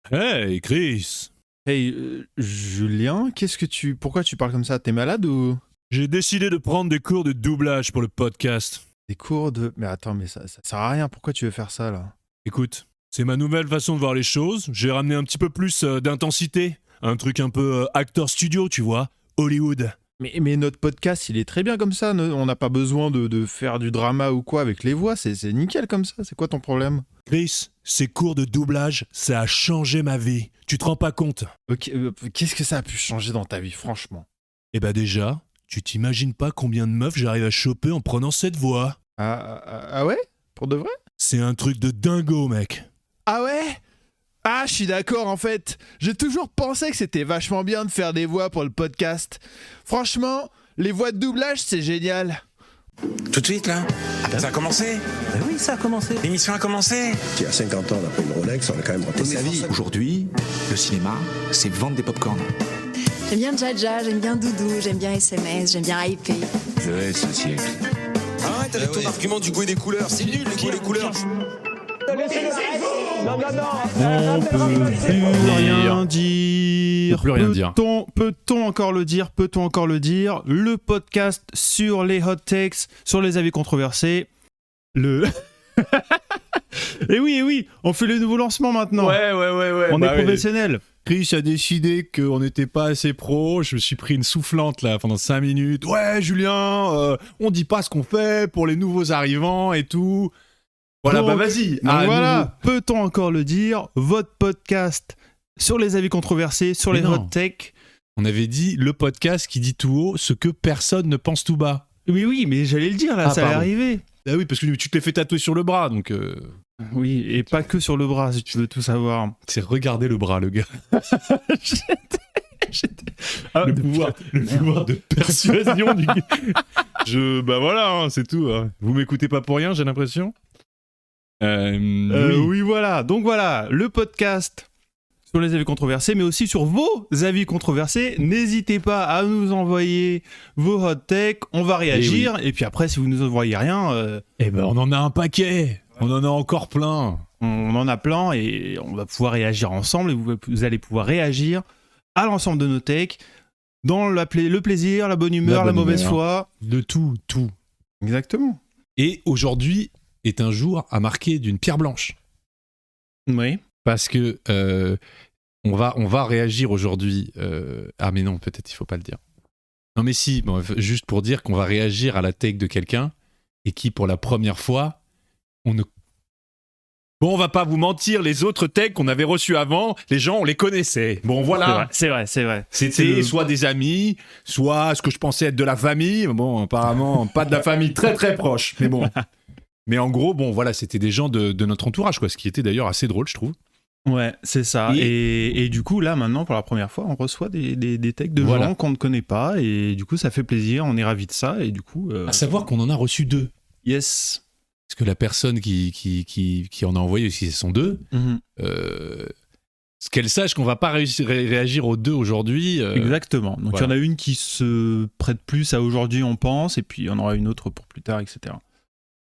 Hey Chris, Hey, Julien, pourquoi tu parles comme ça? T'es malade ou j'ai décidé de prendre des cours de doublage pour le podcast. des cours de... Mais attends, mais ça sert à rien, pourquoi tu veux faire ça, là? Écoute, c'est ma nouvelle façon de voir les choses. J'ai ramené un petit peu plus d'intensité. Un truc un peu acteur studio, tu vois, Hollywood. Mais notre podcast, il est très bien comme ça, on n'a pas besoin de faire du drama ou quoi avec les voix, c'est nickel comme ça, c'est quoi ton problème? Chris, ces cours de doublage, ça a changé ma vie. Tu te rends pas compte? Ok, qu'est-ce que ça a pu changer dans ta vie, franchement? Eh ben déjà, tu t'imagines pas combien de meufs j'arrive à choper en prenant cette voix. Ah ouais? Pour de vrai? C'est un truc de dingo, mec. Ah ouais? Ah, je suis d'accord en fait. J'ai toujours pensé que c'était vachement bien de faire des voix pour le podcast. Franchement, les voix de doublage, c'est génial. Tout de suite, là Ça a commencé Oui, ça a commencé. L'émission a commencé. Qui a 50 ans, on n'a pas une Rolex, on a quand même raté sa vie. Aujourd'hui, le cinéma, c'est vendre des pop-corn. J'aime bien Jaja, j'aime bien Doudou, j'aime bien SMS, j'aime bien IP. Je hais ce siècle. Arrête avec ton argument du goût et des couleurs. C'est nul, le goût et les couleurs. On peut plus rien dire. On peut plus rien dire. Peut-on encore le dire? Peut-on encore le dire? Le podcast sur les hot takes, sur les avis controversés. Et oui, on fait le nouveau lancement maintenant. Ouais. On est professionnel. Chris a décidé qu'on n'était pas assez pro. Je me suis pris une soufflante là pendant 5 minutes. Ouais, Julien, on dit pas ce qu'on fait pour les nouveaux arrivants et tout. Voilà, Donc, vas-y. donc voilà, peut-on encore le dire? Votre podcast sur les avis controversés, sur Mais les non. hot takes. On avait dit le podcast qui dit tout haut ce que personne ne pense tout bas. Oui, mais j'allais le dire là, Ah, ça allait pardon. arriver. Ah oui, parce que tu te l'es fait tatouer sur le bras, donc Oui, et pas que sur le bras, si tu veux tout savoir. c'est regarder le bras, le gars. Ah, le pouvoir de persuasion du gars. Bah voilà, hein, c'est tout. Hein. Vous m'écoutez pas pour rien, j'ai l'impression. Oui. Oui, voilà. Donc voilà, le podcast sur les avis controversés, mais aussi sur vos avis controversés. N'hésitez pas à nous envoyer vos hot takes, on va réagir. Et puis après, si vous nous envoyez rien, Eh ben, on en a un paquet. On en a encore plein. on en a plein et on va pouvoir réagir ensemble. Et vous allez pouvoir réagir à l'ensemble de nos takes, dans le plaisir, la bonne humeur, la bonne mauvaise humeur. foi. De tout. Exactement. Et aujourd'hui est un jour à marquer d'une pierre blanche. Oui. Parce que on va réagir aujourd'hui. Ah mais non, peut-être il faut pas le dire. Non mais si, bon, juste pour dire qu'on va réagir à la take de quelqu'un et qui pour la première fois, Bon, on va pas vous mentir, les autres takes qu'on avait reçus avant, les gens on les connaissait. Bon voilà. C'est vrai. C'était soit des amis, soit ce que je pensais être de la famille. Bon, apparemment pas de la famille très très proche, mais bon. Mais en gros, bon voilà, c'était des gens de notre entourage, quoi, ce qui était d'ailleurs assez drôle, je trouve. Ouais, c'est ça. Et du coup, là, maintenant, pour la première fois, on reçoit des textes de Voilà. gens qu'on ne connaît pas. Et du coup, ça fait plaisir. On est ravis de ça. Et du coup... À savoir qu'on en a reçu 2. Yes. Parce que la personne qui en a envoyé, si ce sont 2, qu'elle sache qu'on va pas réagir aux 2 aujourd'hui. Exactement. Donc, il y en a une qui se prête plus à aujourd'hui, on pense. Et puis, il y en aura une autre pour plus tard, etc.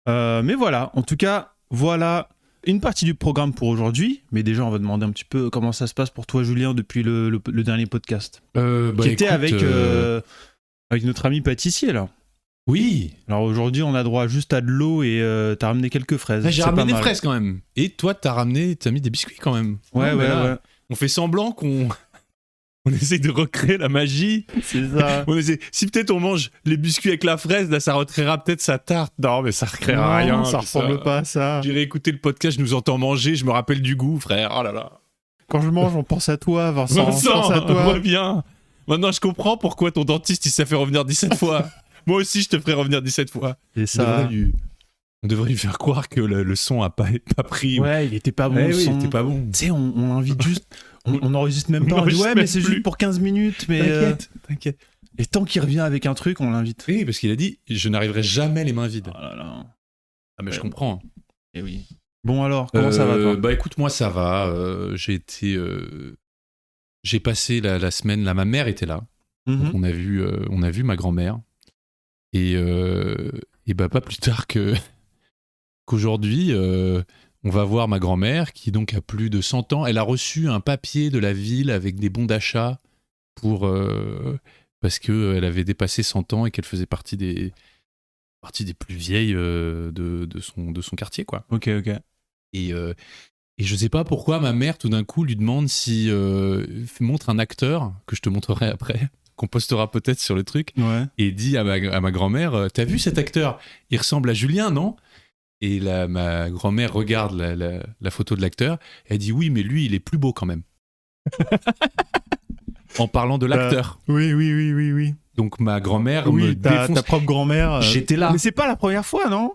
Mais voilà. En tout cas, voilà une partie du programme pour aujourd'hui. Mais déjà, on va demander un petit peu comment ça se passe pour toi, Julien, depuis le dernier podcast. Qui était avec notre ami pâtissier, là. Oui. Alors aujourd'hui, on a droit juste à de l'eau et t'as ramené quelques fraises. J'ai C'est ramené pas des mal. fraises quand même. Et toi, t'as mis des biscuits quand même. Ouais, Non, mais ouais, là, ouais. On fait semblant qu'on on essaie de recréer la magie. C'est ça. Si peut-être on mange les biscuits avec la fraise, là, ça recréera peut-être sa tarte. Non, mais ça recréera rien. ça tout ressemble pas à ça. J'irai écouter le podcast, je nous entends manger, je me rappelle du goût, frère. Oh là là. Quand je mange, on pense à toi, Vincent. Vincent, on pense à toi. moi bien. Maintenant, je comprends pourquoi ton dentiste, il s'est fait revenir 17 fois. Moi aussi, je te ferai revenir 17 fois. Et On ça. devrait lui faire croire que le son a pas pris. Ouais, il était pas bon. Eh le oui, son. il était pas bon. Tu sais, on l'invite juste. On enregistre même pas. On On dit ouais, enregistre mais même c'est plus. juste pour 15 minutes. Mais T'inquiète. Et tant qu'il revient avec un truc, on l'invite. Oui, parce qu'il a dit, je n'arriverai jamais les mains vides. Oh là là. Ah, mais je comprends. Et oui. Bon alors, comment ça va toi? Bah écoute, moi ça va. J'ai passé la semaine là. Ma mère était là. Donc, on a vu ma grand-mère. Et bah pas plus tard qu'aujourd'hui, on va voir ma grand-mère qui donc a plus de 100 ans. Elle a reçu un papier de la ville avec des bons d'achat parce qu'elle avait dépassé 100 ans et qu'elle faisait partie des plus vieilles de son quartier, quoi. Ok. Et je sais pas pourquoi ma mère tout d'un coup lui demande si montre un acteur que je te montrerai après, qu'on postera peut-être sur le truc, Ouais. et dit à ma grand-mère, t'as vu cet acteur, il ressemble à Julien, non? Et ma grand-mère regarde la photo de l'acteur, et elle dit oui, mais lui il est plus beau quand même. En parlant de l'acteur. Oui. Donc ma grand-mère me Oui, ta défonce. propre grand-mère. J'étais là. Mais c'est pas la première fois, non?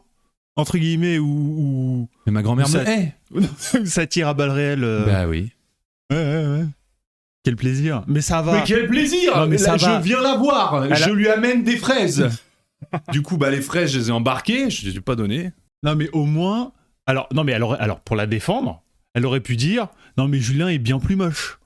Entre guillemets, où Mais ma grand-mère Ça- me hait. ça tire à balles réelles. Bah oui. Ouais. Quel plaisir. Mais ça va. Mais quel plaisir! Non, mais ça va. Je viens la voir, Elle a- je lui amène des fraises. Du coup, les fraises, je les ai embarquées, je les ai pas données. Non, mais au moins. Alors, non, mais alors, pour la défendre, elle aurait pu dire non, mais Julien est bien plus moche.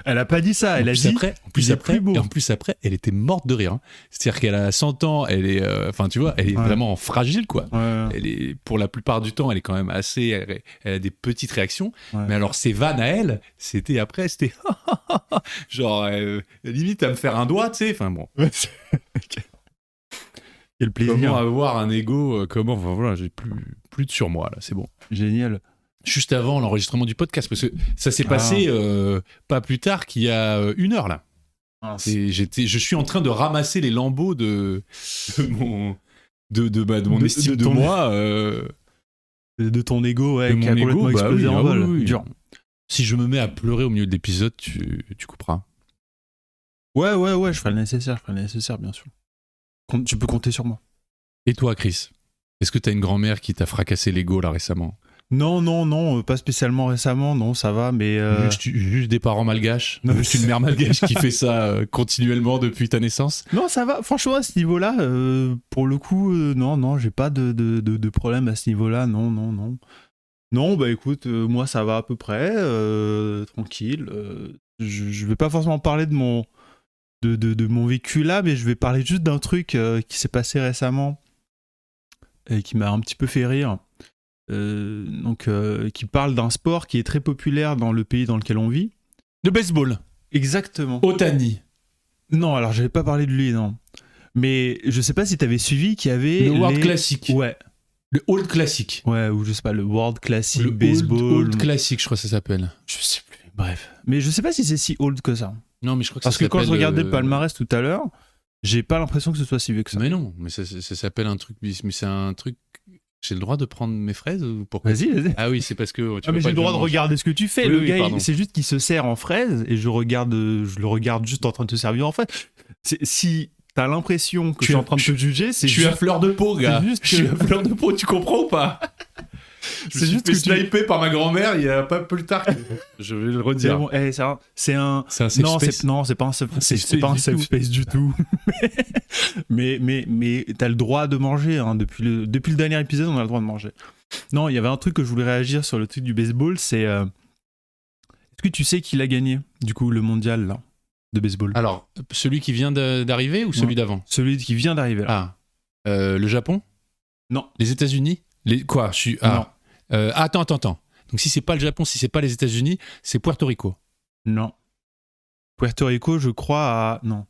Elle a pas dit ça. Elle a dit. il est plus beau. Et en plus après, elle était morte de rire. Hein. C'est-à-dire qu'elle a 100 ans, elle est, tu vois, elle est Ouais. vraiment fragile, quoi. Ouais. Elle est, pour la plupart du temps, elle est quand même assez, elle a des petites réactions. Ouais. Mais alors, ses vannes à elle, c'était genre, limite à me faire un doigt, tu sais. Enfin bon. Quel plaisir. Comment avoir un ego, enfin voilà, j'ai plus de surmoi, là, c'est bon. Génial. Juste avant l'enregistrement du podcast, parce que ça s'est passé pas plus tard qu'il y a 1 heure, là. Et je suis en train de ramasser les lambeaux de mon estime de ton- moi. De ton ego, ouais, De qui a mon complètement ego, bah explosé oui, en ah vol. oui, oui. Dur. Si je me mets à pleurer au milieu de l'épisode, tu couperas. Ouais, je ferai le nécessaire, bien sûr. Tu peux compter sur moi. Et toi, Chris, est-ce que t'as une grand-mère qui t'a fracassé l'ego là récemment? Non, pas spécialement récemment, non, ça va, mais... Juste des parents malgaches? Non. Juste une mère malgache qui fait ça continuellement depuis ta naissance? Non, ça va, franchement, à ce niveau-là, pour le coup, non, j'ai pas de problème à ce niveau-là, non. Non, bah écoute, moi ça va à peu près, tranquille. Je vais pas forcément parler de mon vécu là, mais je vais parler juste d'un truc qui s'est passé récemment et qui m'a un petit peu fait rire. Qui parle d'un sport qui est très populaire dans le pays dans lequel on vit. Le baseball. Exactement. Otani. Non, alors j'avais pas parlé de lui, non. Mais je sais pas si t'avais suivi qu'il y avait Le World Classic. Ouais, Le Old Classic. ou je sais pas, le World Classic Le Baseball. Old Classic, je crois que ça s'appelle. Je sais plus. Bref. Mais je sais pas si c'est si old que ça. Non, mais je crois que Parce ça que quand je s'appelle, regardais le palmarès tout à l'heure, j'ai pas l'impression que ce soit si vieux que ça. Mais non, mais ça s'appelle un truc. Mais c'est un truc. J'ai le droit de prendre mes fraises ou pourquoi? Vas-y. Ah oui, c'est parce que. Ah, mais j'ai le droit de regarder ce que tu fais. Oui, le oui, gars, pardon. c'est juste qu'il se sert en fraise et je le regarde juste en train de te servir en fraise. Si t'as l'impression que je suis en train de te juger, c'est Je suis à juste... fleur de peau, gars. c'est juste Je suis que- à fleur de peau, tu comprends ou pas? C'est juste que tu... snipé par ma grand-mère il y a pas plus tard. Je vais le C'est redire. bon, c'est un... C'est un safe Non, space. c'est pas un safe safe c'est pas un space du safe tout. space du tout. mais t'as le droit de manger. Hein. Depuis le dernier épisode, on a le droit de manger. Non, il y avait un truc que je voulais réagir sur le truc du baseball, c'est... Est-ce que tu sais qui l'a gagné, du coup, le mondial là, de baseball? Alors, celui qui vient d'arriver ou celui d'avant? Celui qui vient d'arriver là. Le Japon? Non. Les États-Unis? Quoi? Je suis. Attends. Donc, si c'est pas le Japon, si c'est pas les États-Unis, c'est Puerto Rico. Non. Puerto Rico, je crois à... Non.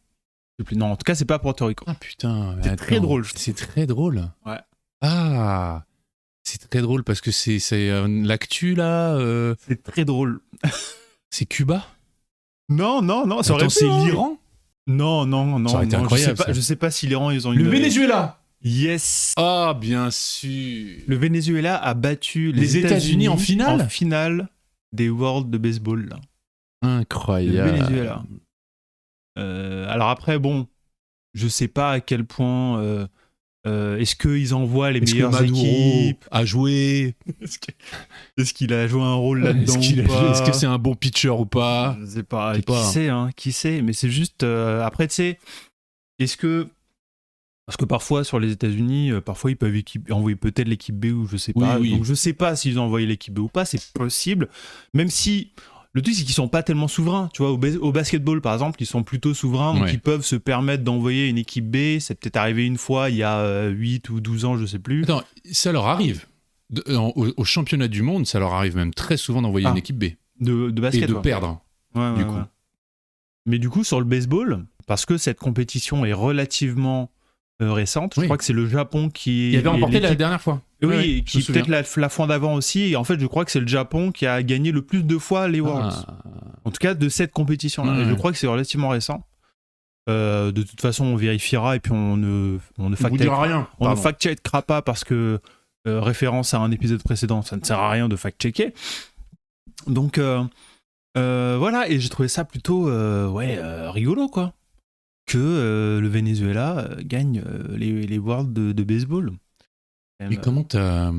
Je sais plus. Non, en tout cas, c'est pas Puerto Rico. Ah putain. mais C'est très attends. drôle, je trouve. C'est très drôle. Ouais. Ah. C'est très drôle parce que c'est l'actu là. C'est très drôle. C'est Cuba? Non, ça aurait Attends, pu, c'est hein. l'Iran? Non. Ça aurait été incroyable, ça. Je sais pas si l'Iran, ils ont Le une... Venezuela? Yes. Ah, bien sûr. Le Venezuela a battu Les États-Unis en finale? En finale des Worlds de baseball. Là. Incroyable. Le Venezuela. Alors après, bon, je sais pas à quel point... est-ce qu'ils envoient les Est-ce que meilleures Maduro équipes? a joué? Est-ce qu'il a joué un rôle là-dedans ou pas? Est-ce que c'est un bon pitcher ou pas? Je sais pas. Je sais pas. Qui sait, mais c'est juste... après, tu sais, est-ce que... Parce que parfois, sur les États-Unis, parfois, ils peuvent envoyer peut-être l'équipe B ou je sais pas. Oui. Donc, je sais pas s'ils ont envoyé l'équipe B ou pas, c'est possible. Même si... Le truc, c'est qu'ils sont pas tellement souverains. Tu vois, au basketball, par exemple, ils sont plutôt souverains, donc Ouais. ils peuvent se permettre d'envoyer une équipe B. C'est peut-être arrivé une fois, il y a 8 ou 12 ans, je sais plus. Attends, ça leur arrive. Au championnat du monde, ça leur arrive même très souvent d'envoyer une équipe B. De basket. Et de perdre. Ouais, du coup. Ouais. Mais du coup, sur le baseball, parce que cette compétition est relativement récente, je crois que c'est le Japon qui... Il avait remporté la dernière fois. Oui, qui peut-être la fois d'avant aussi. Et en fait, je crois que c'est le Japon qui a gagné le plus de fois les Worlds. En tout cas, de cette compétition-là. Et je crois que c'est relativement récent. De toute façon, on vérifiera et puis on ne fact-checkera pas parce que référence à un épisode précédent, ça ne sert à rien de fact-checker. Donc voilà, et j'ai trouvé ça plutôt rigolo, quoi. Que le Venezuela gagne les Worlds de baseball. Mais comment t'as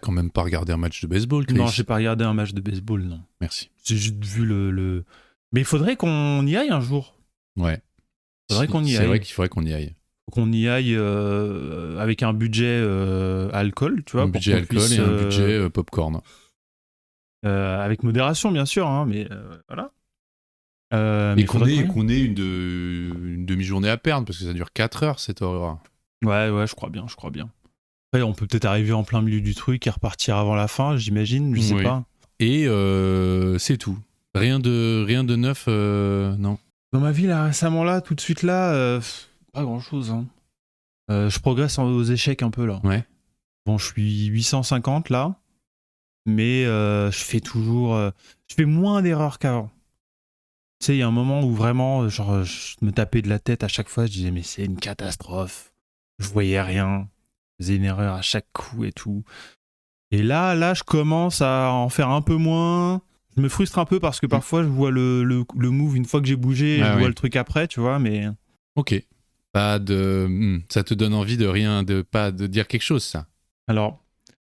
quand même pas regardé un match de baseball, Chris? Non, j'ai pas regardé un match de baseball, non. Merci. J'ai juste vu le... Mais il faudrait qu'on y aille un jour. Ouais. Faudrait qu'on y aille. C'est vrai qu'il faudrait qu'on y aille. Faut qu'on y aille avec un budget alcool, tu vois. Un budget alcool et un budget popcorn. Avec modération, bien sûr, hein, mais voilà. Et qu'on ait une demi-journée à perdre, parce que ça dure 4 heures, cette horreur. Ouais, je crois bien. Après, on peut peut-être arriver en plein milieu du truc et repartir avant la fin, j'imagine, je sais pas. Et c'est tout. Rien de neuf, non. Dans ma vie, là, récemment, là, tout de suite, là, pas grand-chose. Hein. Je progresse aux échecs un peu, là. Ouais. Bon, je suis 850, là, mais je fais moins d'erreurs qu'avant. Tu sais, il y a un moment où vraiment, genre, je me tapais de la tête à chaque fois, je disais, mais c'est une catastrophe. Je voyais rien. Je faisais une erreur à chaque coup et tout. Et là, je commence à en faire un peu moins. Je me frustre un peu parce que parfois, je vois le move une fois que j'ai bougé, je vois le truc après, tu vois, mais... Ok. Ça te donne envie de dire quelque chose, ça. Alors,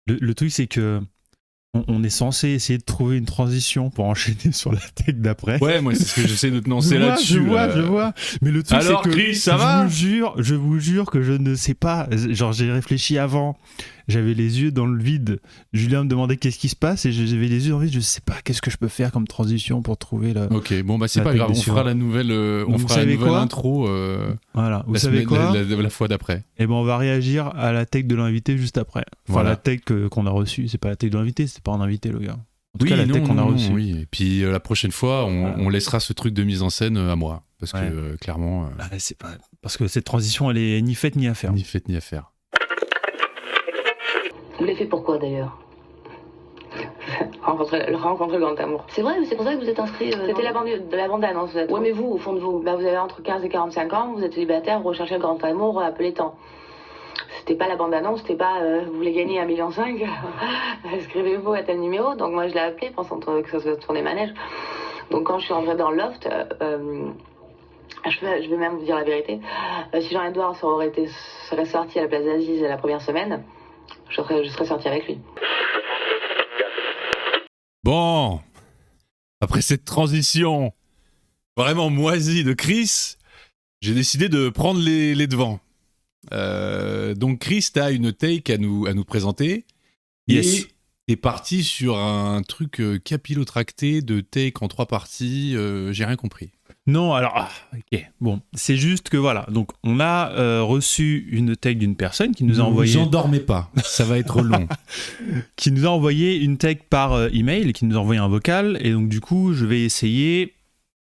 le truc, c'est que on est censé essayer de trouver une transition pour enchaîner sur la tech d'après. Ouais, moi, c'est ce que j'essaie de te lancer là-dessus. Je vois. Mais le truc, alors, c'est que Chris, ça va ? Je vous jure que je ne sais pas. Genre, j'ai réfléchi avant. J'avais les yeux dans le vide. Julien me demandait qu'est-ce qui se passe et j'avais les yeux dans le vide. Je sais pas qu'est-ce que je peux faire comme transition pour trouver la... Ok, bon, bah c'est pas grave. On fera la nouvelle, intro. Voilà. Vous savez quoi ? La fois d'après. Et ben, on va réagir à la tech de l'invité juste après. Enfin, voilà. La tech qu'on a reçue. C'est pas la tech de l'invité, c'est pas un invité, le gars. En tout cas, la tech qu'on a reçue. Oui, et puis la prochaine fois, on laissera ce truc de mise en scène à moi. Parce que clairement. C'est pas... Parce que cette transition, elle est ni faite ni à faire. Ni faite ni à faire. Vous l'avez fait pourquoi d'ailleurs? rencontrer le grand amour. C'est vrai, c'est pour ça que vous êtes inscrit C'était la bande-annonce. Ouais, mais vous, au fond de vous, vous avez entre 15 et 45 ans, vous êtes célibataire, vous recherchez le grand amour, appelez temps. C'était pas la bande-annonce, c'était pas vous voulez gagner 1,5 million, inscrivez-vous à tel numéro. Donc moi je l'ai appelé pensant que ça se tournait manège. Donc quand je suis rentrée dans le loft, je vais même vous dire la vérité, si Jean-Edouard serait sorti à la place d'Aziz la première semaine, je serais sorti avec lui. Bon, après cette transition vraiment moisie de Chris, j'ai décidé de prendre les devants. Donc Chris, t'as une take à nous présenter. Yes. Et t'es parti sur un truc capillotracté de take en 3 parties. J'ai rien compris. Non, alors, ok. Bon, c'est juste que voilà. Donc, on a reçu une take d'une personne qui nous a envoyé. Ne vous endormez pas, ça va être long. Qui nous a envoyé une take par email, qui nous a envoyé un vocal. Et donc, du coup, je vais essayer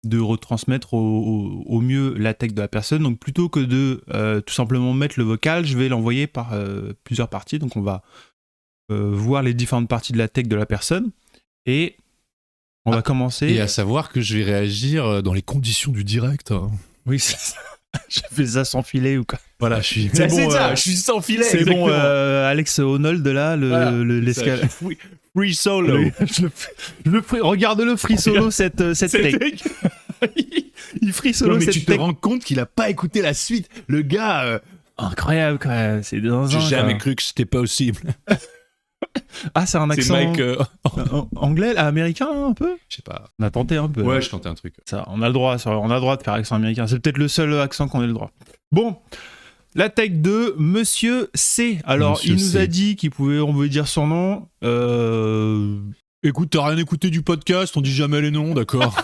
de retransmettre au mieux la take de la personne. Donc, plutôt que de tout simplement mettre le vocal, je vais l'envoyer par plusieurs parties. Donc, on va voir les différentes parties de la take de la personne. Et on va commencer. Et à savoir que je vais réagir dans les conditions du direct. Oui, je fais ça sans filet ou quoi. Voilà, je suis. C'est bon, ça, je suis sans filet. C'est bon, Alex Honnold là, l'escalade. Free solo. Regarde le free solo cette take. Il free solo non, mais cette tu take. te rends compte qu'il a pas écouté la suite. Le gars. Incroyable quand même. C'est dans J'ai jamais cru que c'était possible. Ah, c'est un accent. C'est Mike anglais, américain un peu. Je sais pas. On a tenté un peu. Ouais, je tentais un truc. Ça, on a le droit de faire accent américain. C'est peut-être le seul accent qu'on ait le droit. Bon, la tech de Monsieur C. Alors, Monsieur il nous C. a dit qu'il pouvait, on veut dire son nom. Écoute, t'as rien écouté du podcast, on dit jamais les noms, d'accord.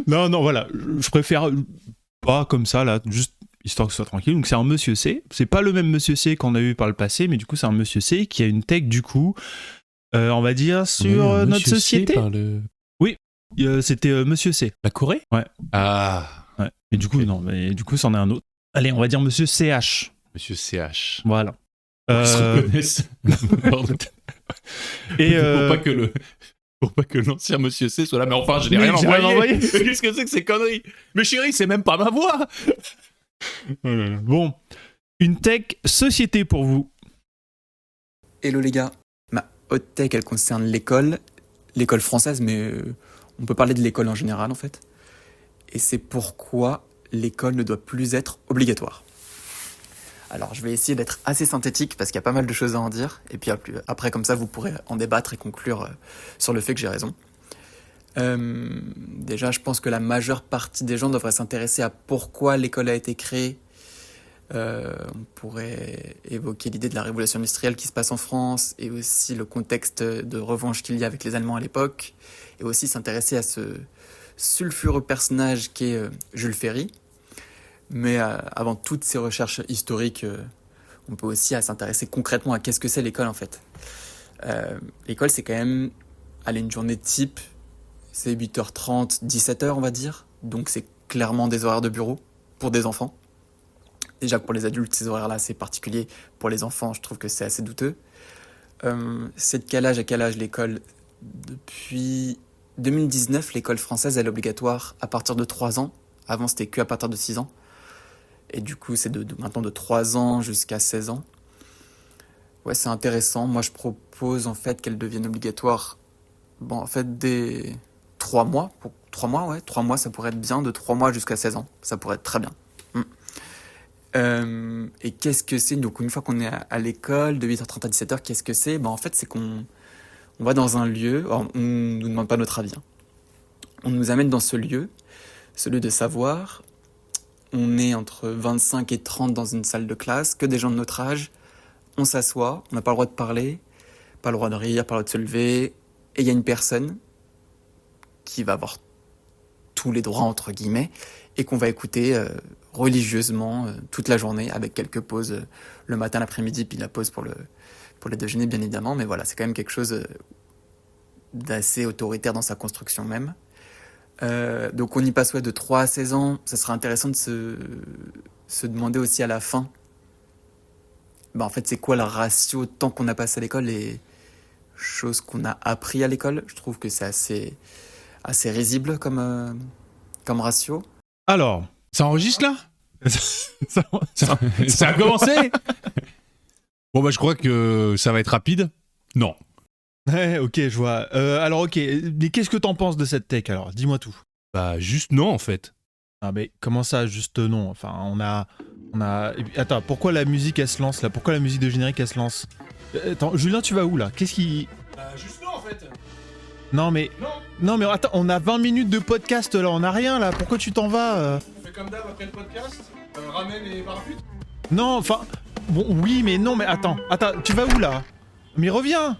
Non, voilà. Je préfère pas comme ça là. Juste, histoire que ce soit tranquille. Donc c'est un monsieur C. C'est pas le même monsieur C qu'on a eu par le passé, mais du coup c'est un monsieur C qui a une tech du coup, on va dire sur notre société. Oui, c'était monsieur C. La Corée ? Ouais. Ah. Ouais. Mais du coup Ok. non, mais du coup c'en est un autre. Allez, on va dire monsieur CH. Monsieur CH. Voilà. Ils se reconnaissent. Et Pour pas que l'ancien monsieur C soit là, mais enfin, je n'ai Oui, rien j'ai rien envoyé. envoyé. Qu'est-ce que c'est que ces conneries ? Mais chérie, c'est même pas ma voix. Bon, une tech société pour vous. Hello les gars, ma haute tech elle concerne l'école française, mais on peut parler de l'école en général en fait. Et c'est pourquoi l'école ne doit plus être obligatoire. Alors je vais essayer d'être assez synthétique parce qu'il y a pas mal de choses à en dire, et puis après comme ça vous pourrez en débattre et conclure sur le fait que j'ai raison. Déjà je pense que la majeure partie des gens devraient s'intéresser à pourquoi l'école a été créée. On pourrait évoquer l'idée de la révolution industrielle qui se passe en France et aussi le contexte de revanche qu'il y a avec les Allemands à l'époque, et aussi s'intéresser à ce sulfureux personnage qu'est Jules Ferry. Mais avant toutes ces recherches historiques, on peut aussi s'intéresser concrètement à qu'est-ce que c'est l'école en fait. L'école c'est quand même une journée type, c'est 8h30, 17h on va dire, donc c'est clairement des horaires de bureau pour des enfants. Déjà pour les adultes, ces horaires-là, c'est particulier. Pour les enfants, je trouve que c'est assez douteux. C'est de quel âge à quel âge l'école ? Depuis 2019, l'école française, elle est obligatoire à partir de 3 ans. Avant, c'était que à partir de 6 ans. Et du coup, c'est maintenant de 3 ans jusqu'à 16 ans. Ouais, c'est intéressant. Moi, je propose en fait qu'elle devienne obligatoire. Bon, en fait, dès 3 mois. 3 mois, ouais. 3 mois, ça pourrait être bien. De 3 mois jusqu'à 16 ans. Ça pourrait être très bien. Et qu'est-ce que c'est ? Donc une fois qu'on est à l'école de 8h30 à 17h, qu'est-ce que c'est ? En fait c'est qu'on va dans un lieu, alors, on ne nous demande pas notre avis, hein. On nous amène dans ce lieu de savoir. On est entre 25 et 30 dans une salle de classe, que des gens de notre âge. On s'assoit, on n'a pas le droit de parler, pas le droit de rire, pas le droit de se lever, et il y a une personne qui va avoir tous les droits entre guillemets et qu'on va écouter religieusement toute la journée, avec quelques pauses le matin, l'après-midi, puis la pause pour le déjeuner bien évidemment, mais voilà, c'est quand même quelque chose d'assez autoritaire dans sa construction même. Donc on y passe de 3 à 16 ans. Ça serait intéressant de se demander aussi à la fin, en fait c'est quoi le ratio de temps qu'on a passé à l'école et choses qu'on a appris à l'école. Je trouve que c'est assez risible comme ratio. Alors, Ça enregistre là ? ça a commencé. Bon bah je crois que ça va être rapide. Non. Ouais, ok, je vois. Alors, ok, mais qu'est-ce que t'en penses de cette tech alors ? Dis-moi tout. Bah juste non en fait. Ah, mais comment ça, juste non ? Enfin, on a. Et puis, attends, pourquoi la musique elle se lance là ? Pourquoi la musique de générique elle se lance ? Attends, Julien, tu vas où là ? Qu'est-ce qui. Juste non en fait. Non, mais. Non, mais attends, on a 20 minutes de podcast là, on a rien là. Pourquoi tu t'en vas On fait comme d'hab après le podcast. Ramène et parapluie. Non, enfin. Bon, oui, mais non, mais attends, tu vas où là ? Mais reviens !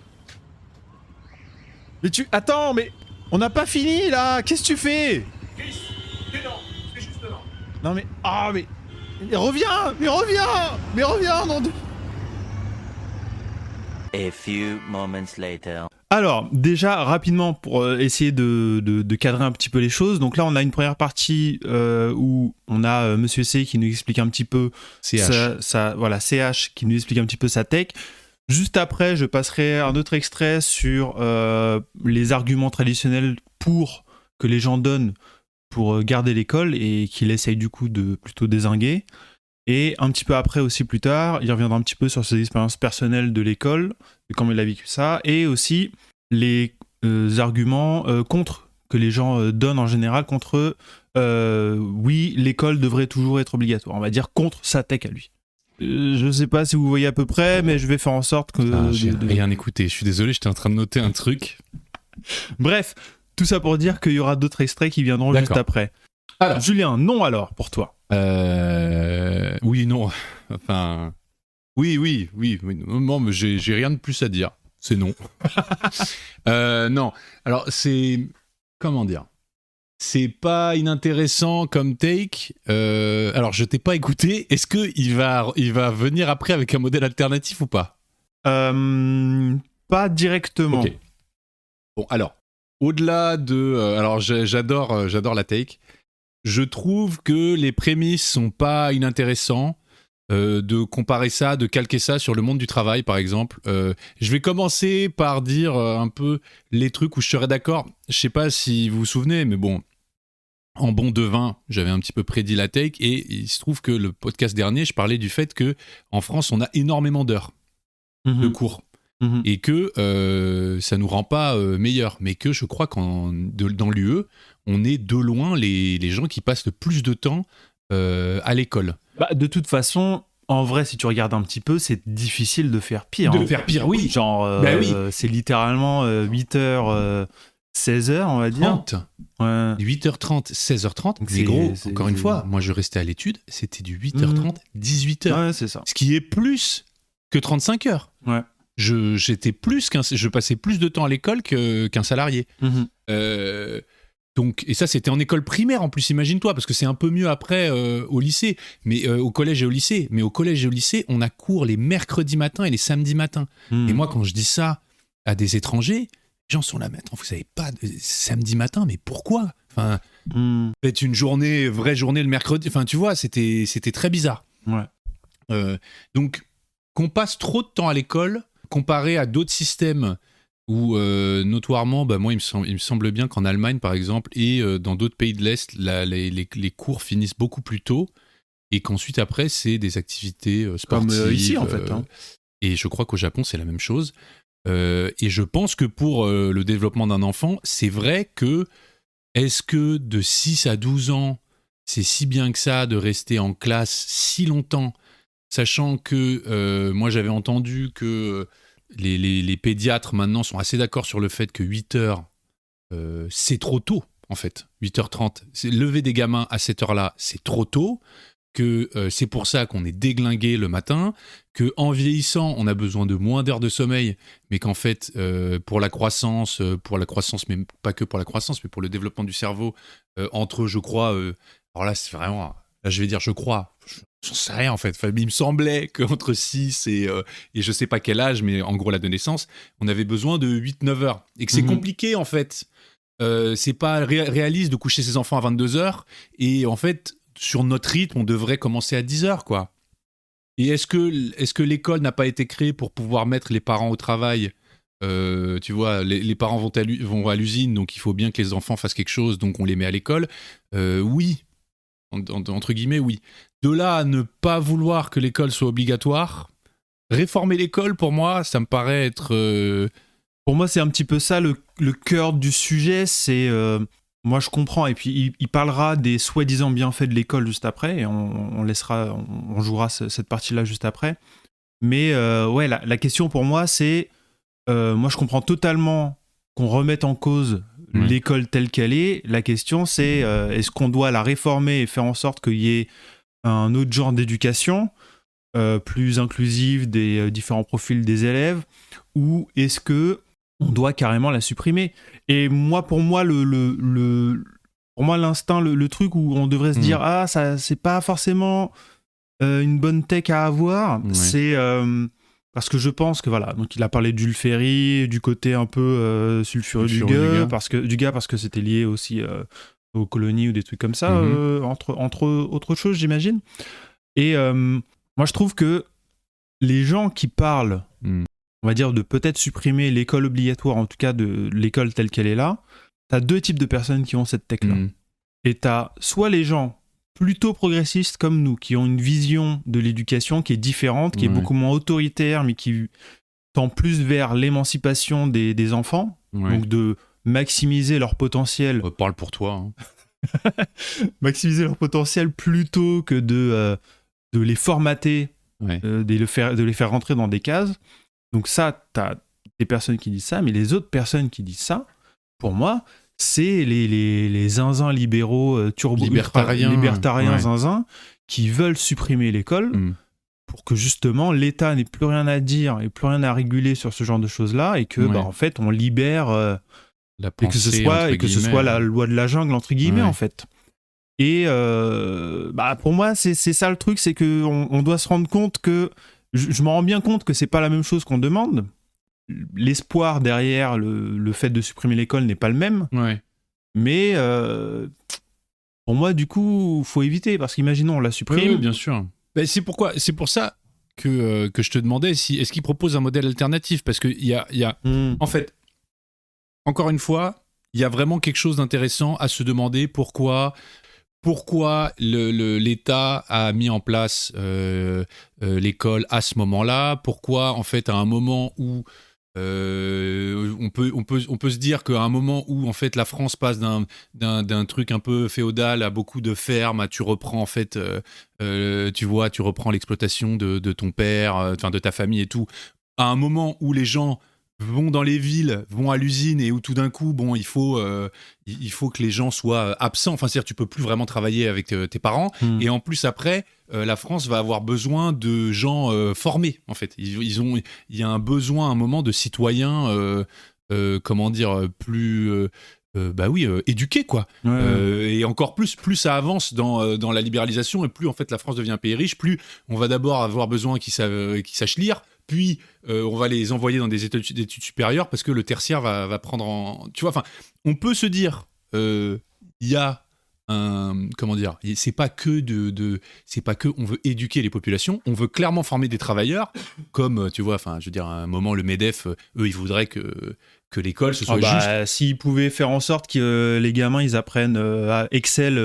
Mais Attends, mais. On n'a pas fini là ! Qu'est-ce que tu fais ? C'est juste non. Non, mais. Ah, mais. Mais reviens ! Non, A few moments later. Alors, déjà, rapidement, pour essayer de cadrer un petit peu les choses. Donc là, on a une première partie où on a Monsieur C qui nous explique un petit peu CH qui nous explique un petit peu sa tech. Juste après, je passerai un autre extrait sur les arguments traditionnels pour que les gens donnent pour garder l'école et qu'il essaye du coup de plutôt dézinguer. Et un petit peu après aussi, plus tard, il reviendra un petit peu sur ses expériences personnelles de l'école, de comment il a vécu ça, et aussi les arguments contre que les gens donnent en général contre oui, l'école devrait toujours être obligatoire. On va dire contre sa tech à lui. Je sais pas si vous voyez à peu près, mais je vais faire en sorte que... J'ai rien écouté, je suis désolé, j'étais en train de noter un truc. Bref, tout ça pour dire qu'il y aura d'autres extraits qui viendront juste après. Alors, Julien, non alors, pour toi. Oui, non. Enfin... Oui. Non, mais j'ai rien de plus à dire. C'est non. Non. Alors, c'est... Comment dire ? c'est pas inintéressant comme take. Alors, je t'ai pas écouté. Est-ce qu'il va venir après avec un modèle alternatif ou pas ? Pas directement. Ok. Bon, alors, au-delà de... alors, j'adore la take. Je trouve que les prémices sont pas inintéressants. De comparer ça, de calquer ça sur le monde du travail, par exemple. Je vais commencer par dire un peu les trucs où je serais d'accord. Je sais pas si vous vous souvenez, mais bon, en bon devin, j'avais un petit peu prédit la take, et il se trouve que le podcast dernier, je parlais du fait que en France, on a énormément d'heures de cours. Et que ça nous rend pas meilleurs, mais que je crois dans l'UE, on est de loin les gens qui passent le plus de temps à l'école. Bah, de toute façon, en vrai, si tu regardes un petit peu, c'est difficile de faire pire. Faire pire, oui. Genre, c'est littéralement 8h, 16h, on va dire. 30. Ouais. 8h30, 16h30. Mais gros, encore une fois, moi je restais à l'étude, c'était du 8h30, 18h. Ouais, c'est ça. Ce qui est plus que 35 heures. Ouais. Je passais plus de temps à l'école qu'un salarié. Donc, et ça, c'était en école primaire en plus, imagine-toi, parce que c'est un peu mieux après au lycée, mais au collège et au lycée. Mais au collège et au lycée, on a cours les mercredis matins et les samedis matins. Et moi, quand je dis ça à des étrangers, les gens sont là, mais attends, vous savez pas, samedi matin, mais pourquoi ? Enfin, faites une vraie journée le mercredi. Enfin, tu vois, c'était très bizarre. Ouais. Donc, qu'on passe trop de temps à l'école, comparé à d'autres systèmes où notoirement, moi il me semble bien qu'en Allemagne par exemple et dans d'autres pays de l'Est, les cours finissent beaucoup plus tôt et qu'ensuite après c'est des activités sportives. Comme ici en fait. Et je crois qu'au Japon c'est la même chose. Et je pense que pour le développement d'un enfant, c'est vrai que est-ce que de 6 à 12 ans, c'est si bien que ça de rester en classe si longtemps, sachant que moi j'avais entendu que... Les pédiatres maintenant sont assez d'accord sur le fait que 8 heures, c'est trop tôt en fait. 8h30, lever des gamins à cette heure-là, c'est trop tôt, que c'est pour ça qu'on est déglingué le matin, qu'en vieillissant, on a besoin de moins d'heures de sommeil, mais qu'en fait, pour la croissance, mais pas que pour la croissance, mais pour le développement du cerveau, entre, je crois, alors là, c'est vraiment... Là, je vais dire, je crois, j'en sais rien en fait. Enfin, il me semblait qu'entre 6 et je sais pas quel âge, mais en gros la de naissance, on avait besoin de 8-9 heures. Et que c'est compliqué en fait. C'est pas réaliste de coucher ses enfants à 22 heures. Et en fait, sur notre rythme, on devrait commencer à 10 heures, quoi. Et est-ce que l'école n'a pas été créée pour pouvoir mettre les parents au travail ? Tu vois, les parents vont à l'usine, donc il faut bien que les enfants fassent quelque chose, donc on les met à l'école. Oui. Entre guillemets, oui. De là à ne pas vouloir que l'école soit obligatoire, réformer l'école, pour moi, ça me paraît être... Pour moi, c'est un petit peu ça, le cœur du sujet, c'est... moi, je comprends, et puis il parlera des soi-disant bienfaits de l'école juste après, et on jouera cette partie-là juste après. Mais ouais, la question pour moi, c'est... moi, je comprends totalement qu'on remette en cause l'école telle qu'elle est. La question, c'est est-ce qu'on doit la réformer et faire en sorte qu'il y ait un autre genre d'éducation plus inclusive des différents profils des élèves, ou est-ce que on doit carrément la supprimer ? Et pour moi, l'instinct, le truc où on devrait se dire ça, c'est pas forcément une bonne tech à avoir, c'est parce que je pense que voilà, donc il a parlé d'Ulferi, du côté un peu sulfureux du gars, parce que c'était lié aussi aux colonies ou des trucs comme ça, entre autres choses, j'imagine. Et moi, je trouve que les gens qui parlent, on va dire, de peut-être supprimer l'école obligatoire, en tout cas de l'école telle qu'elle est là, t'as deux types de personnes qui ont cette tech-là. Et t'as soit les gens plutôt progressistes comme nous, qui ont une vision de l'éducation qui est différente, qui est beaucoup moins autoritaire, mais qui tend plus vers l'émancipation des enfants, donc de maximiser leur potentiel. Parle pour toi. Hein. Maximiser leur potentiel plutôt que de les formater, de les faire rentrer dans des cases. Donc ça, t'as des personnes qui disent ça, mais les autres personnes qui disent ça, pour moi, c'est les zinzins libéraux libertariens zinzins qui veulent supprimer l'école pour que justement l'État n'ait plus rien à dire et plus rien à réguler sur ce genre de choses-là, et que en fait on libère La et que ce pensée, soit, entre guillemets, la loi de la jungle, entre guillemets, Ouais. en fait. Et pour moi, c'est ça le truc, c'est qu'on doit se rendre compte que, je m'en rends bien compte que c'est pas la même chose qu'on demande. L'espoir derrière le fait de supprimer l'école n'est pas le même, Ouais. mais pour moi, du coup, faut éviter, parce qu'imaginons, on la supprime. Oui, bien sûr. Ben, c'est pour ça que je te demandais est-ce qu'il propose un modèle alternatif, parce qu'il y a en fait, encore une fois, il y a vraiment quelque chose d'intéressant à se demander pourquoi l'État a mis en place l'école à ce moment-là, pourquoi en fait à un moment où on peut se dire qu'à un moment où en fait la France passe d'un truc un peu féodal à beaucoup de fermes, tu reprends en fait tu reprends l'exploitation de ton père, enfin de ta famille et tout, à un moment où les gens vont dans les villes, vont à l'usine et où tout d'un coup, bon, il faut que les gens soient absents. Enfin, c'est-à-dire, tu peux plus vraiment travailler avec tes parents. Et en plus, après, la France va avoir besoin de gens formés, en fait. Il y a un besoin, à un moment, de citoyens, comment dire, plus... éduqués, quoi. Et encore plus ça avance dans la libéralisation, et plus, en fait, la France devient un pays riche, plus on va d'abord avoir besoin qu'ils sachent lire, puis on va les envoyer dans des études supérieures parce que le tertiaire va prendre en... Tu vois, enfin, on peut se dire, il y a un... Comment dire ? C'est pas que c'est pas que on veut éduquer les populations, on veut clairement former des travailleurs, comme, tu vois, enfin, je veux dire, à un moment, le MEDEF, eux, ils voudraient que l'école, ce soit juste... S'ils pouvaient faire en sorte que les gamins, ils apprennent à Excel...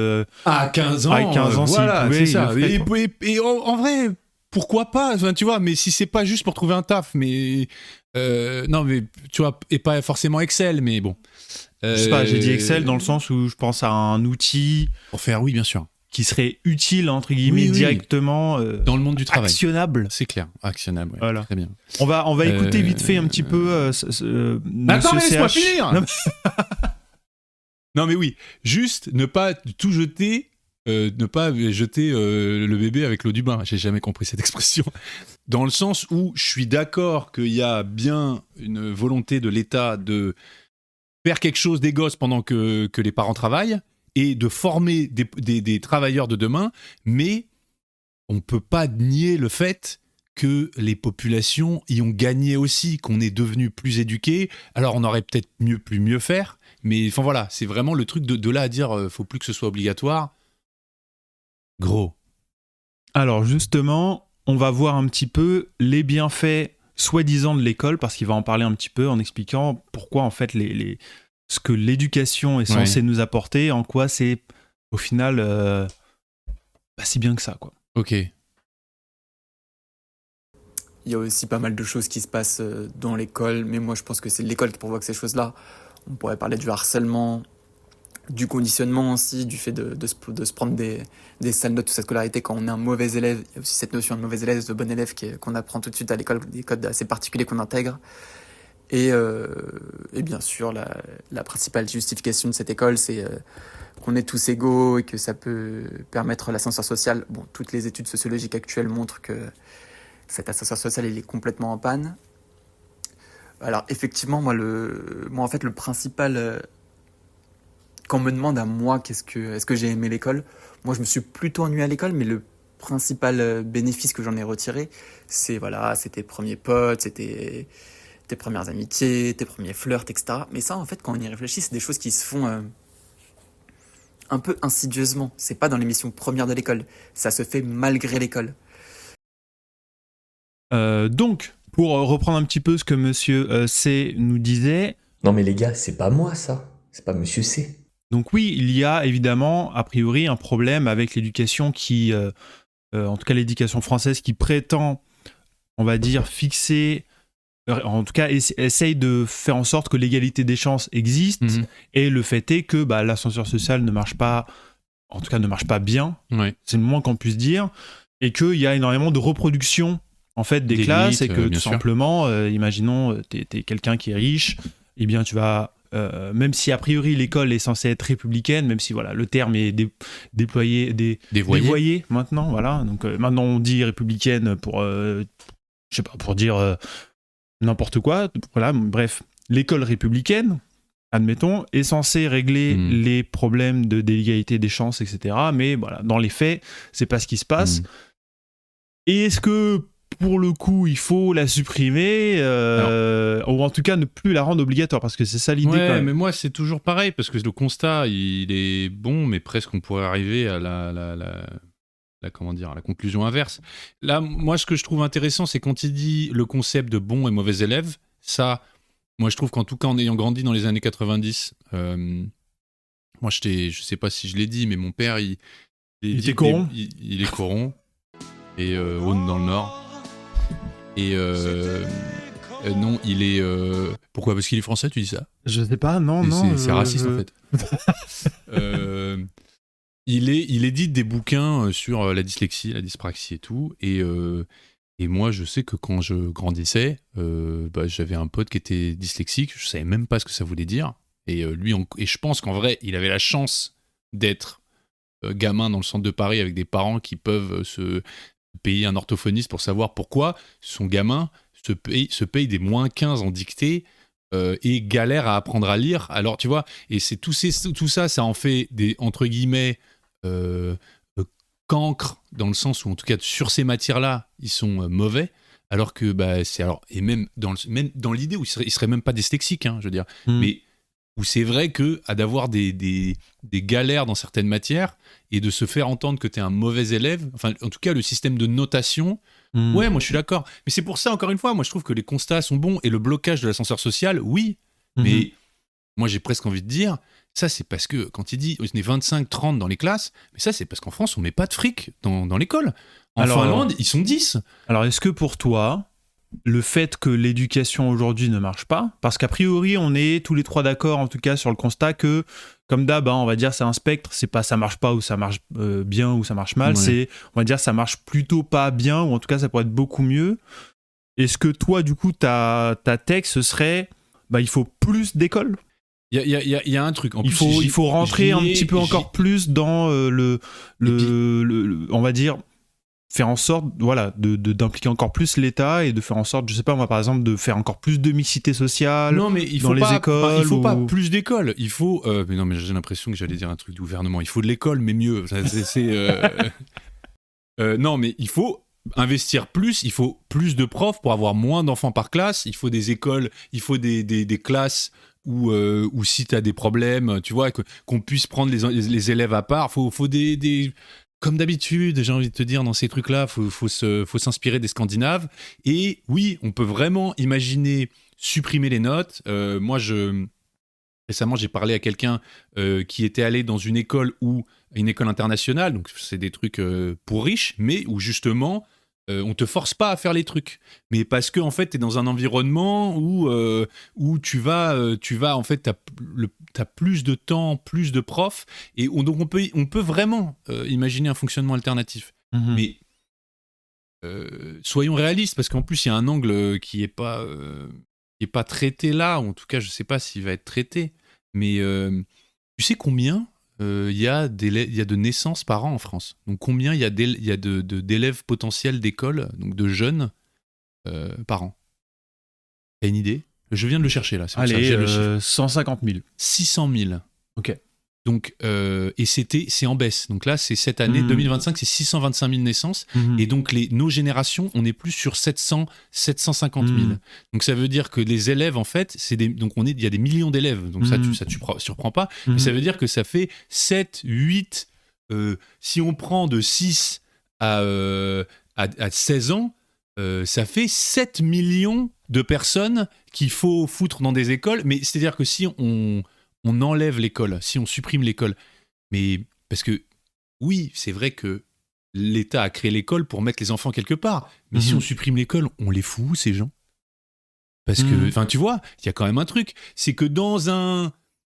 à 15 ans, à 15 ans, voilà, s'ils pouvaient, c'est ça. ils le feraient, Et en vrai... Pourquoi pas, enfin, tu vois, mais si c'est pas juste pour trouver un taf, mais non, mais tu vois, et pas forcément Excel, mais bon. Je sais pas, j'ai dit Excel dans le sens où je pense à un outil pour faire, oui, bien sûr, qui serait utile entre guillemets directement dans le monde du travail, actionnable. C'est clair, actionnable. Ouais, voilà. Très bien. On va écouter vite fait un petit peu. Attends, laisse-moi finir. Non, mais oui, juste ne pas tout jeter. Ne pas jeter le bébé avec l'eau du bain. J'ai jamais compris cette expression. Dans le sens où je suis d'accord qu'il y a bien une volonté de l'État de faire quelque chose des gosses pendant que les parents travaillent et de former des travailleurs de demain, mais on peut pas nier le fait que les populations y ont gagné aussi, qu'on est devenu plus éduqués. Alors on aurait peut-être pu mieux faire, mais enfin voilà, c'est vraiment le truc de là à dire faut plus que ce soit obligatoire. Gros. Alors justement, on va voir un petit peu les bienfaits soi-disant de l'école, parce qu'il va en parler un petit peu en expliquant pourquoi en fait ce que l'éducation est censée nous apporter, en quoi c'est au final si bien que ça, quoi. Ok. Il y a aussi pas mal de choses qui se passent dans l'école, mais moi je pense que c'est l'école qui provoque ces choses-là. On pourrait parler du harcèlement, du conditionnement aussi, du fait de se prendre des sales notes toute sa scolarité quand on est un mauvais élève. Il y a aussi cette notion de mauvais élève, de bon élève qu'on apprend tout de suite à l'école, des codes assez particuliers qu'on intègre. Et bien sûr, la principale justification de cette école, c'est qu'on est tous égaux et que ça peut permettre l'ascenseur social. Bon, toutes les études sociologiques actuelles montrent que cet ascenseur social, il est complètement en panne. Alors effectivement, moi en fait, le principal... Quand on me demande à moi est-ce que j'ai aimé l'école, moi je me suis plutôt ennuyé à l'école, mais le principal bénéfice que j'en ai retiré, c'est tes premiers potes, c'était tes premières amitiés, tes premiers flirts, etc. Mais ça, en fait, quand on y réfléchit, c'est des choses qui se font un peu insidieusement. C'est pas dans les missions premières de l'école, ça se fait malgré l'école. Donc, pour reprendre un petit peu ce que Monsieur C nous disait... Non mais les gars, c'est pas moi ça, c'est pas Monsieur C. Donc oui, il y a évidemment, a priori, un problème avec l'éducation qui, en tout cas l'éducation française, qui prétend, on va dire, fixer, en tout cas essaye de faire en sorte que l'égalité des chances existe, et le fait est que l'ascenseur social ne marche pas, en tout cas ne marche pas bien, c'est le moins qu'on puisse dire, et qu'il y a énormément de reproduction en fait des classes, et que tout simplement, imaginons, t'es quelqu'un qui est riche, eh bien tu vas... même si a priori l'école est censée être républicaine, même si voilà le terme est dévoyé maintenant, voilà. Donc maintenant on dit républicaine pour pour dire n'importe quoi, voilà. Bref, l'école républicaine admettons, est censé régler les problèmes d'égalité des chances, etc. Mais voilà, dans les faits, c'est pas ce qui se passe. Et est-ce que, pour le coup, il faut la supprimer ou en tout cas ne plus la rendre obligatoire, parce que c'est ça l'idée. Ouais, quand même. mais moi c'est toujours pareil, parce que le constat il est bon, mais presque on pourrait arriver à la conclusion inverse. Là, moi ce que je trouve intéressant, c'est quand il dit le concept de bon et mauvais élève, ça, moi je trouve qu'en tout cas en ayant grandi dans les années 90, moi je sais pas si je l'ai dit, mais mon père il était coron. Il est coron, et Aune dans le Nord. Et non, il est... Pourquoi ? Parce qu'il est français, tu dis ça ? Je sais pas, non. C'est raciste, en fait. Il édite des bouquins sur la dyslexie, la dyspraxie et tout. Et moi, je sais que quand je grandissais, j'avais un pote qui était dyslexique. Je savais même pas ce que ça voulait dire. Et et je pense qu'en vrai, il avait la chance d'être gamin dans le centre de Paris avec des parents qui peuvent se payer un orthophoniste pour savoir pourquoi son gamin se paye des -15 en dictée et galère à apprendre à lire. Alors, tu vois, et c'est tout ça, ça en fait des, entre guillemets, cancres, dans le sens où, en tout cas, sur ces matières-là, ils sont mauvais, alors que, et même dans l'idée où il serait même pas dyslexique, hein, je veux dire, mais où c'est vrai que d'avoir des galères dans certaines matières et de se faire entendre que t'es un mauvais élève, enfin, en tout cas, le système de notation, ouais, moi je suis d'accord. Mais c'est pour ça, encore une fois, moi je trouve que les constats sont bons et le blocage de l'ascenseur social, oui. Mais moi j'ai presque envie de dire, ça c'est parce que quand il dit on est 25-30 dans les classes, mais ça c'est parce qu'en France on met pas de fric dans l'école. En Finlande, ils sont 10. Alors est-ce que pour toi, le fait que l'éducation aujourd'hui ne marche pas, parce qu'a priori on est tous les trois d'accord en tout cas sur le constat que, comme d'hab, on va dire c'est un spectre, c'est pas ça marche pas ou ça marche bien ou ça marche mal, c'est, on va dire, ça marche plutôt pas bien, ou en tout cas ça pourrait être beaucoup mieux. Est-ce que toi, du coup, ta texte, ce serait, il faut plus d'écoles ? Il y a un truc. En il faut rentrer un petit peu encore plus dans on va dire, faire en sorte, voilà, d'impliquer encore plus l'État et de faire en sorte, je sais pas moi, par exemple, de faire encore plus de mixité sociale dans les écoles. Il faut pas plus d'écoles. Il faut. Mais non, mais j'ai l'impression que j'allais dire un truc du gouvernement. Il faut de l'école, mais mieux. Non, mais il faut investir plus. Il faut plus de profs pour avoir moins d'enfants par classe. Il faut des écoles. Il faut des classes où si t'as des problèmes, tu vois, qu'on puisse prendre les élèves à part. Faut des comme d'habitude, j'ai envie de te dire, dans ces trucs-là, faut s'inspirer des Scandinaves. Et oui, on peut vraiment imaginer supprimer les notes. Moi, récemment, j'ai parlé à quelqu'un qui était allé dans une école internationale, donc c'est des trucs pour riches, mais où justement, on te force pas à faire les trucs. Mais parce que en fait, t'es dans un environnement où tu vas en fait, t'as plus de temps, plus de profs, et donc on peut vraiment imaginer un fonctionnement alternatif. Mais soyons réalistes, parce qu'en plus il y a un angle qui est pas traité là, ou en tout cas je sais pas s'il va être traité. Mais tu sais combien il y a de naissances par an en France? Donc combien il y a d'élèves potentiels d'école, donc de jeunes par an? T'as une idée? Je viens de le chercher là. Allez, 150 000. 600 000. Ok. Donc, et c'est en baisse. Donc là, c'est cette année 2025, c'est 625 000 naissances. Et donc, nos générations, on est plus sur 750 000. Donc, ça veut dire que les élèves, en fait, donc il y a des millions d'élèves. Donc, ça, tu surprends pas. Mais ça veut dire que ça fait 7, 8. Si on prend de 6 à 16 ans, ça fait 7 millions de personnes qu'il faut foutre dans des écoles. Mais c'est-à-dire que si on enlève l'école, si on supprime l'école, mais parce que oui, c'est vrai que l'État a créé l'école pour mettre les enfants quelque part, mais si on supprime l'école, on les fout où, ces gens? Parce que, enfin, tu vois, il y a quand même un truc, c'est que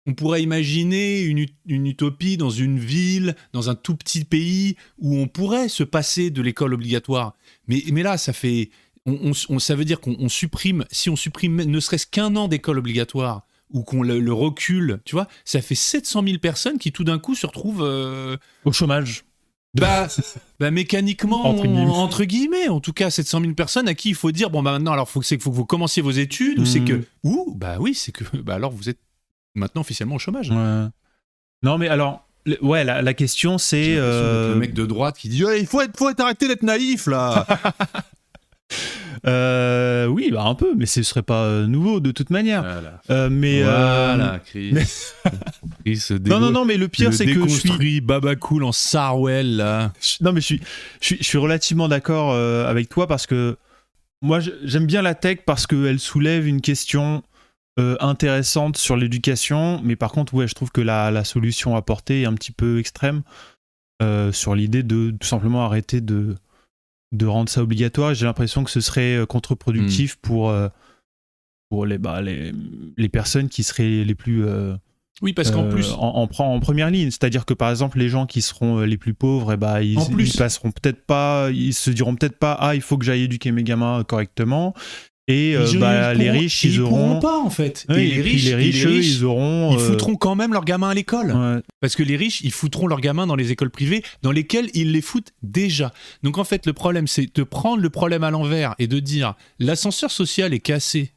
on pourrait imaginer une utopie dans une ville, dans un tout petit pays où on pourrait se passer de l'école obligatoire. Mais là, ça fait, ça veut dire qu'on supprime, si on supprime ne serait-ce qu'un an d'école obligatoire, ou qu'on le recule, tu vois, ça fait 700 000 personnes qui tout d'un coup se retrouvent au chômage. Mécaniquement, entre guillemets, en tout cas 700 000 personnes à qui il faut dire, bon maintenant, alors faut que vous commenciez vos études, ou c'est que, oui, c'est que, alors vous êtes maintenant officiellement au chômage. Ouais. Non, mais alors, la question c'est. J'ai l'impression d'être le mec de droite qui dit il faut arrêter d'être naïf là. Oui, un peu, mais ce serait pas nouveau de toute manière. Voilà. Chris. Chris non, mais le pire c'est que je suis Baba Cool en Sarwell là. Non, mais je suis relativement d'accord avec toi parce que moi j'aime bien la tech parce qu'elle soulève une question intéressante sur l'éducation, mais par contre, je trouve que la solution apportée est un petit peu extrême sur l'idée de tout simplement arrêter de rendre ça obligatoire. J'ai l'impression que ce serait contre-productif pour les personnes qui seraient les plus oui, parce qu'en plus en première ligne, c'est-à-dire que par exemple les gens qui seront les plus pauvres, ils passeront peut-être pas, ils se diront peut-être pas il faut que j'aille éduquer mes gamins correctement. Et les riches, ils auront pas en fait. Oui, et les riches, eux, ils auront. Ils foutront quand même leurs gamins à l'école. Ouais. Parce que les riches, ils foutront leurs gamins dans les écoles privées, dans lesquelles ils les foutent déjà. Donc en fait, le problème, c'est de prendre le problème à l'envers et de dire l'ascenseur social est cassé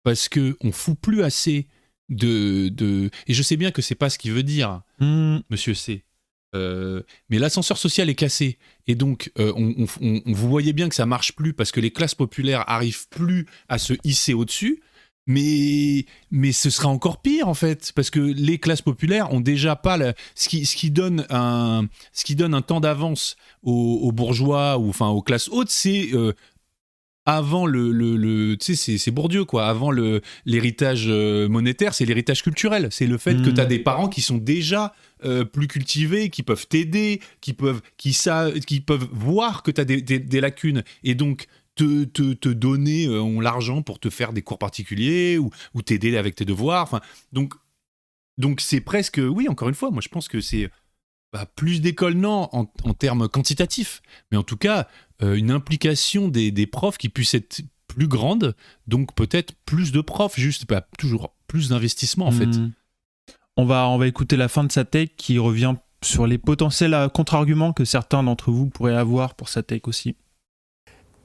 parce que on fout plus assez de. Et je sais bien que c'est pas ce qu'il veut dire, Monsieur C. Mais l'ascenseur social est cassé et donc vous voyez bien que ça marche plus parce que les classes populaires arrivent plus à se hisser au-dessus, mais ce sera encore pire en fait parce que les classes populaires ont déjà pas ce qui donne un temps d'avance aux bourgeois ou enfin aux classes hautes, c'est avant tu sais, c'est Bourdieu quoi. Avant l'héritage monétaire, c'est l'héritage culturel. C'est le fait que tu as des parents qui sont déjà plus cultivés, qui peuvent t'aider, qui peuvent voir que tu as des lacunes et donc te donner l'argent pour te faire des cours particuliers ou t'aider avec tes devoirs. Enfin, donc c'est presque, oui, encore une fois, moi je pense que c'est plus d'écoles, non, en termes quantitatifs, mais en tout cas, une implication des profs qui puisse être plus grande, donc peut-être plus de profs, juste toujours plus d'investissement en fait. On va écouter la fin de sa take qui revient sur les potentiels contre-arguments que certains d'entre vous pourraient avoir pour sa take aussi.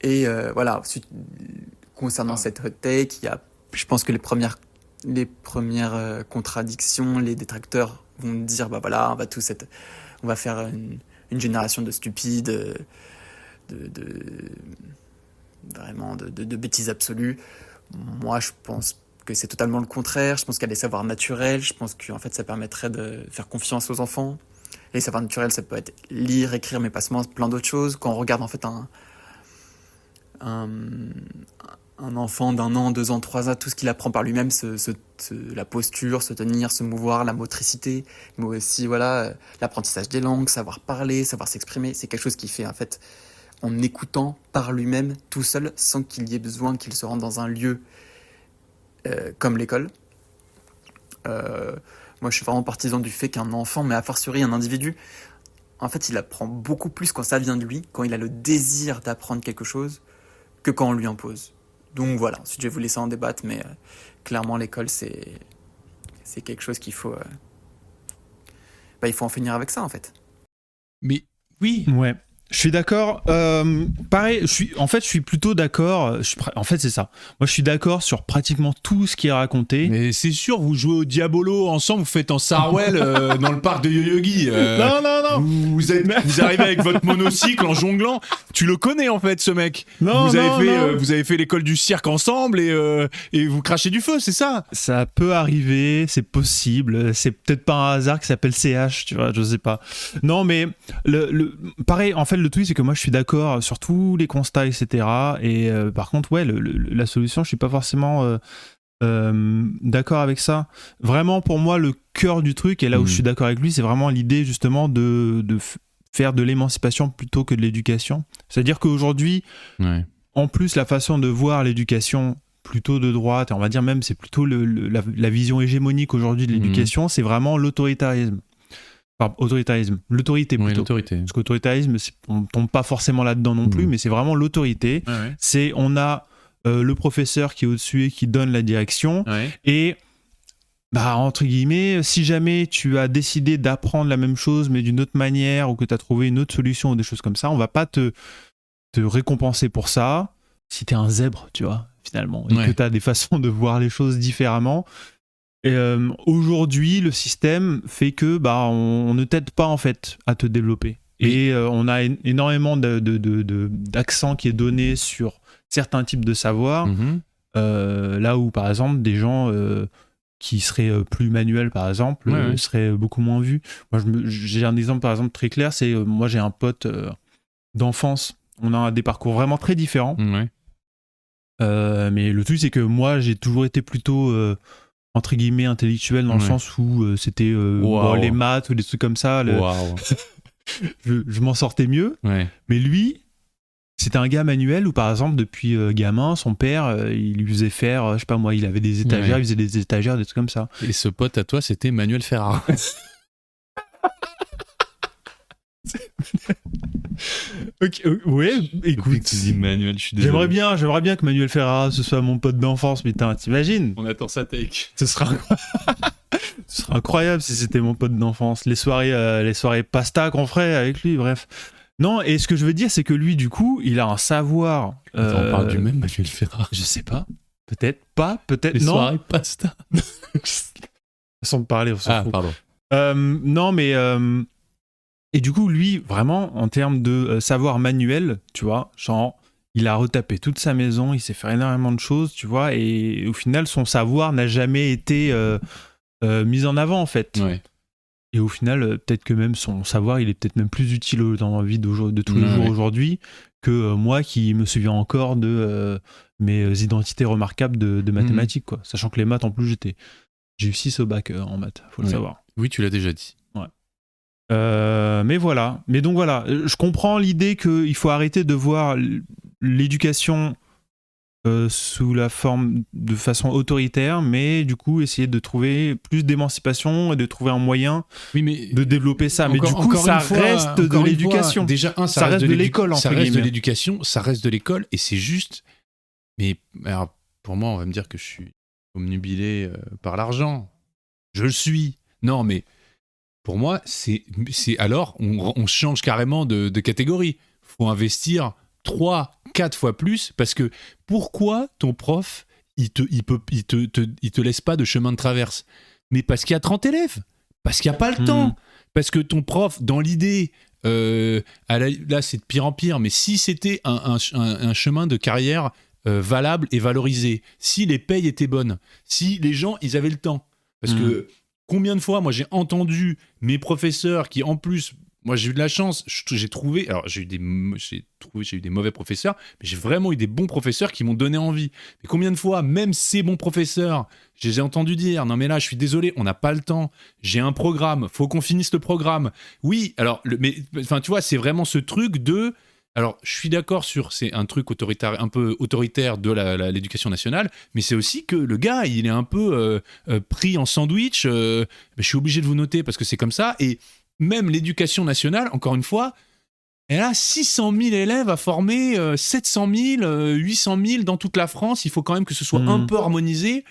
Et voilà, ensuite, concernant cette hot take, je pense que les premières contradictions, les détracteurs vont dire voilà, on va faire une génération de stupides, vraiment de bêtises absolues. Moi, je pense que c'est totalement le contraire. Je pense qu'il y a des savoirs naturels. Je pense qu'en fait, ça permettrait de faire confiance aux enfants. Les savoirs naturels, ça peut être lire, écrire, mais pas seulement, plein d'autres choses. Quand on regarde en fait un enfant d'1 an, 2 ans, 3 ans, tout ce qu'il apprend par lui-même, la posture, se tenir, se mouvoir, la motricité, mais aussi l'apprentissage des langues, savoir parler, savoir s'exprimer, c'est quelque chose qu'il fait en fait en écoutant par lui-même tout seul, sans qu'il y ait besoin qu'il se rende dans un lieu comme l'école. Moi, je suis vraiment partisan du fait qu'un enfant, mais a fortiori un individu, en fait, il apprend beaucoup plus quand ça vient de lui, quand il a le désir d'apprendre quelque chose, que quand on lui impose. Donc voilà, ensuite je vais vous laisser en débattre, mais clairement l'école c'est quelque chose qu'il faut... il faut en finir avec ça en fait. Mais oui. Ouais. Je suis d'accord. Pareil, je suis plutôt d'accord. En fait, c'est ça. Moi, je suis d'accord sur pratiquement tout ce qui est raconté. Mais c'est sûr, vous jouez au Diabolo ensemble, vous faites en Sarwell dans le parc de Yo-Yogi. Non. Vous arrivez avec votre monocycle en jonglant. Tu le connais en fait, ce mec. Vous avez fait l'école du cirque ensemble et vous crachez du feu, c'est ça? Ça peut arriver, c'est possible. C'est peut-être pas un hasard qui s'appelle CH, tu vois, je sais pas. Non, mais pareil, en fait, le truc, c'est que moi, je suis d'accord sur tous les constats, etc. Et par contre, la solution, je suis pas forcément d'accord avec ça. Vraiment, pour moi, le cœur du truc, et là où je suis d'accord avec lui, c'est vraiment l'idée, justement, de faire de l'émancipation plutôt que de l'éducation. C'est-à-dire qu'aujourd'hui, en plus, la façon de voir l'éducation plutôt de droite, et on va dire même, c'est plutôt la vision hégémonique aujourd'hui de l'éducation, c'est vraiment l'autoritarisme. Enfin, l'autorité plutôt. L'autorité. Parce qu'autoritarisme, on tombe pas forcément là-dedans non plus, mais c'est vraiment l'autorité. Ouais. C'est, on a le professeur qui est au-dessus et qui donne la direction. Ouais. Et, entre guillemets, si jamais tu as décidé d'apprendre la même chose, mais d'une autre manière, ou que tu as trouvé une autre solution ou des choses comme ça, on va pas te récompenser pour ça. Si t'es un zèbre, tu vois, finalement, et que tu as des façons de voir les choses différemment. aujourd'hui, le système fait que on ne t'aide pas en fait à te développer. Et on a énormément d'accent qui est donné sur certains types de savoirs, là où par exemple des gens qui seraient plus manuels par exemple seraient beaucoup moins vus. Moi j'ai un exemple par exemple très clair, c'est moi j'ai un pote d'enfance, on a des parcours vraiment très différents, mais le truc c'est que moi j'ai toujours été plutôt entre guillemets intellectuel dans le sens où c'était les maths ou des trucs comme ça. Je m'en sortais mieux, mais lui, c'était un gars manuel où par exemple depuis gamin, son père, il lui faisait faire, je sais pas moi, il avait des étagères, il faisait des étagères, des trucs comme ça. Et ce pote à toi, c'était Manuel Ferrara. Écoute, tu dis Manuel, je suis désolé. J'aimerais bien que Manuel Ferrara ce soit mon pote d'enfance, putain, t'imagines? On attend sa take. Ce serait incroyable si c'était mon pote d'enfance. Les soirées pasta qu'on ferait avec lui, bref. Non, et ce que je veux dire, c'est que lui, du coup, il a un savoir. On parle du même Manuel Ferrara. Je sais pas. Peut-être pas, peut-être les non. Les soirées pasta. Façon de parler, on s'en fout. Pardon. Non, mais... Et du coup, lui, vraiment, en termes de savoir manuel, tu vois, genre, il a retapé toute sa maison, il sait faire énormément de choses, tu vois, et au final, son savoir n'a jamais été mis en avant, en fait. Ouais. Et au final, peut-être que même son savoir, il est peut-être même plus utile dans la vie de tous les jours aujourd'hui que moi qui me souviens encore de mes identités remarquables de mathématiques, quoi. Sachant que les maths, en plus, j'ai eu 6 au bac en maths, faut le savoir. Oui, tu l'as déjà dit. Mais voilà. Mais donc voilà, je comprends l'idée qu'il faut arrêter de voir l'éducation sous la forme de façon autoritaire, mais du coup essayer de trouver plus d'émancipation et de trouver un moyen de développer ça. Mais du coup, ça reste de l'éducation. Déjà, ça reste de l'école, ça reste de l'éducation, ça reste de l'école, et c'est juste. Mais alors, pour moi, on va me dire que je suis omnubilé par l'argent. Je le suis. Non, mais pour moi, c'est alors, on change carrément de catégorie. Il faut investir 3-4 fois plus, parce que pourquoi ton prof, il te laisse pas de chemin de traverse? Mais parce qu'il y a 30 élèves, parce qu'il n'y a pas le temps, parce que ton prof, dans l'idée, là c'est de pire en pire, mais si c'était un chemin de carrière valable et valorisé, si les payes étaient bonnes, si les gens, ils avaient le temps, parce que combien de fois, moi, j'ai entendu mes professeurs qui, en plus, moi, j'ai eu de la chance, j'ai trouvé, alors j'ai eu des mauvais professeurs, mais j'ai vraiment eu des bons professeurs qui m'ont donné envie. Mais combien de fois, même ces bons professeurs, j'ai entendu dire, non mais là, je suis désolé, on n'a pas le temps, j'ai un programme, faut qu'on finisse le programme. Oui, alors, mais enfin, tu vois, c'est vraiment ce truc de... Alors, je suis d'accord c'est un truc autoritaire, un peu autoritaire de l'éducation nationale, mais c'est aussi que le gars, il est un peu pris en sandwich. Je suis obligé de vous noter parce que c'est comme ça. Et même l'éducation nationale, encore une fois, elle a 600 000 élèves à former, 700 000, 800 000 dans toute la France. Il faut quand même que ce soit un peu harmonisé.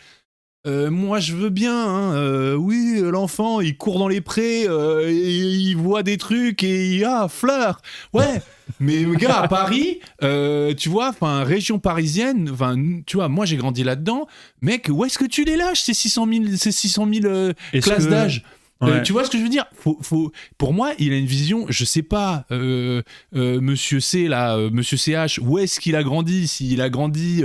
Moi, je veux bien. Oui, l'enfant, il court dans les prés, il voit des trucs et fleurs. Ouais. Mais le gars, à Paris, tu vois, région parisienne, tu vois, moi j'ai grandi là-dedans. Mec, où est-ce que tu les lâches, ces 600 000 classes d'âge? Tu vois ce que je veux dire? Pour moi, il a une vision, je sais pas, Monsieur C, là, Monsieur CH, où est-ce qu'il a grandi? S'il a grandi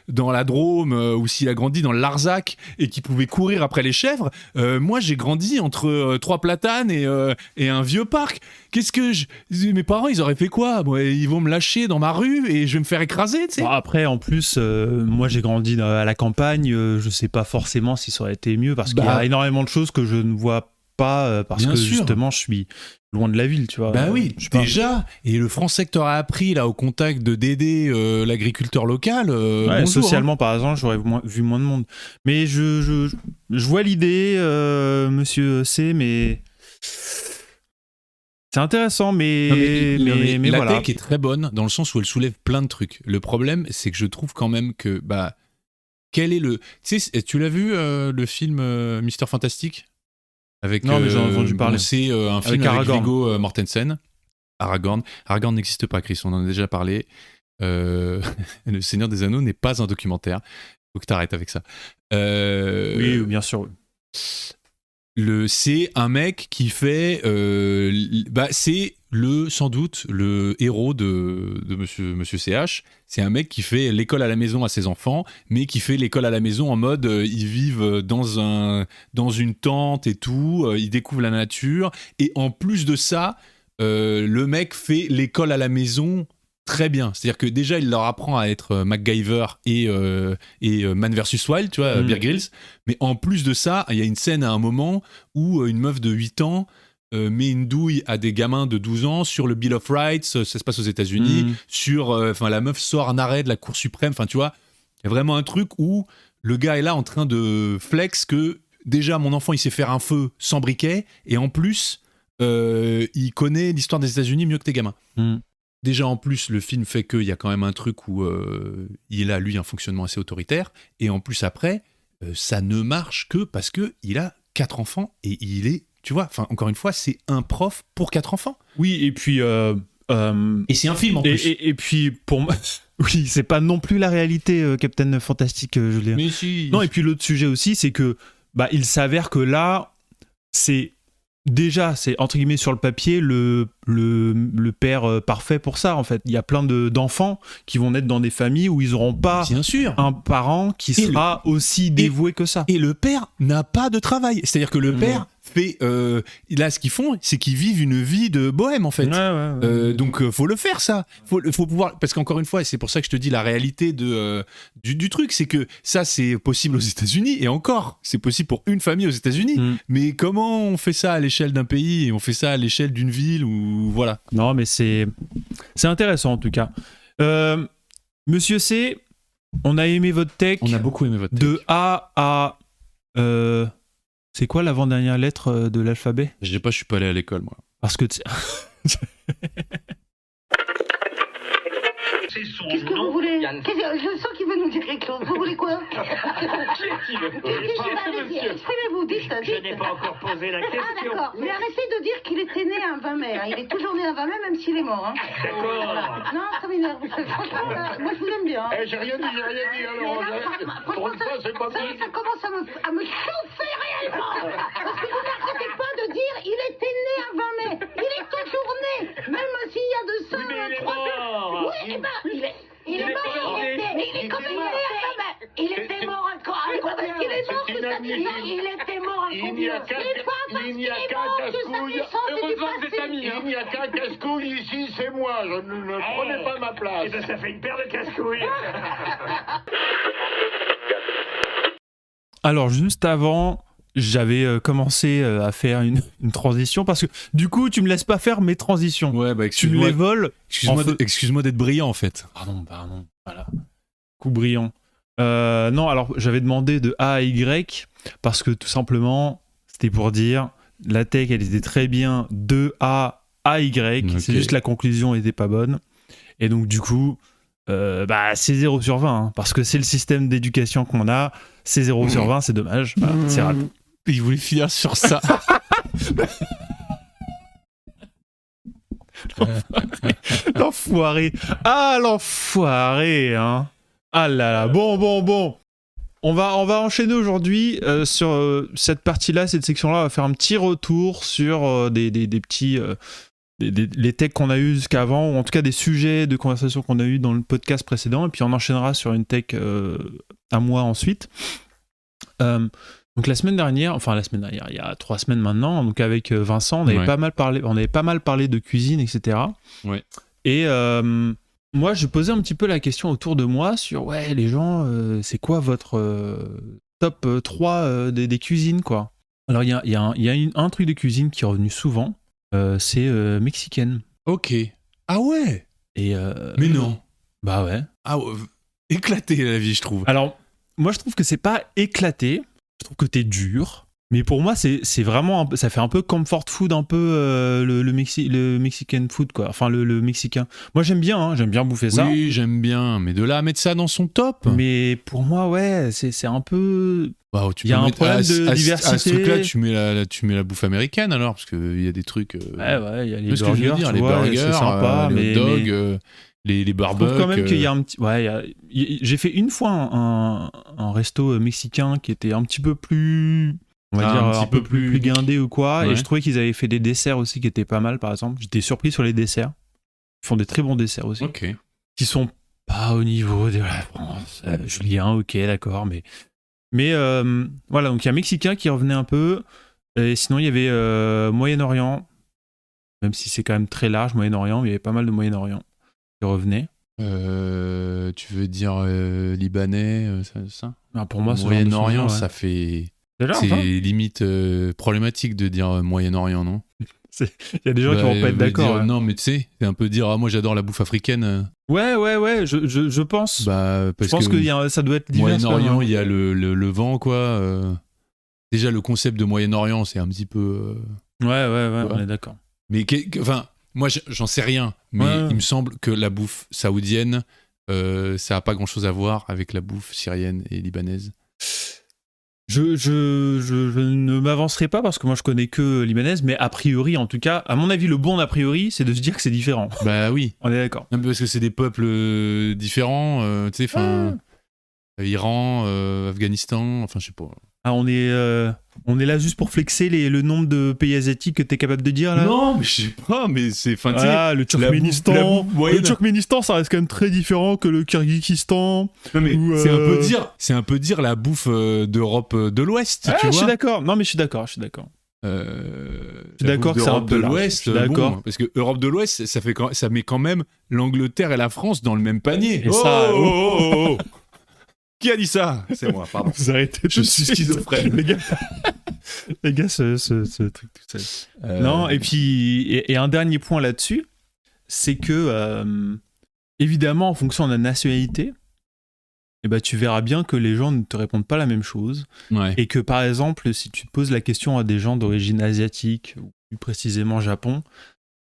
dans la Drôme ou s'il a grandi dans le Larzac et qu'il pouvait courir après les chèvres. Moi, j'ai grandi entre 3 platanes et un vieux parc. Qu'est-ce que mes parents, ils auraient fait quoi? Ils vont me lâcher dans ma rue et je vais me faire écraser, tu sais. Bon, après, en plus, moi, j'ai grandi à la campagne. Je sais pas forcément si ça aurait été mieux parce qu'il y a énormément de choses que je ne vois pas parce que justement, je suis loin de la ville, tu vois. Bah oui, déjà. Et le français que t'aurais appris là au contact d'aider l'agriculteur local. Bonjour, socialement, par exemple, j'aurais vu moins de monde. Mais je vois l'idée, Monsieur C, mais c'est intéressant, mais la voilà. tech est très bonne dans le sens où elle soulève plein de trucs. Le problème, c'est que je trouve quand même que quel est le... Tu l'as vu le film Mister Fantastic? Non, mais j'en ai entendu parler. C'est un film avec Viggo Mortensen. Aragorn n'existe pas, Chris, on en a déjà parlé. Le Seigneur des Anneaux n'est pas un documentaire. Faut que t'arrêtes avec ça. Oui, bien sûr. C'est un mec qui fait... c'est sans doute le héros de Monsieur CH. C'est un mec qui fait l'école à la maison à ses enfants, mais qui fait l'école à la maison en mode ils vivent dans une tente et tout, ils découvrent la nature. Et en plus de ça, le mec fait l'école à la maison très bien. C'est-à-dire que déjà, il leur apprend à être MacGyver et Man vs Wild, tu vois, Bear Grylls. Mais en plus de ça, il y a une scène à un moment où une meuf de 8 ans met une douille à des gamins de 12 ans sur le Bill of Rights, ça se passe aux États-Unis, la meuf sort un arrêt de la Cour suprême, tu vois, il y a vraiment un truc où le gars est là en train de flex que déjà mon enfant il sait faire un feu sans briquet et en plus il connaît l'histoire des États-Unis mieux que tes gamins. Déjà en plus le film fait qu'il y a quand même un truc où il a lui un fonctionnement assez autoritaire et en plus après ça ne marche que parce que il a 4 enfants et il est, tu vois, encore une fois, c'est un prof pour 4 enfants. Oui, et puis... Et c'est un film, en plus. Et puis, pour moi... Oui, c'est pas non plus la réalité, Captain Fantastic, Julien. Mais si... Non, et puis l'autre sujet aussi, c'est que il s'avère que là, c'est entre guillemets sur le papier le père parfait pour ça en fait. Il y a plein d'enfants qui vont naître dans des familles où ils n'auront pas un parent qui sera aussi dévoué que ça. Et le père n'a pas de travail. C'est-à-dire que le père fait... là, ce qu'ils font, c'est qu'ils vivent une vie de bohème en fait. Donc, faut le faire ça. Faut pouvoir... Parce qu'encore une fois, et c'est pour ça que je te dis la réalité du truc, c'est que ça, c'est possible aux États-Unis et encore, c'est possible pour une famille aux États-Unis. Mais comment on fait ça à l'échelle d'un pays et on fait ça à l'échelle d'une ville ou voilà. Non, mais c'est intéressant en tout cas. Monsieur C, on a aimé votre tech. On a beaucoup aimé votre tech. De A à... c'est quoi l'avant-dernière lettre de l'alphabet ? Je sais pas, je suis pas allé à l'école moi. Parce que... Qu'est-ce que vous voulez ? Je sens qu'il veut nous dire quelque chose. Vous voulez quoi ? Exprimez-vous, dites. Je n'ai pas encore posé la question. Ah d'accord, mais arrêtez de dire qu'il était né un 20 mai. Il est toujours né un 20 mai, même s'il est mort. D'accord. Voilà. Non, ça m'énerve. Franchement, moi je vous aime bien. J'ai rien dit alors. Pour une fois, c'est pas ça commence à me chauffer réellement. Parce que vous n'arrêtez pas de dire il était né un 20 mai. Il est toujours né, même s'il y a de ça 3 jours. Oui, il est mort. Mais il est quand même né un 20 mai. Il était mort encore. Parce qu'il est mort, que ça dit. Il était mort à combien ? C'est pas parce qu'il est mort que ça dit ça. Heureusement que c'est ami. Il n'y a qu'un casse-couille ici, c'est moi. Je ne prenez pas ma place. Et ça fait une paire de casse-couilles. Alors, juste avant, j'avais commencé à faire une transition parce que du coup, tu me laisses pas faire mes transitions. Ouais, tu me les voles. Excuse-moi d'être brillant en fait. Pardon. Voilà. Coup brillant. Non, alors j'avais demandé de A à Y parce que tout simplement, c'était pour dire la tech, elle était très bien de A à Y. Okay. C'est juste la conclusion était pas bonne. Et donc, du coup, c'est 0 sur 20 hein, parce que c'est le système d'éducation qu'on a. C'est 0 sur 20, c'est dommage. Voilà, c'est raté. Il voulait finir sur ça. L'enfoiré. Ah, l'enfoiré, hein. Ah là là. Bon. On va enchaîner aujourd'hui sur cette partie-là, cette section-là. On va faire un petit retour sur des petits... les techs qu'on a eu jusqu'avant, ou en tout cas des sujets de conversation qu'on a eu dans le podcast précédent, et puis on enchaînera sur une tech à moi ensuite. Donc la semaine dernière, il y a 3 semaines maintenant, donc avec Vincent, on avait pas mal parlé de cuisine, etc. Ouais. Et moi, je posais un petit peu la question autour de moi sur les gens, c'est quoi votre top 3 des cuisines, quoi. Alors il y a un truc de cuisine qui est revenu souvent. C'est mexicaine. Ok. Ah ouais. Et mais non. Bah ouais. Ah éclaté la vie, je trouve. Alors moi, je trouve que c'est pas éclaté. Je trouve que t'es dur. Mais pour moi, c'est vraiment ça fait un peu comfort food, un peu le Mexican food quoi. Enfin le mexicain. Moi j'aime bien bouffer ça. Oui, j'aime bien. Mais de là à mettre ça dans son top. Mais pour moi c'est un peu. Il y a un problème de diversité. À ce truc-là, tu mets la bouffe américaine alors, parce qu'il y a des trucs. Ouais, il y a les burgers, les burgers, c'est sympa, les hot dogs, les barbecues. Je trouve quand même qu'il y a un petit. J'ai fait une fois un resto mexicain qui était un petit peu plus on va dire un petit peu plus guindé ou quoi. Ouais. Et je trouvais qu'ils avaient fait des desserts aussi qui étaient pas mal, par exemple. J'étais surpris sur les desserts. Ils font des très bons desserts aussi. Ok. Qui sont pas au niveau de la France. Julien, ok, d'accord, mais voilà, donc il y a un Mexicain qui revenait un peu, et sinon il y avait Moyen-Orient, même si c'est quand même très large, Moyen-Orient, mais il y avait pas mal de Moyen-Orient qui revenaient. Tu veux dire libanais, ça Pour moi, Moyen-Orient, ouais. ça fait... C'est limite problématique de dire Moyen-Orient, non? Il y a des gens qui vont pas être d'accord. Dire, non, mais tu sais, c'est un peu dire moi j'adore la bouffe africaine. Ouais, je pense. Parce je pense que ça doit être divers. Moyen-Orient, il y a le vent, quoi. Déjà, le concept de Moyen-Orient, c'est un petit peu. Ouais, on est d'accord. Mais moi, j'en sais rien, mais il me semble que la bouffe saoudienne, ça n'a pas grand-chose à voir avec la bouffe syrienne et libanaise. Je ne m'avancerai pas parce que moi je connais que libanaise, mais a priori, en tout cas, à mon avis, le bon a priori, c'est de se dire que c'est différent. Bah oui. On est d'accord. Non, parce que c'est des peuples différents, tu sais, Iran, Afghanistan, enfin je sais pas. Ah, on est là juste pour flexer le nombre de pays asiatiques que t'es capable de dire là. Non, mais je sais pas, mais c'est... le Turkménistan. Le Turkménistan, ça reste quand même très différent que le Kyrgyzstan. Non, mais c'est un peu dire la bouffe d'Europe de l'Ouest, tu vois. Je suis d'accord. Non, mais je suis d'accord. Je suis d'accord que c'est un peu de l'Ouest, d'accord. Bon, parce que Europe de l'Ouest, ça met quand même l'Angleterre et la France dans le même panier. Et ça... Qui a dit ça? C'est moi, pardon. Vous arrêtez. Je suis schizophrène. Les gars, ce truc tout seul. Non, et puis, et un dernier point là-dessus, c'est que, évidemment, en fonction de la nationalité, tu verras bien que les gens ne te répondent pas la même chose. Ouais. Et que, par exemple, si tu poses la question à des gens d'origine asiatique, ou plus précisément Japon,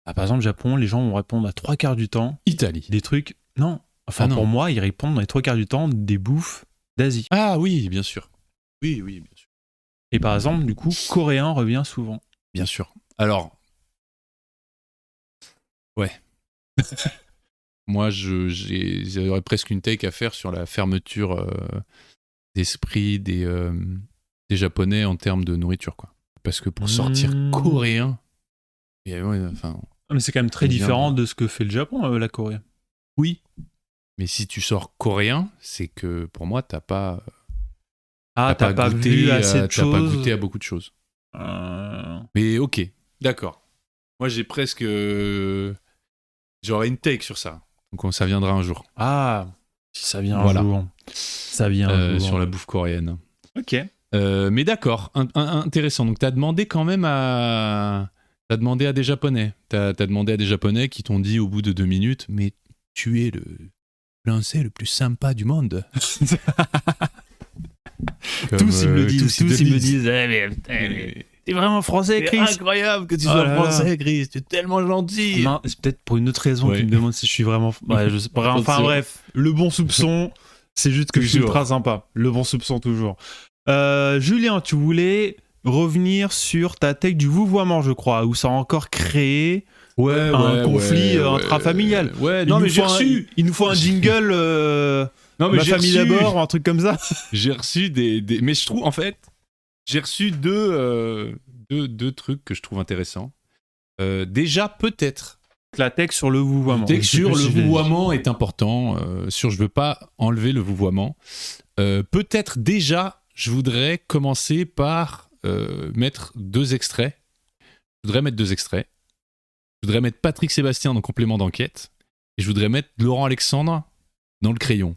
par exemple, Japon, les gens vont répondre à 3/4 du temps. Italie. Des trucs... Non. Enfin, pour moi, ils répondent dans les 3/4 du temps des bouffes d'Asie. Ah oui, bien sûr. Oui, bien sûr. Et par exemple, du coup, coréen revient souvent. Bien sûr. Alors, ouais. Moi, j'aurais presque une take à faire sur la fermeture d'esprit des Japonais en termes de nourriture, quoi. Parce que pour sortir coréen... Mais c'est quand même très différent de ce que fait le Japon, la Corée. Oui. Mais si tu sors coréen, c'est que pour moi, t'as pas vu assez de choses. T'as pas goûté à beaucoup de choses. Mais ok, d'accord. Moi, j'ai presque... J'aurais une take sur ça. Donc ça viendra un jour. Ah, si ça vient un jour. Ça vient un jour. Sur la bouffe coréenne. Ok. Mais d'accord, intéressant. Donc t'as demandé quand même à... T'as demandé à des Japonais. T'as demandé à des Japonais qui t'ont dit au bout de 2 minutes, mais tu es le Français le plus sympa du monde. Tous ils me le disent. Tous ils me disent. T'es vraiment français, Chris. C'est incroyable que tu sois français, Chris. Tu es tellement gentil. Non, c'est peut-être pour une autre raison qu'ils me demandent si je suis vraiment. Ouais, je sais pas. Enfin bref, le bon soupçon, c'est juste que je suis ultra sympa. Le bon soupçon toujours. Julien, tu voulais revenir sur ta take du vouvoiement, je crois, où ça a encore créé. Un conflit intrafamilial. Non, mais j'ai reçu. Il nous faut un jingle. Non, mais ma famille d'abord, ou un truc comme ça. J'ai reçu des. Mais je trouve, en fait, j'ai reçu deux trucs que je trouve intéressants. Déjà, peut-être. La texte sur le vouvoiement. Le texte sur le vouvoiement est important. Je veux pas enlever le vouvoiement. Peut-être déjà, je voudrais commencer par mettre 2 extraits. Je voudrais mettre 2 extraits. Je voudrais mettre Patrick Sébastien dans Complément d'enquête et je voudrais mettre Laurent Alexandre dans Le Crayon.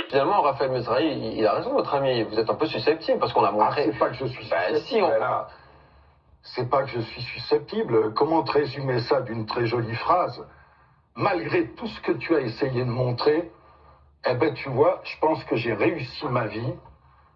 Finalement, Raphaël Mesrahi, il a raison, votre ami. Vous êtes un peu susceptible parce qu'on a montré. C'est pas que je suis susceptible. C'est pas que je suis susceptible. Comment te résumer ça d'une très jolie phrase? Malgré tout ce que tu as essayé de montrer, tu vois, je pense que j'ai réussi ma vie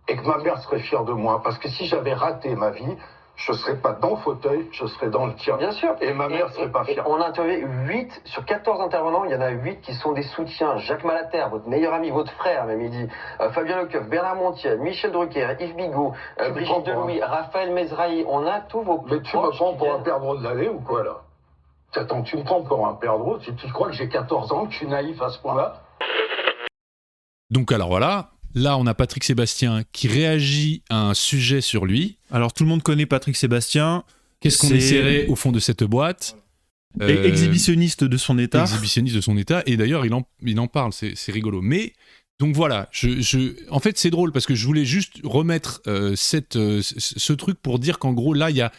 et que ma mère serait fière de moi. Parce que si j'avais raté ma vie, je ne serais pas dans le fauteuil, je serais dans le tien. Bien sûr. Et ma mère ne serait pas fière. On a interviewé 8 sur 14 intervenants, il y en a 8 qui sont des soutiens. Jacques Malater, votre meilleur ami, votre frère même, il dit. Fabien Lecoeuf, Bernard Montiel, Michel Drucker, Yves Bigot, Brigitte Delouis, Raphaël Mesrahi, on a tous vos Mais tu me prends pour un perdreau de l'année ou quoi là? Attends, tu me prends pour un perdreau? Tu crois que j'ai 14 ans, que je suis naïf à ce point-là? Donc alors voilà, là, on a Patrick Sébastien qui réagit à un sujet sur lui. Alors, tout le monde connaît Patrick Sébastien. Qu'est-ce qu'on essaierait au fond de cette boîte ? Exhibitionniste de son état. Exhibitionniste de son état. Et d'ailleurs, il en parle, c'est rigolo. Mais, donc voilà, en fait, c'est drôle parce que je voulais juste remettre ce truc pour dire qu'en gros, là, il y a,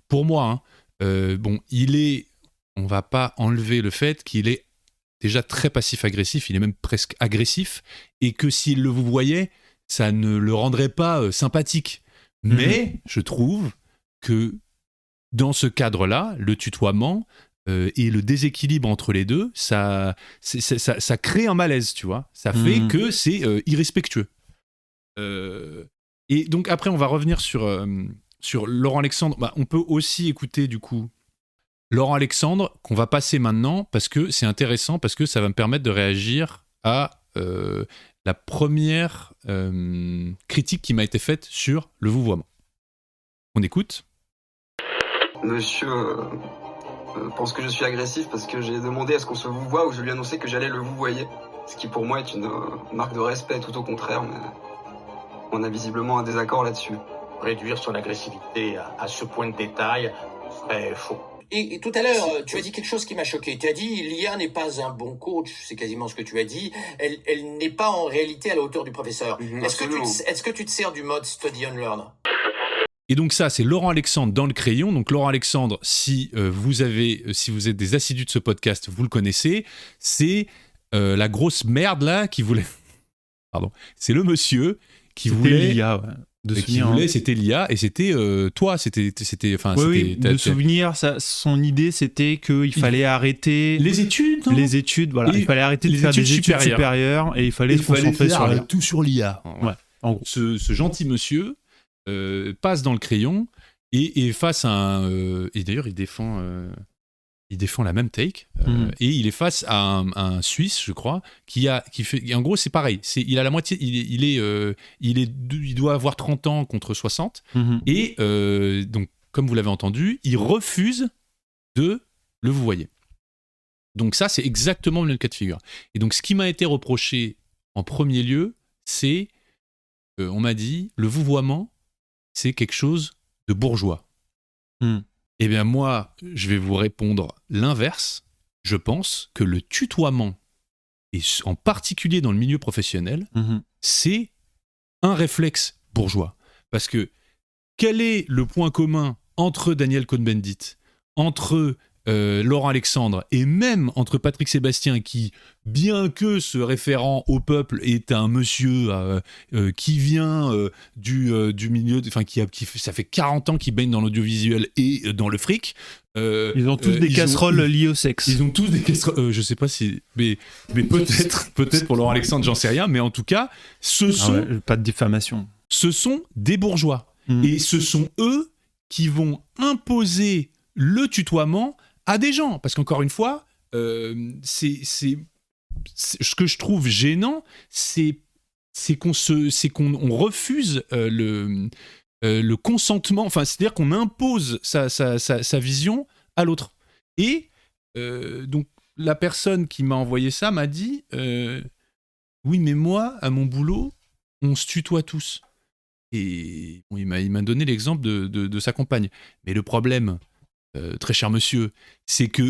pour moi, on va pas enlever le fait qu'il est déjà très passif-agressif, il est même presque agressif, et que s'il le vous voyait, ça ne le rendrait pas sympathique. Mais je trouve que dans ce cadre-là, le tutoiement et le déséquilibre entre les deux, ça crée un malaise, tu vois. Ça fait que c'est irrespectueux. Et donc après, on va revenir sur Laurent Alexandre. Bah, on peut aussi écouter du coup Laurent Alexandre, qu'on va passer maintenant, parce que c'est intéressant, parce que ça va me permettre de réagir à la première critique qui m'a été faite sur le vouvoiement. On écoute. Monsieur pense que je suis agressif parce que j'ai demandé à ce qu'on se vouvoie ou je lui ai annoncé que j'allais le vouvoyer. Ce qui pour moi est une marque de respect, tout au contraire, mais on a visiblement un désaccord là-dessus. Réduire son agressivité à ce point de détail serait faux. Et tout à l'heure, tu as dit quelque chose qui m'a choqué. Tu as dit l'IA n'est pas un bon coach, c'est quasiment ce que tu as dit. Elle n'est pas en réalité à la hauteur du professeur. Est-ce que tu te sers du mode study and learn ? Et donc ça, c'est Laurent Alexandre dans le crayon. Donc Laurent Alexandre, si vous êtes des assidus de ce podcast, vous le connaissez. C'est la grosse merde là qui voulait... Pardon. C'est le monsieur qui voulait... l'IA, ouais. C'était l'IA et c'était toi, c'était de souvenir, son idée c'était qu'il fallait arrêter les études, voilà, il fallait arrêter de faire des études supérieures et il fallait se concentrer sur l'IA. Tout sur l'IA. Ouais, en gros. Ce gentil monsieur passe dans le crayon et face à un et d'ailleurs il défend la même take et il est face à un Suisse, je crois, qui fait. En gros, c'est pareil. Il a la moitié. Il doit avoir 30 ans contre 60. Et donc, comme vous l'avez entendu, il refuse de le vouvoyer. Donc ça, c'est exactement le même cas de figure. Et donc, ce qui m'a été reproché en premier lieu, c'est, on m'a dit, le vouvoiement, c'est quelque chose de bourgeois. Eh bien moi, je vais vous répondre l'inverse. Je pense que le tutoiement, et en particulier dans le milieu professionnel, c'est un réflexe bourgeois. Parce que quel est le point commun entre Daniel Cohn-Bendit, entre Laurent Alexandre et même entre Patrick Sébastien qui, bien que se référant au peuple, est un monsieur qui vient du milieu, ça fait 40 ans qu'il baigne dans l'audiovisuel et dans le fric. Ils ont tous des casseroles liées au sexe. Ils ont tous des casseroles. Je sais pas si, mais peut-être pour Laurent Alexandre, j'en sais rien. Mais en tout cas, pas de diffamation. Ce sont des bourgeois et ce sont eux qui vont imposer le tutoiement à des gens, parce qu'encore une fois, c'est ce que je trouve gênant, c'est qu'on refuse le consentement, enfin, c'est-à-dire qu'on impose sa vision à l'autre. Et donc, la personne qui m'a envoyé ça m'a dit oui, mais moi, à mon boulot, on se tutoie tous. Et bon, il m'a donné l'exemple de sa compagne. Mais le problème... très cher monsieur, c'est que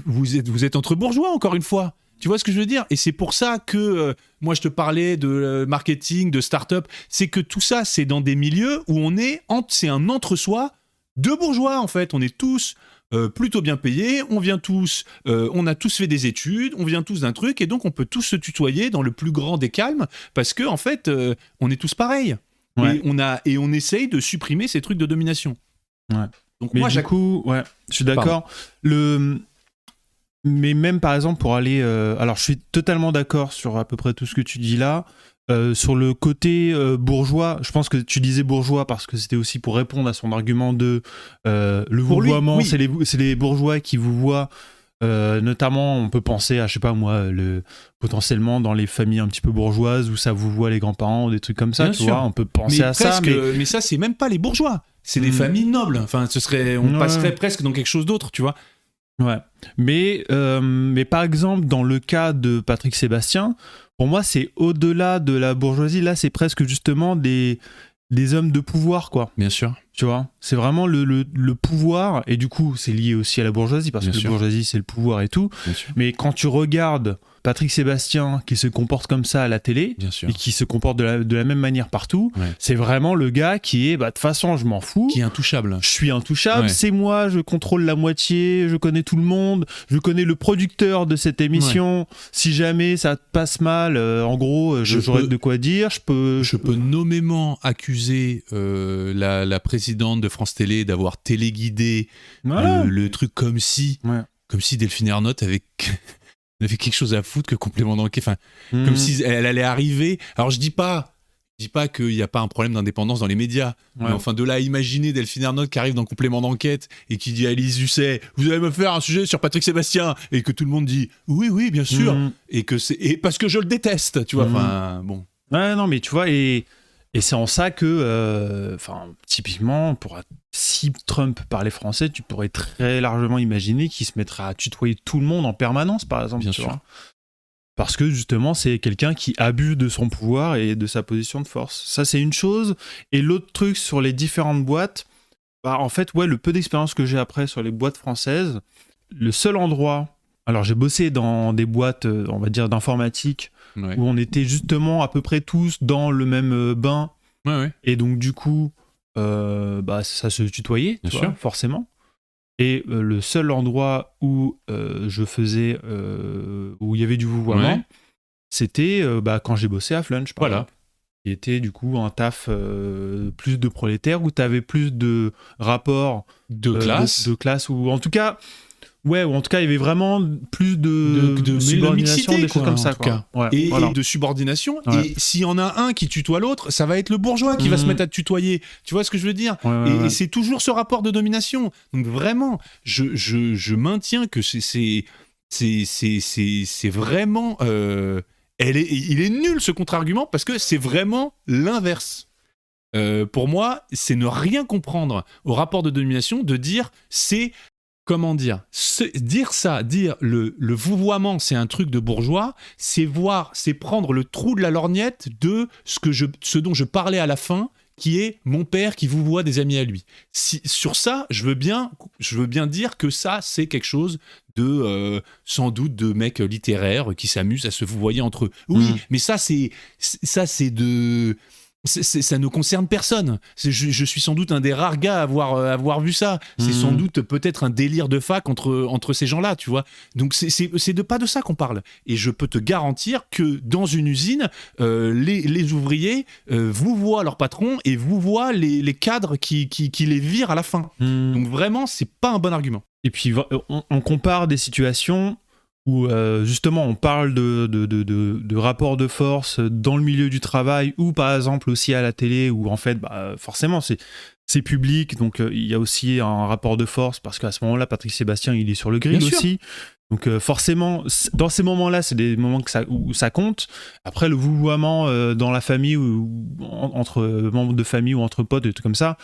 vous êtes entre bourgeois, encore une fois. Tu vois ce que je veux dire ? Et c'est pour ça que moi je te parlais de marketing, de start-up. C'est que tout ça, c'est dans des milieux où c'est un entre-soi de bourgeois, en fait. On est tous plutôt bien payés, on vient tous, on a tous fait des études, on vient tous d'un truc, et donc on peut tous se tutoyer dans le plus grand des calmes, parce que en fait, on est tous pareils. Ouais. Et on essaye de supprimer ces trucs de domination. Ouais. Donc mais moi, du coup, ouais, je suis d'accord. Mais même par exemple pour aller, alors je suis totalement d'accord sur à peu près tout ce que tu dis là. Sur le côté bourgeois, je pense que tu disais bourgeois parce que c'était aussi pour répondre à son argument de le vouvoiement, oui. C'est les bourgeois qui vous voient. Notamment, on peut penser à, je sais pas moi, potentiellement dans les familles un petit peu bourgeoises où ça vous voit les grands-parents ou des trucs comme ça, tu vois, on peut penser à ça. Mais ça, c'est même pas les bourgeois, c'est des familles nobles. Enfin, on passerait presque dans quelque chose d'autre, tu vois. Ouais. Mais par exemple, dans le cas de Patrick Sébastien, pour moi, c'est au-delà de la bourgeoisie. Là, c'est presque justement des hommes de pouvoir, quoi. Bien sûr. Tu vois, c'est vraiment le pouvoir, et du coup, c'est lié aussi à la bourgeoisie, parce Bien que sûr. la bourgeoisie, c'est le pouvoir et tout. Bien sûr. Mais quand tu regardes Patrick Sébastien qui se comporte comme ça à la télé, Bien sûr. et qui se comporte de la même manière partout, Ouais. c'est vraiment le gars qui est, de toute façon, je m'en fous. Qui est intouchable. Je suis intouchable, Ouais. c'est moi, je contrôle la moitié, je connais tout le monde, je connais le producteur de cette émission. Si jamais ça passe mal, en gros, j'aurais de quoi dire. Je peux nommément accuser la présidente de France Télé d'avoir téléguidé Voilà. le truc comme si Delphine Ernotte avait quelque chose à foutre que complément d'enquête. Enfin, comme si elle allait arriver. Alors je dis pas qu'il n'y a pas un problème d'indépendance dans les médias. Ouais. Mais enfin, de là à imaginer Delphine Ernotte qui arrive dans complément d'enquête et qui dit à Élise Lucet, vous allez me faire un sujet sur Patrick Sébastien, et que tout le monde dit oui, bien sûr, et parce que je le déteste, tu vois. Enfin, bon. Ouais, non, mais tu vois, et c'est en ça que, typiquement, si Trump parlait français, tu pourrais très largement imaginer qu'il se mettrait à tutoyer tout le monde en permanence, par exemple. Bien tu sûr. vois. Parce que justement, c'est quelqu'un qui abuse de son pouvoir et de sa position de force. Ça, c'est une chose. Et l'autre truc sur les différentes boîtes, en fait, le peu d'expérience que j'ai après sur les boîtes françaises, le seul endroit. Alors, j'ai bossé dans des boîtes, on va dire, d'informatique, Ouais. où on était justement à peu près tous dans le même bain. Ouais. Et donc, du coup, ça se tutoyait, Bien tu sûr. vois, forcément. Et le seul endroit où je faisais, où il y avait du vouvoiement, Ouais. c'était quand j'ai bossé à Flunch, par Voilà. exemple. Qui était du coup un taf plus de prolétaire, où tu avais plus de rapports de classe. de classe, ou en tout cas, où en tout cas il y avait vraiment plus de subordination, mixité, des choses quoi, comme en ça, tout quoi. cas. Ouais, Et voilà. de subordination. Ouais. Et s'il y en a un qui tutoie l'autre, ça va être le bourgeois qui va se mettre à te tutoyer. Tu vois ce que je veux dire? Et c'est toujours ce rapport de domination. Donc vraiment, je maintiens que c'est vraiment. Il est nul ce contre-argument, parce que c'est vraiment l'inverse. Pour moi, c'est ne rien comprendre au rapport de domination, de dire c'est. Comment dire, dire le vouvoiement, c'est un truc de bourgeois, c'est prendre le trou de la lorgnette de ce dont je parlais à la fin, qui est mon père qui vouvoie des amis à lui. Sur ça, je veux bien dire que ça, c'est quelque chose de sans doute de mecs littéraires qui s'amusent à se vouvoyer entre eux. Oui, mais ça ne concerne personne. Je suis sans doute un des rares gars à avoir vu ça. C'est sans doute peut-être un délire de fac entre ces gens-là, tu vois. Donc c'est pas de ça qu'on parle. Et je peux te garantir que dans une usine, les ouvriers vouvoient leur patron et vouvoient les cadres qui les virent à la fin. Donc vraiment, c'est pas un bon argument. Et puis on compare des situations où justement on parle de rapports de force dans le milieu du travail, ou par exemple aussi à la télé, où en fait forcément c'est public, donc il y a aussi un rapport de force, parce qu'à ce moment-là Patrick Sébastien il est sur le grill aussi. Donc forcément, dans ces moments-là, c'est des moments où ça compte. Après, le vouvoiement dans la famille, ou entre membres de famille ou entre potes, des trucs comme ça,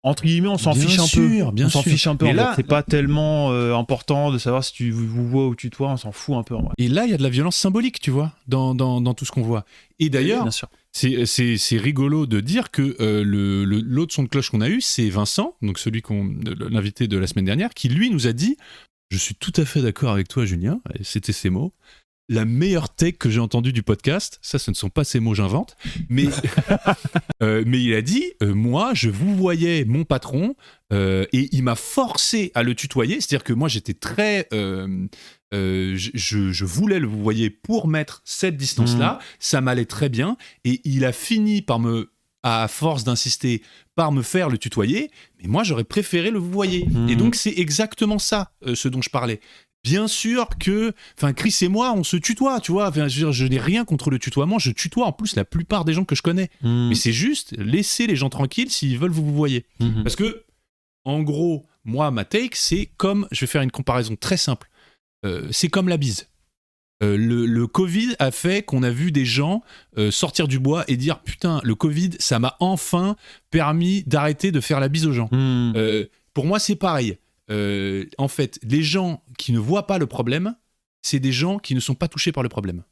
entre guillemets, on s'en fiche un peu. On s'en fiche un peu. Mais là, c'est pas tellement important de savoir si tu vouvoies ou tutoies, on s'en fout un peu. En vrai. Et là, il y a de la violence symbolique, tu vois, dans tout ce qu'on voit. Et d'ailleurs, bien sûr. C'est rigolo de dire que l'autre son de cloche qu'on a eu, c'est Vincent, donc l'invité de la semaine dernière, qui lui nous a dit, je suis tout à fait d'accord avec toi, Julien, et c'était ses mots, la meilleure take que j'ai entendue du podcast, ça ce ne sont pas ces mots, j'invente, mais il a dit, moi je vous voyais mon patron et il m'a forcé à le tutoyer, c'est-à-dire que moi j'étais très... je voulais le vouvoyer pour mettre cette distance-là, ça m'allait très bien, et il a fini par à force d'insister, par me faire le tutoyer, mais moi j'aurais préféré le vouvoyer. Et donc c'est exactement ça, ce dont je parlais. Bien sûr que, Chris et moi, on se tutoie, tu vois. Je n'ai rien contre le tutoiement. Je tutoie en plus la plupart des gens que je connais. Mais c'est juste laisser les gens tranquilles s'ils veulent vous voyer. Parce que, en gros, moi, ma take, c'est comme, je vais faire une comparaison très simple. C'est comme la bise. Le Covid a fait qu'on a vu des gens sortir du bois et dire putain, le Covid, ça m'a enfin permis d'arrêter de faire la bise aux gens. Pour moi, c'est pareil. en fait, les gens qui ne voient pas le problème, c'est des gens qui ne sont pas touchés par le problème.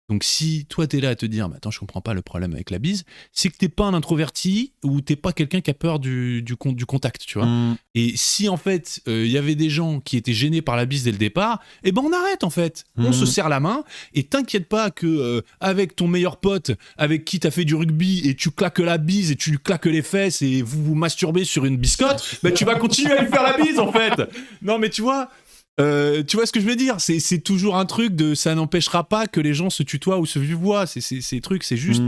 Donc si toi t'es là à te dire attends, je comprends pas le problème avec la bise, c'est que t'es pas un introverti ou t'es pas quelqu'un qui a peur du contact, tu vois. Et si en fait il y avait des gens qui étaient gênés par la bise dès le départ, eh ben on arrête en fait, on se serre la main et t'inquiète pas que avec ton meilleur pote avec qui t'as fait du rugby et tu claques la bise et tu lui claques les fesses et vous masturbez sur une biscotte, ben tu vas continuer à lui faire la bise en fait. Non mais tu vois ce que je veux dire, c'est toujours un truc de ça n'empêchera pas que les gens se tutoient ou se vivent, ces trucs, c'est juste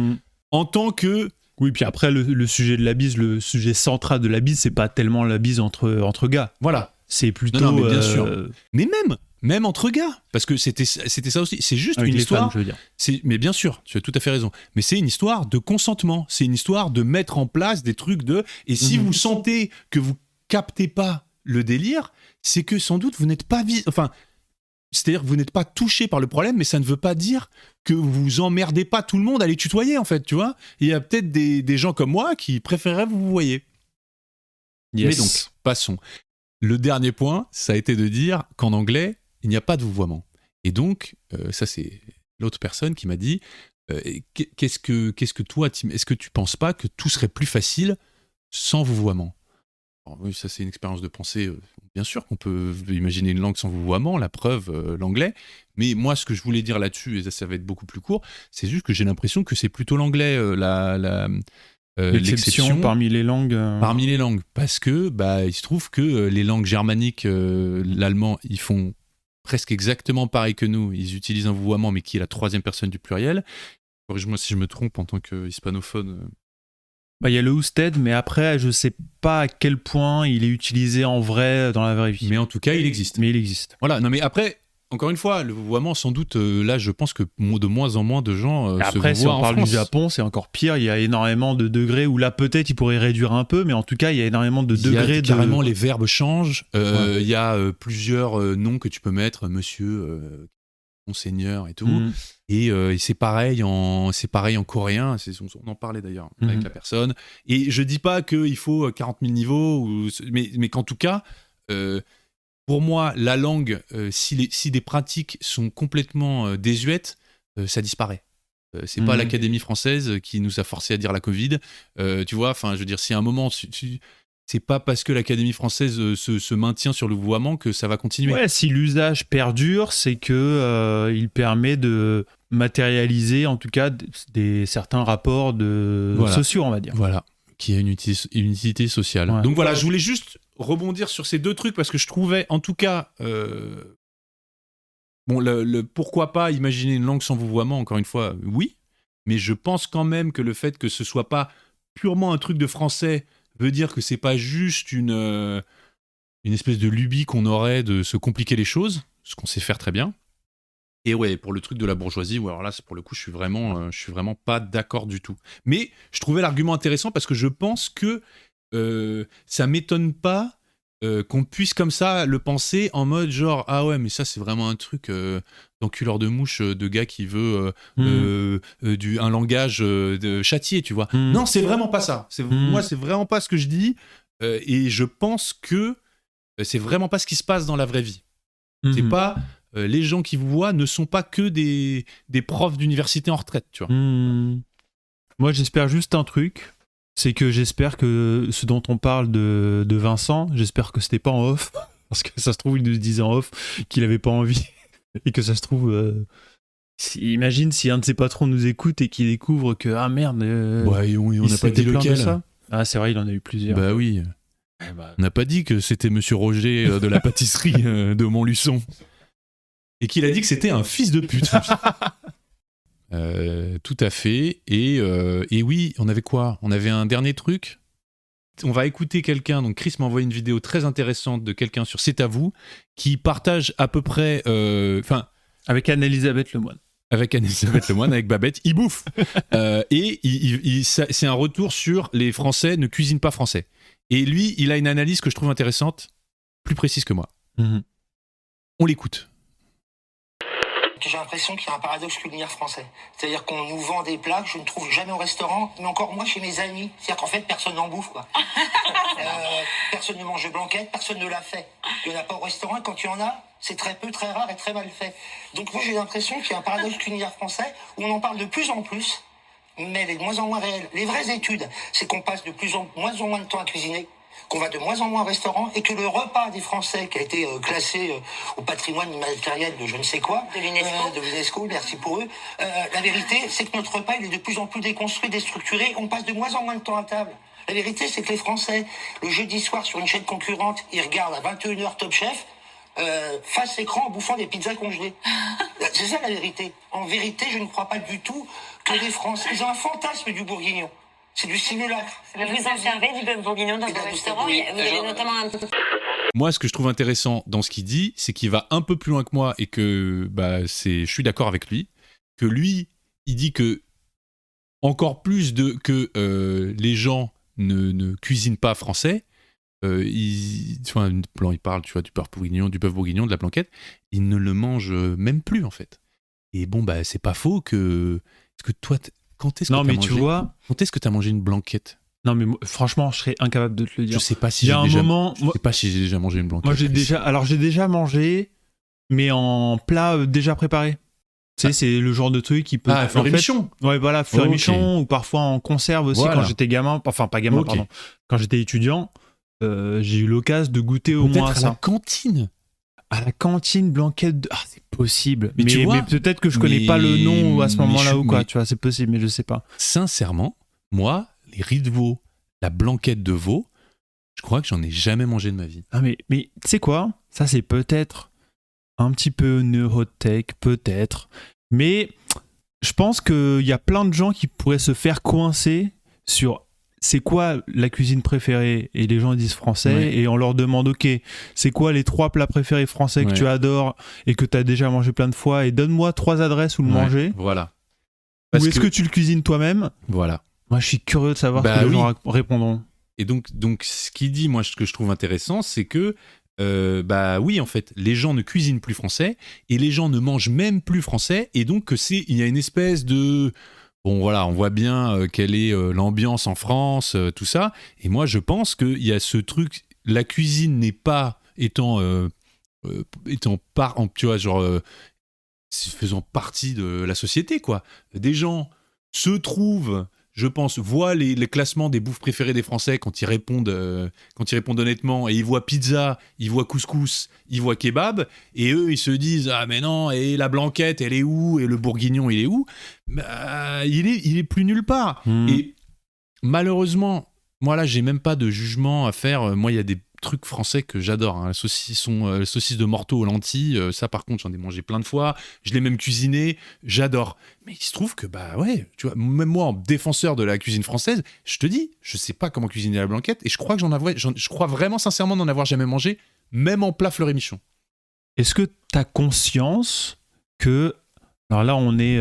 en tant que... Oui, puis après le sujet de la bise, le sujet central de la bise, c'est pas tellement la bise entre gars. Voilà. C'est plutôt... Non, mais bien sûr. Mais même entre gars, parce que c'était ça aussi, c'est juste avec une histoire... femmes, je veux dire. Mais bien sûr, tu as tout à fait raison, mais c'est une histoire de consentement, c'est une histoire de mettre en place des trucs de... Et si vous sentez que vous captez pas le délire, c'est que sans doute vous n'êtes pas c'est-à-dire que vous n'êtes pas touché par le problème, mais ça ne veut pas dire que vous emmerdez pas tout le monde à les tutoyer, en fait, tu vois. Il y a peut-être des gens comme moi qui préféreraient vous voyer. Yes. Mais donc, passons. Le dernier point, ça a été de dire qu'en anglais, il n'y a pas de vouvoiement. Et donc, ça c'est l'autre personne qui m'a dit qu'est-ce que toi, Tim, est-ce que tu penses pas que tout serait plus facile sans vouvoiement ? Alors, oui, ça c'est une expérience de pensée. Bien sûr qu'on peut imaginer une langue sans vouvoiement, la preuve, l'anglais. Mais moi, ce que je voulais dire là-dessus, et ça va être beaucoup plus court, c'est juste que j'ai l'impression que c'est plutôt l'anglais l'exception parmi les langues. Parmi les langues, parce que il se trouve que les langues germaniques, l'allemand, ils font presque exactement pareil que nous. Ils utilisent un vouvoiement, mais qui est la troisième personne du pluriel. Corrige-moi si je me trompe en tant qu'hispanophone. Il y a le Ousted, mais après, je sais pas à quel point il est utilisé en vrai dans la vraie vie. Mais en tout cas, il existe. Mais il existe. Voilà, non mais après, encore une fois, le vouvoiement, sans doute, là, je pense que de moins en moins de gens se après, si on parle du Japon, c'est encore pire. Il y a énormément de degrés où là, peut-être, il pourrait réduire un peu, mais en tout cas, il y a énormément de degrés. Carrément, les verbes changent. Il y a plusieurs noms que tu peux mettre, monsieur... Monseigneur et tout, et c'est pareil en coréen, on en parlait d'ailleurs avec la personne, et je dis pas qu'il faut 40 000 niveaux, mais qu'en tout cas, pour moi, la langue, si des pratiques sont complètement désuètes, ça disparaît. C'est pas l'Académie française qui nous a forcé à dire la Covid, tu vois, enfin, je veux dire, si à un moment... C'est pas parce que l'Académie française se maintient sur le vouvoiement que ça va continuer. Ouais, si l'usage perdure, c'est que il permet de matérialiser, en tout cas, certains rapports sociaux, on va dire. Voilà, qui a une utilité sociale. Ouais. Donc voilà, je voulais juste rebondir sur ces deux trucs parce que je trouvais, en tout cas, pourquoi pas imaginer une langue sans vouvoiement, encore une fois, oui, mais je pense quand même que le fait que ce soit pas purement un truc de français veut dire que c'est pas juste une espèce de lubie qu'on aurait de se compliquer les choses, ce qu'on sait faire très bien. Et ouais, pour le truc de la bourgeoisie, alors là, pour le coup, je suis vraiment pas d'accord du tout. Mais je trouvais l'argument intéressant parce que je pense que ça m'étonne pas qu'on puisse comme ça le penser en mode genre ah ouais, mais ça c'est vraiment un truc d'enculeur de mouche de gars qui veut un langage de châtier, tu vois. Non, c'est vraiment pas ça. Moi, c'est vraiment pas ce que je dis, et je pense que c'est vraiment pas ce qui se passe dans la vraie vie. C'est pas les gens qui vous voient ne sont pas que des profs d'université en retraite, tu vois. Moi, j'espère juste un truc. C'est que j'espère que ce dont on parle de Vincent, j'espère que c'était pas en off, parce que ça se trouve, il nous disait en off qu'il avait pas envie, et que ça se trouve... imagine si un de ses patrons nous écoute et qu'il découvre que, ah merde... ouais, on n'a pas dit lequel. Ça. Ah, c'est vrai, il en a eu plusieurs. Bah oui. On n'a pas dit que c'était Monsieur Roger de la pâtisserie de Montluçon. Et qu'il a dit que c'était un fils de pute. Tout à fait. Et oui, on avait quoi ? On avait un dernier truc. On va écouter quelqu'un. Donc Chris m'a envoyé une vidéo très intéressante de quelqu'un sur C'est à vous, qui partage à peu près... avec Anne-Elisabeth Lemoine. Avec Anne-Elisabeth Lemoine, avec Babette, il bouffe. Et c'est un retour sur les Français ne cuisinent pas français. Et lui, il a une analyse que je trouve intéressante, plus précise que moi. On l'écoute. J'ai l'impression qu'il y a un paradoxe culinaire français. C'est-à-dire qu'on nous vend des plats que je ne trouve jamais au restaurant, mais encore moins chez mes amis. C'est-à-dire qu'en fait, personne n'en bouffe, quoi. Personne ne mange de blanquette, personne ne l'a fait. Il n'y en a pas au restaurant, quand il y en a, c'est très peu, très rare et très mal fait. Donc moi j'ai l'impression qu'il y a un paradoxe culinaire français où on en parle de plus en plus, mais elle est de moins en moins réelle. Les vraies études, c'est qu'on passe de moins en moins de temps à cuisiner, qu'on va de moins en moins au restaurant et que le repas des Français qui a été classé au patrimoine immatériel de je ne sais quoi, de l'UNESCO, merci pour eux, la vérité c'est que notre repas il est de plus en plus déconstruit, déstructuré, on passe de moins en moins de temps à table. La vérité c'est que les Français, le jeudi soir sur une chaîne concurrente, ils regardent à 21h Top Chef, face écran en bouffant des pizzas congelées. C'est ça la vérité. En vérité, je ne crois pas du tout que les Français, ils ont un fantasme du bourguignon. C'est du simulacre. Vous en servez du bœuf bourguignon dans vos restaurants, vous avez notamment un... Moi, ce que je trouve intéressant dans ce qu'il dit, c'est qu'il va un peu plus loin que moi et que je suis d'accord avec lui, que lui, il dit que encore plus que les gens ne cuisinent pas français. Il parle, tu vois, du bœuf bourguignon, de la blanquette, il ne le mange même plus en fait. Et bon, c'est pas faux que. Est-ce que toi, quand est-ce que tu as mangé une blanquette? Non, mais franchement, je serais incapable de te le dire. Je sais pas si j'ai déjà mangé une blanquette. Moi, j'ai déjà mangé, mais en plat déjà préparé. Tu sais, c'est le genre de truc qui peut. Ah, fleur-et-michon. Ouais, voilà, fleur-et-michon, ou parfois en conserve aussi quand j'étais gamin. Enfin, pas gamin, pardon. Quand j'étais étudiant. J'ai eu l'occasion de goûter au moins à ça. La cantine. À la cantine, blanquette de... c'est possible. Mais peut-être que je connais pas le nom à ce moment-là ou quoi. Tu vois, c'est possible, mais je sais pas. Sincèrement, moi, les riz de veau, la blanquette de veau, je crois que j'en ai jamais mangé de ma vie. Ah mais tu sais quoi? Ça, c'est peut-être un petit peu neurotech, peut-être. Mais je pense qu'il y a plein de gens qui pourraient se faire coincer sur... c'est quoi la cuisine préférée? Et les gens disent français, et on leur demande, ok, c'est quoi les 3 plats préférés français que tu adores et que tu as déjà mangé plein de fois, et donne-moi 3 adresses où le manger. Voilà. Ou est-ce que tu le cuisines toi-même? Voilà. Moi, je suis curieux de savoir ce que les gens répondront. Et donc, ce qu'il dit, moi, ce que je trouve intéressant, c'est que, oui, en fait, les gens ne cuisinent plus français, et les gens ne mangent même plus français, et donc il y a une espèce de... Bon, voilà, on voit bien quelle est l'ambiance en France, tout ça. Et moi, je pense qu'il y a ce truc, la cuisine n'est pas faisant partie de la société, quoi. Des gens se trouvent, je pense, voient les classements des bouffes préférées des Français quand ils répondent honnêtement, et ils voient pizza, ils voient couscous, ils voient kebab, et eux, ils se disent « Ah, mais non, et la blanquette, elle est où? Et le bourguignon, il est où ?» il est plus nulle part. Et malheureusement, moi là, j'ai même pas de jugement à faire. Moi, il y a des trucs français que j'adore, hein. La saucisse de Morteau aux lentilles, ça par contre, j'en ai mangé plein de fois. Je l'ai même cuisiné, j'adore. Mais il se trouve que, tu vois, même moi, en défenseur de la cuisine française, je te dis, je sais pas comment cuisiner la blanquette, et je crois que je crois vraiment sincèrement n'en avoir jamais mangé, même en plat fleur-et-michon. Est-ce que tu as conscience que... Alors là, on est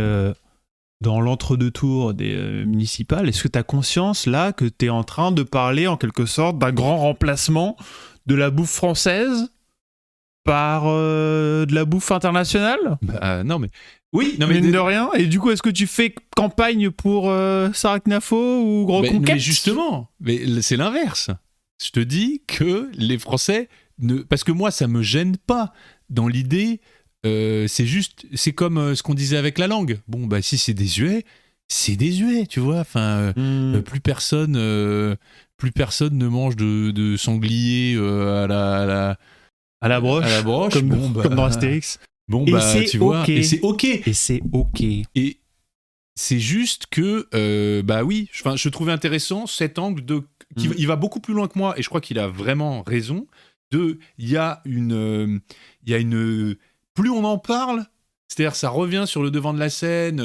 dans l'entre-deux tours des municipales. Est-ce que tu as conscience, là, que tu es en train de parler, en quelque sorte, d'un grand remplacement de la bouffe française par de la bouffe internationale? Non, mais... Oui, non, mais de rien. Et du coup, est-ce que tu fais campagne pour Sarah Knafo ou Gros Conquête? Mais justement, c'est l'inverse. Je te dis que les Français... Parce que moi, ça me gêne pas dans l'idée... c'est comme ce qu'on disait avec la langue. Bon, si c'est désuet, tu vois. Enfin, plus personne ne mange de sanglier à la broche, comme dans Astérix. Bon, tu vois, et c'est ok. Et c'est juste que, je trouvais intéressant cet angle il va beaucoup plus loin que moi, et je crois qu'il a vraiment raison. Il y a une plus on en parle, c'est-à-dire ça revient sur le devant de la scène,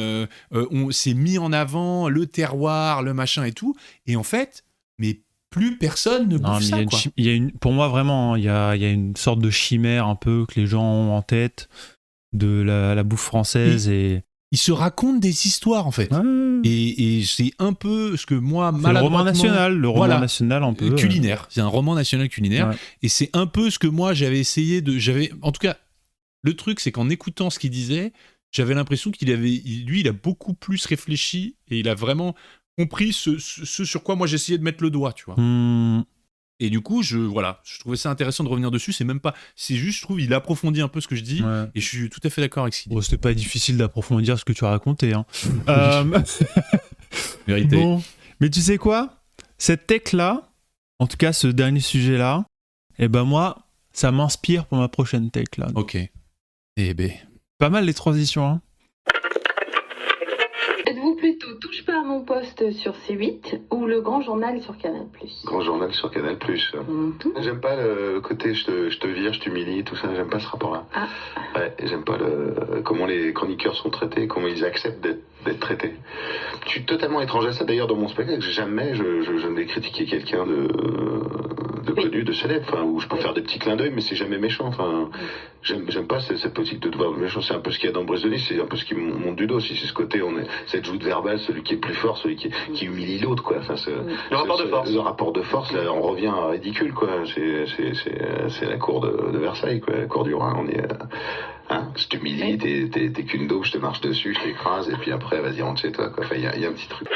on s'est mis en avant le terroir, le machin et tout, et en fait, mais plus personne ne bouffe ça, quoi. Pour moi, vraiment, il y a une sorte de chimère un peu que les gens ont en tête de la bouffe française. Ils se racontent des histoires, en fait. Ouais. Et c'est un peu ce que moi, c'est le roman national un peu culinaire. C'est un roman national culinaire. Ouais. Et c'est un peu ce que moi, j'avais essayé en tout cas, le truc, c'est qu'en écoutant ce qu'il disait, j'avais l'impression il a beaucoup plus réfléchi et il a vraiment compris ce sur quoi moi j'essayais de mettre le doigt, tu vois. Et du coup, je trouvais ça intéressant de revenir dessus. C'est juste, je trouve, il approfondit un peu ce que je dis. Ouais. Et je suis tout à fait d'accord avec ce qu'il dit. Bon, c'était pas difficile d'approfondir ce que tu as raconté. Hein. Vérité. Bon, mais tu sais quoi ? Cette tech-là, en tout cas ce dernier sujet-là, moi, ça m'inspire pour ma prochaine tech là. Ok. Eh ben. Pas mal les transitions, hein. Êtes-vous plutôt touche pas à mon poste sur C8 ou le grand journal sur Canal+. Grand journal sur Canal+. J'aime pas le côté je te vire, je t'humilie, tout ça, j'aime pas ce rapport-là. Ah. Ouais, j'aime pas comment les chroniqueurs sont traités, comment ils acceptent d'être traités. Je suis totalement étranger à ça, d'ailleurs dans mon spectacle, jamais je ne vais critiquer quelqu'un de connu, de célèbre, où je peux faire des petits clins d'œil, mais c'est jamais méchant. J'aime pas cette politique de devoir méchant. C'est un peu ce qu'il y a dans Brise de Nice, c'est un peu ce qui monte du dos. Si c'est ce côté, cette joute verbale, celui qui est plus fort, celui qui humilie l'autre, quoi. Le rapport de force. Le rapport de force, là, on revient à ridicule, quoi. C'est la cour de Versailles, quoi. La cour du Rhin, on est. Je t'humilie, t'es qu'une daube, je te marche dessus, je t'écrase, et puis après, vas-y, rentre chez toi, quoi. Il y a un petit truc.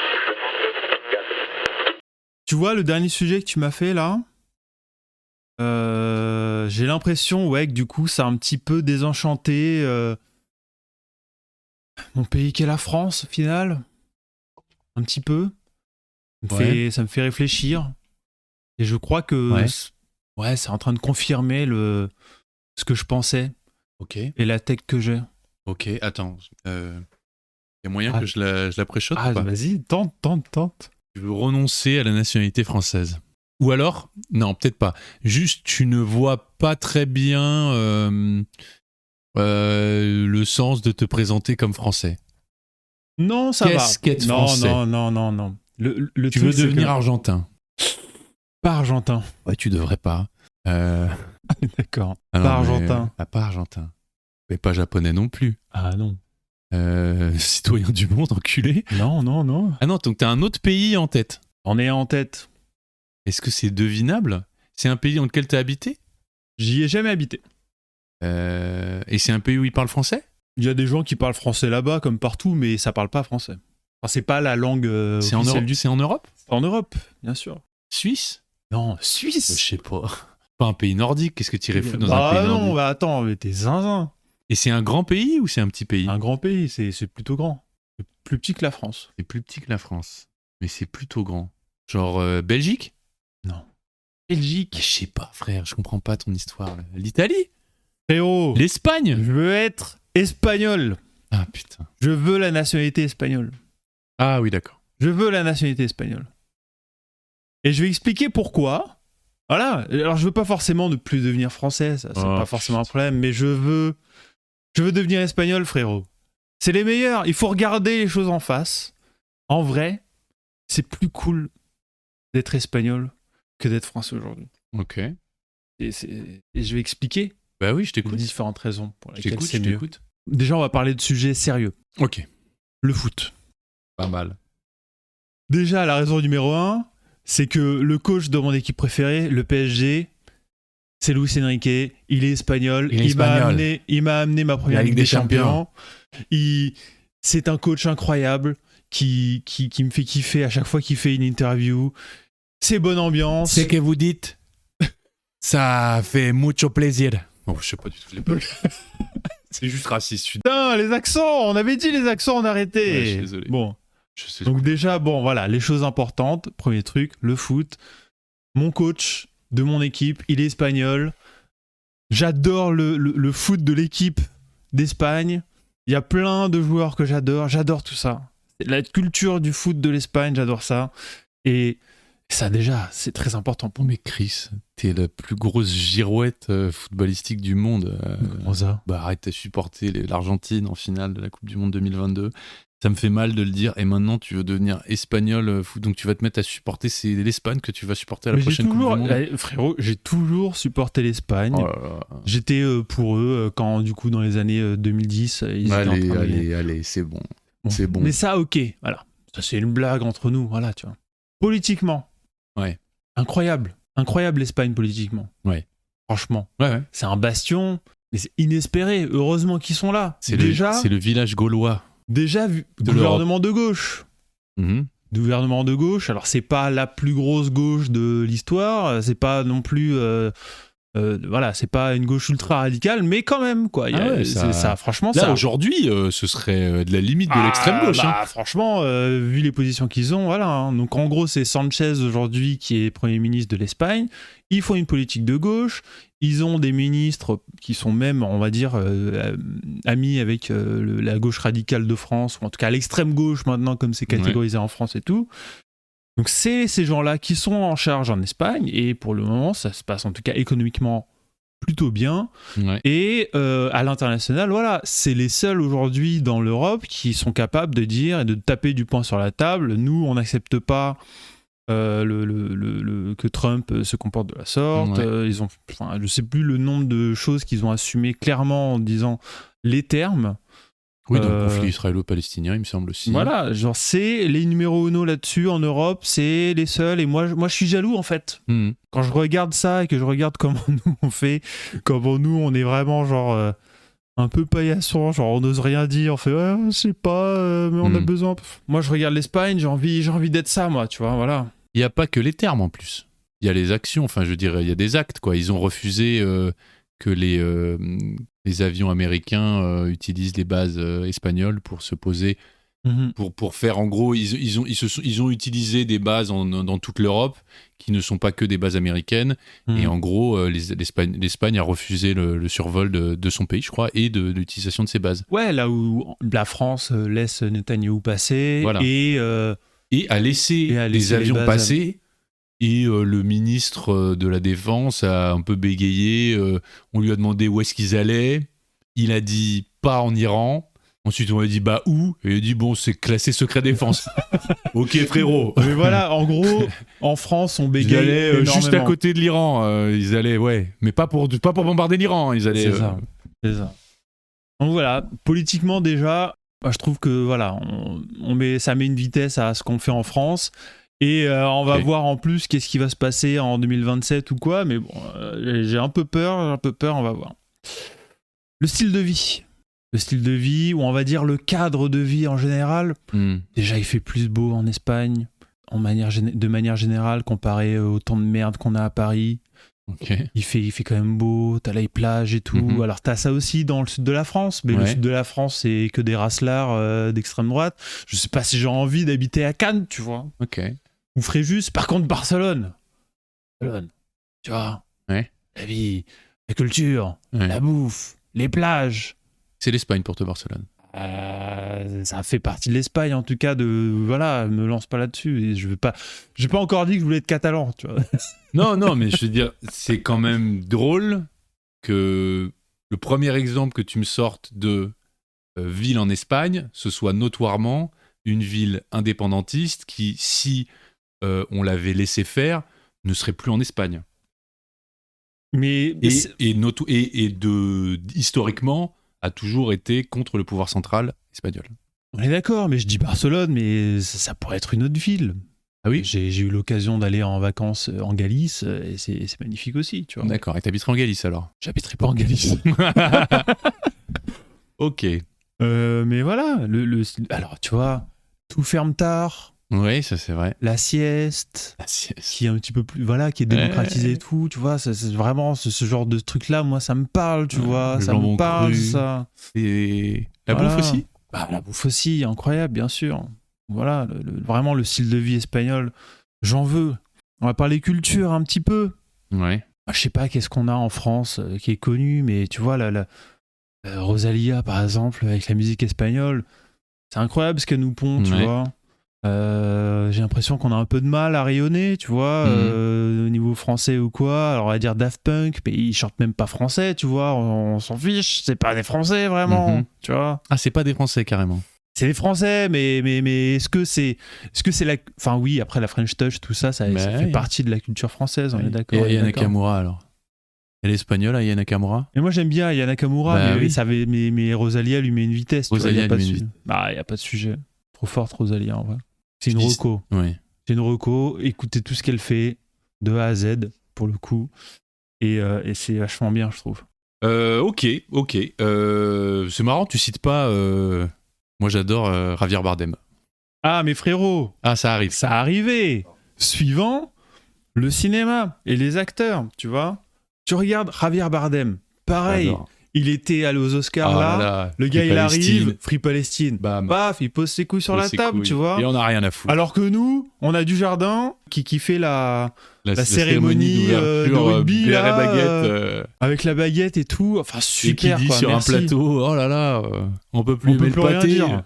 Tu vois, le dernier sujet que tu m'as fait là, j'ai l'impression que du coup ça a un petit peu désenchanté mon pays qu'est la France au final. Un petit peu. Ça me fait réfléchir. Et je crois que c'est en train de confirmer ce que je pensais. Ok. Et la tech que j'ai. Ok, attends. Il y a moyen que je la préchote ou pas ? Vas-y, tente. Tu veux renoncer à la nationalité française ? Ou alors, non, peut-être pas. Juste, tu ne vois pas très bien le sens de te présenter comme français. Non, ça va. Qu'est-ce qu'être français ? Non. Tu veux devenir argentin ? Pas argentin. Ouais, tu devrais pas. D'accord. Ah non, pas argentin. Pas argentin. Mais pas japonais non plus. Ah non. Citoyen du monde, enculé. Non. Ah non, donc t'as un autre pays en tête. On est en tête. Est-ce que c'est devinable ? C'est un pays dans lequel t'as habité ? J'y ai jamais habité. Et c'est un pays où ils parlent français ? Il y a des gens qui parlent français là-bas, comme partout, mais ça parle pas français. Enfin, c'est pas la langue c'est en Europe. C'est en Europe ? C'est en Europe, bien sûr. Suisse ? Non, Suisse. Je sais pas. Pas un pays nordique, qu'est-ce que tu irais foutre dans un pays nordique ? Attends, mais t'es zinzin. Et c'est un grand pays ou c'est un petit pays ? Un grand pays, c'est plutôt grand. C'est plus petit que la France. C'est plus petit que la France, mais c'est plutôt grand. Genre Belgique ? Non. Belgique ? Je sais pas, frère, je comprends pas ton histoire. L'Italie ? Frérot. L'Espagne ? Je veux être espagnol. Ah putain. Je veux la nationalité espagnole. Ah oui, d'accord. Je veux la nationalité espagnole. Et je vais expliquer pourquoi. Voilà. Alors, je veux pas forcément ne plus devenir français, ça, c'est pas forcément un problème, mais je veux devenir espagnol, frérot. C'est les meilleurs. Il faut regarder les choses en face. En vrai, c'est plus cool d'être espagnol que d'être français aujourd'hui. Ok. Et je vais expliquer. Bah oui, je t'écoute. Les différentes raisons pour lesquelles c'est je mieux. t'écoute. Déjà, on va parler de sujets sérieux. Ok. Le foot. Pas mal. Déjà, la raison numéro 1, c'est que le coach de mon équipe préférée, le PSG, c'est Luis Enrique. Il est espagnol. Il m'a amené ma première Ligue des Champions. C'est un coach incroyable qui me fait kiffer à chaque fois qu'il fait une interview. C'est bonne ambiance. C'est que vous dites, ça fait mucho plaisir. Oh, je sais pas du tout. C'est juste raciste. Putain, les accents. On avait dit les accents, on arrêtait. Ouais, je suis désolé. Bon. Donc déjà, voilà, les choses importantes. Premier truc, le foot. Mon coach de mon équipe, il est espagnol. J'adore le foot de l'équipe d'Espagne. Il y a plein de joueurs que j'adore. J'adore tout ça. La culture du foot de l'Espagne, j'adore ça. Et ça, déjà, c'est très important pour moi. Mais Chris, t'es la plus grosse girouette footballistique du monde. Comment ça ? Bah, arrête de supporter l'Argentine en finale de la Coupe du Monde 2022. Ça me fait mal de le dire. Et maintenant, tu veux devenir espagnol, donc tu vas te mettre à supporter. C'est l'Espagne que tu vas supporter à la prochaine Coupe du Monde. Frérot, j'ai toujours supporté l'Espagne. Oh là là. J'étais pour eux quand, du coup, dans les années 2010, ils étaient en train de... Allez, c'est bon. C'est bon. Mais ça, ok, voilà. Ça, c'est une blague entre nous, voilà, tu vois. Politiquement. Ouais. Incroyable l'Espagne politiquement. Ouais. Franchement. Ouais. C'est un bastion, mais c'est inespéré. Heureusement qu'ils sont là. C'est le village gaulois. Déjà, gouvernement de gauche. Mm-hmm. gouvernement de gauche. Alors c'est pas la plus grosse gauche de l'histoire, c'est pas non plus voilà, c'est pas une gauche ultra radicale, mais quand même quoi. Franchement, là aujourd'hui, ce serait de la limite de l'extrême gauche. Franchement, vu les positions qu'ils ont, voilà. Hein. Donc en gros, c'est Sanchez aujourd'hui qui est Premier ministre de l'Espagne. Ils font une politique de gauche. Ils ont des ministres qui sont même, on va dire, amis avec la gauche radicale de France, ou en tout cas l'extrême gauche maintenant, comme c'est catégorisé en France et tout. Donc c'est ces gens-là qui sont en charge en Espagne, et pour le moment, ça se passe en tout cas économiquement plutôt bien. Ouais. Et à l'international, voilà, c'est les seuls aujourd'hui dans l'Europe qui sont capables de dire et de taper du poing sur la table. Nous, on n'accepte pas que Trump se comporte de la sorte. Ouais. Ils ont, je sais plus le nombre de choses qu'ils ont assumées clairement en disant les termes. Oui, dans le conflit israélo-palestinien, il me semble aussi. Voilà, genre c'est les numéros uno là-dessus en Europe, c'est les seuls. Et moi je suis jaloux en fait. Quand je regarde ça et que je regarde comment nous on fait, comment nous on est vraiment genre un peu paillasson, genre on n'ose rien dire, on fait ouais, je sais pas, mais on a besoin. Moi je regarde l'Espagne, j'ai envie d'être ça, moi, tu vois, voilà. Il n'y a pas que les termes en plus. Il y a les actions, enfin je veux dire, il y a des actes, quoi. Ils ont refusé que les avions américains utilisent les bases espagnoles pour se poser, pour faire en gros, ils ont utilisé des bases dans toute l'Europe qui ne sont pas que des bases américaines, et en gros l'Espagne a refusé le survol de son pays, je crois, et de l'utilisation de ces bases. Ouais, là où la France laisse Netanyahou passer, voilà. Et a laissé les avions passer. Et le ministre de la Défense a un peu bégayé. On lui a demandé où est-ce qu'ils allaient. Il a dit pas en Iran. Ensuite, on lui a dit bah où ? Et il a dit bon, c'est classé secret défense. Ok, frérot. Mais voilà, en gros, en France, on bégaye. Ils allaient juste à côté de l'Iran. Ils allaient, ouais, mais pas pour bombarder l'Iran. Ils allaient. C'est ça. Donc voilà, politiquement déjà, je trouve que voilà, ça met une vitesse à ce qu'on fait en France. Et on va voir en plus qu'est-ce qui va se passer en 2027 ou quoi, mais bon, j'ai un peu peur, on va voir. Le style de vie, ou on va dire le cadre de vie en général, déjà il fait plus beau en Espagne, de manière générale, comparé au temps de merde qu'on a à Paris. Okay. Il fait quand même beau, t'as les plages et tout. Alors t'as ça aussi dans le sud de la France, mais le sud de la France c'est que des racelards d'extrême droite. Je sais pas si j'ai envie d'habiter à Cannes, tu vois. Ok. Ou Fréjus. Par contre, Barcelone, tu vois, la vie, la culture, la bouffe, les plages. C'est l'Espagne pour toi, Barcelone. Ça fait partie de l'Espagne, en tout cas. Voilà, me lance pas là-dessus. Et j'ai pas encore dit que je voulais être catalan, tu vois. Non, mais je veux dire, c'est quand même drôle que le premier exemple que tu me sortes de ville en Espagne, ce soit notoirement une ville indépendantiste qui, si on l'avait laissé faire, ne serait plus en Espagne. Mais historiquement, a toujours été contre le pouvoir central espagnol. On est d'accord, mais je dis Barcelone, mais ça pourrait être une autre ville. Ah oui ? J'ai eu l'occasion d'aller en vacances en Galice, et c'est magnifique aussi, tu vois. D'accord, et t'habiterais en Galice alors ? J'habiterais pas en Galice. Ok. Mais voilà, alors tu vois, tout ferme tard. Oui, ça c'est vrai. La sieste, qui est un petit peu plus, voilà, qui est démocratisée et tout, tu vois, c'est vraiment ce genre de truc-là, moi ça me parle, tu vois, ça me parle, ça. Et la bouffe aussi ? La bouffe aussi, incroyable, bien sûr. Voilà, vraiment le style de vie espagnol, j'en veux. On va parler culture un petit peu. Ouais. Je sais pas qu'est-ce qu'on a en France qui est connu, mais tu vois, la Rosalía, par exemple, avec la musique espagnole, c'est incroyable ce qu'elle nous pond, tu vois. J'ai l'impression qu'on a un peu de mal à rayonner, tu vois, au niveau français ou quoi. Alors on va dire Daft Punk, mais ils chantent même pas français, tu vois, on s'en fiche, c'est pas des Français vraiment, tu vois. Ah, c'est pas des Français carrément. C'est des Français, mais est-ce que c'est la... Enfin oui, après la French Touch, tout ça, ça fait partie de la culture française, on est d'accord. Et Aya Nakamura alors ? Elle est espagnole, Aya Nakamura ? Et moi j'aime bien Aya Nakamura, mais Rosalía lui met une vitesse, Rosalía lui met une vitesse. Il y a pas de sujet. Trop forte Rosalía en vrai. C'est une reco. Oui. C'est une reco. Écoutez tout ce qu'elle fait de A à Z pour le coup. Et c'est vachement bien, je trouve. Ok. C'est marrant, tu cites pas. Moi, j'adore Javier Bardem. Ah, mais frérot. Ah, ça arrive. Ça arrivait. Suivant, le cinéma et les acteurs, tu vois. Tu regardes Javier Bardem. Pareil. J'adore. Il était allé aux Oscars le gars il arrive, Free Palestine, paf, il pose ses couilles sur la table, tu vois. Et on n'a rien à foutre. Alors que nous, on a Dujardin qui fait la cérémonie de rugby la baguette, avec la baguette et tout, enfin super. Et qui dit quoi, sur merci. un plateau, oh là là, on peut plus aimer le pâté. On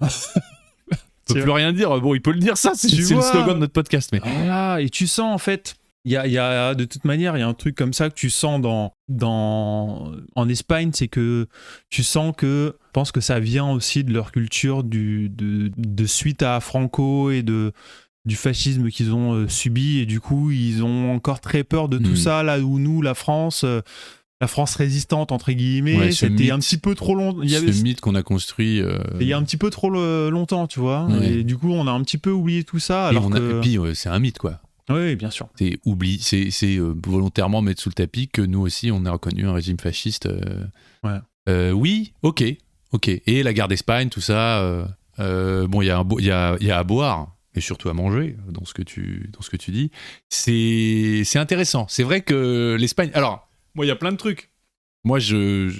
peut plus rien dire. Bon, il peut le dire ça, c'est le slogan de notre podcast. Mais voilà, et tu sens en fait. Il y a de toute manière, il y a un truc comme ça que tu sens en Espagne, c'est que tu sens que, je pense que ça vient aussi de leur culture de suite à Franco et du fascisme qu'ils ont subi, et du coup, ils ont encore très peur de tout ça, là où nous, la France résistante, entre guillemets, c'était un petit peu trop long. Ce mythe qu'on a construit. Il y a un petit peu trop longtemps, tu vois, et du coup, on a un petit peu oublié tout ça. Et puis, c'est un mythe, quoi. Oui, bien sûr. C'est volontairement mettre sous le tapis que nous aussi, on a reconnu un régime fasciste. Oui, ok. Et la guerre d'Espagne, tout ça. Bon, il y a à boire, mais surtout à manger, dans ce que tu dis. C'est intéressant. C'est vrai que l'Espagne... Alors, moi, il y a plein de trucs. Moi,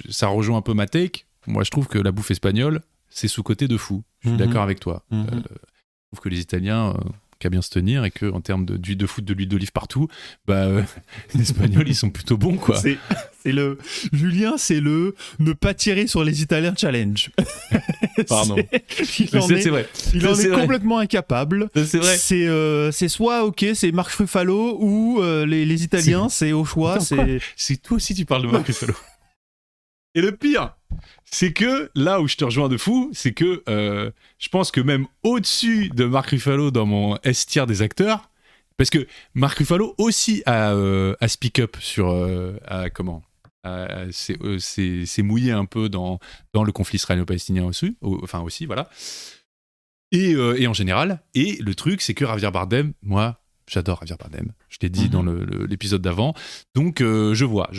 ça rejoint un peu ma take. Moi, je trouve que la bouffe espagnole, c'est sous-côté de fou. Je suis d'accord avec toi. Je trouve que les Italiens... qu'à bien se tenir, et que en termes d'huile de foot, de l'huile d'olive partout, les Espagnols ils sont plutôt bons, quoi. Julien, c'est le ne pas tirer sur les Italiens challenge. Pardon. C'est vrai. Il en est complètement incapable. C'est vrai. C'est soit c'est Marc Ruffalo ou les Italiens, c'est au choix. Attends, c'est toi aussi tu parles de Marc Ruffalo. Et le pire, c'est que là où je te rejoins de fou, c'est que je pense que même au-dessus de Marc Ruffalo dans mon S-tier des acteurs, parce que Marc Ruffalo aussi a speak up sur s'est mouillé un peu dans le conflit israélo-palestinien aussi, voilà. Et en général, et le truc, c'est que Javier Bardem, moi, j'adore Javier Bardem. Je l'ai dit dans l'épisode d'avant, donc je vois.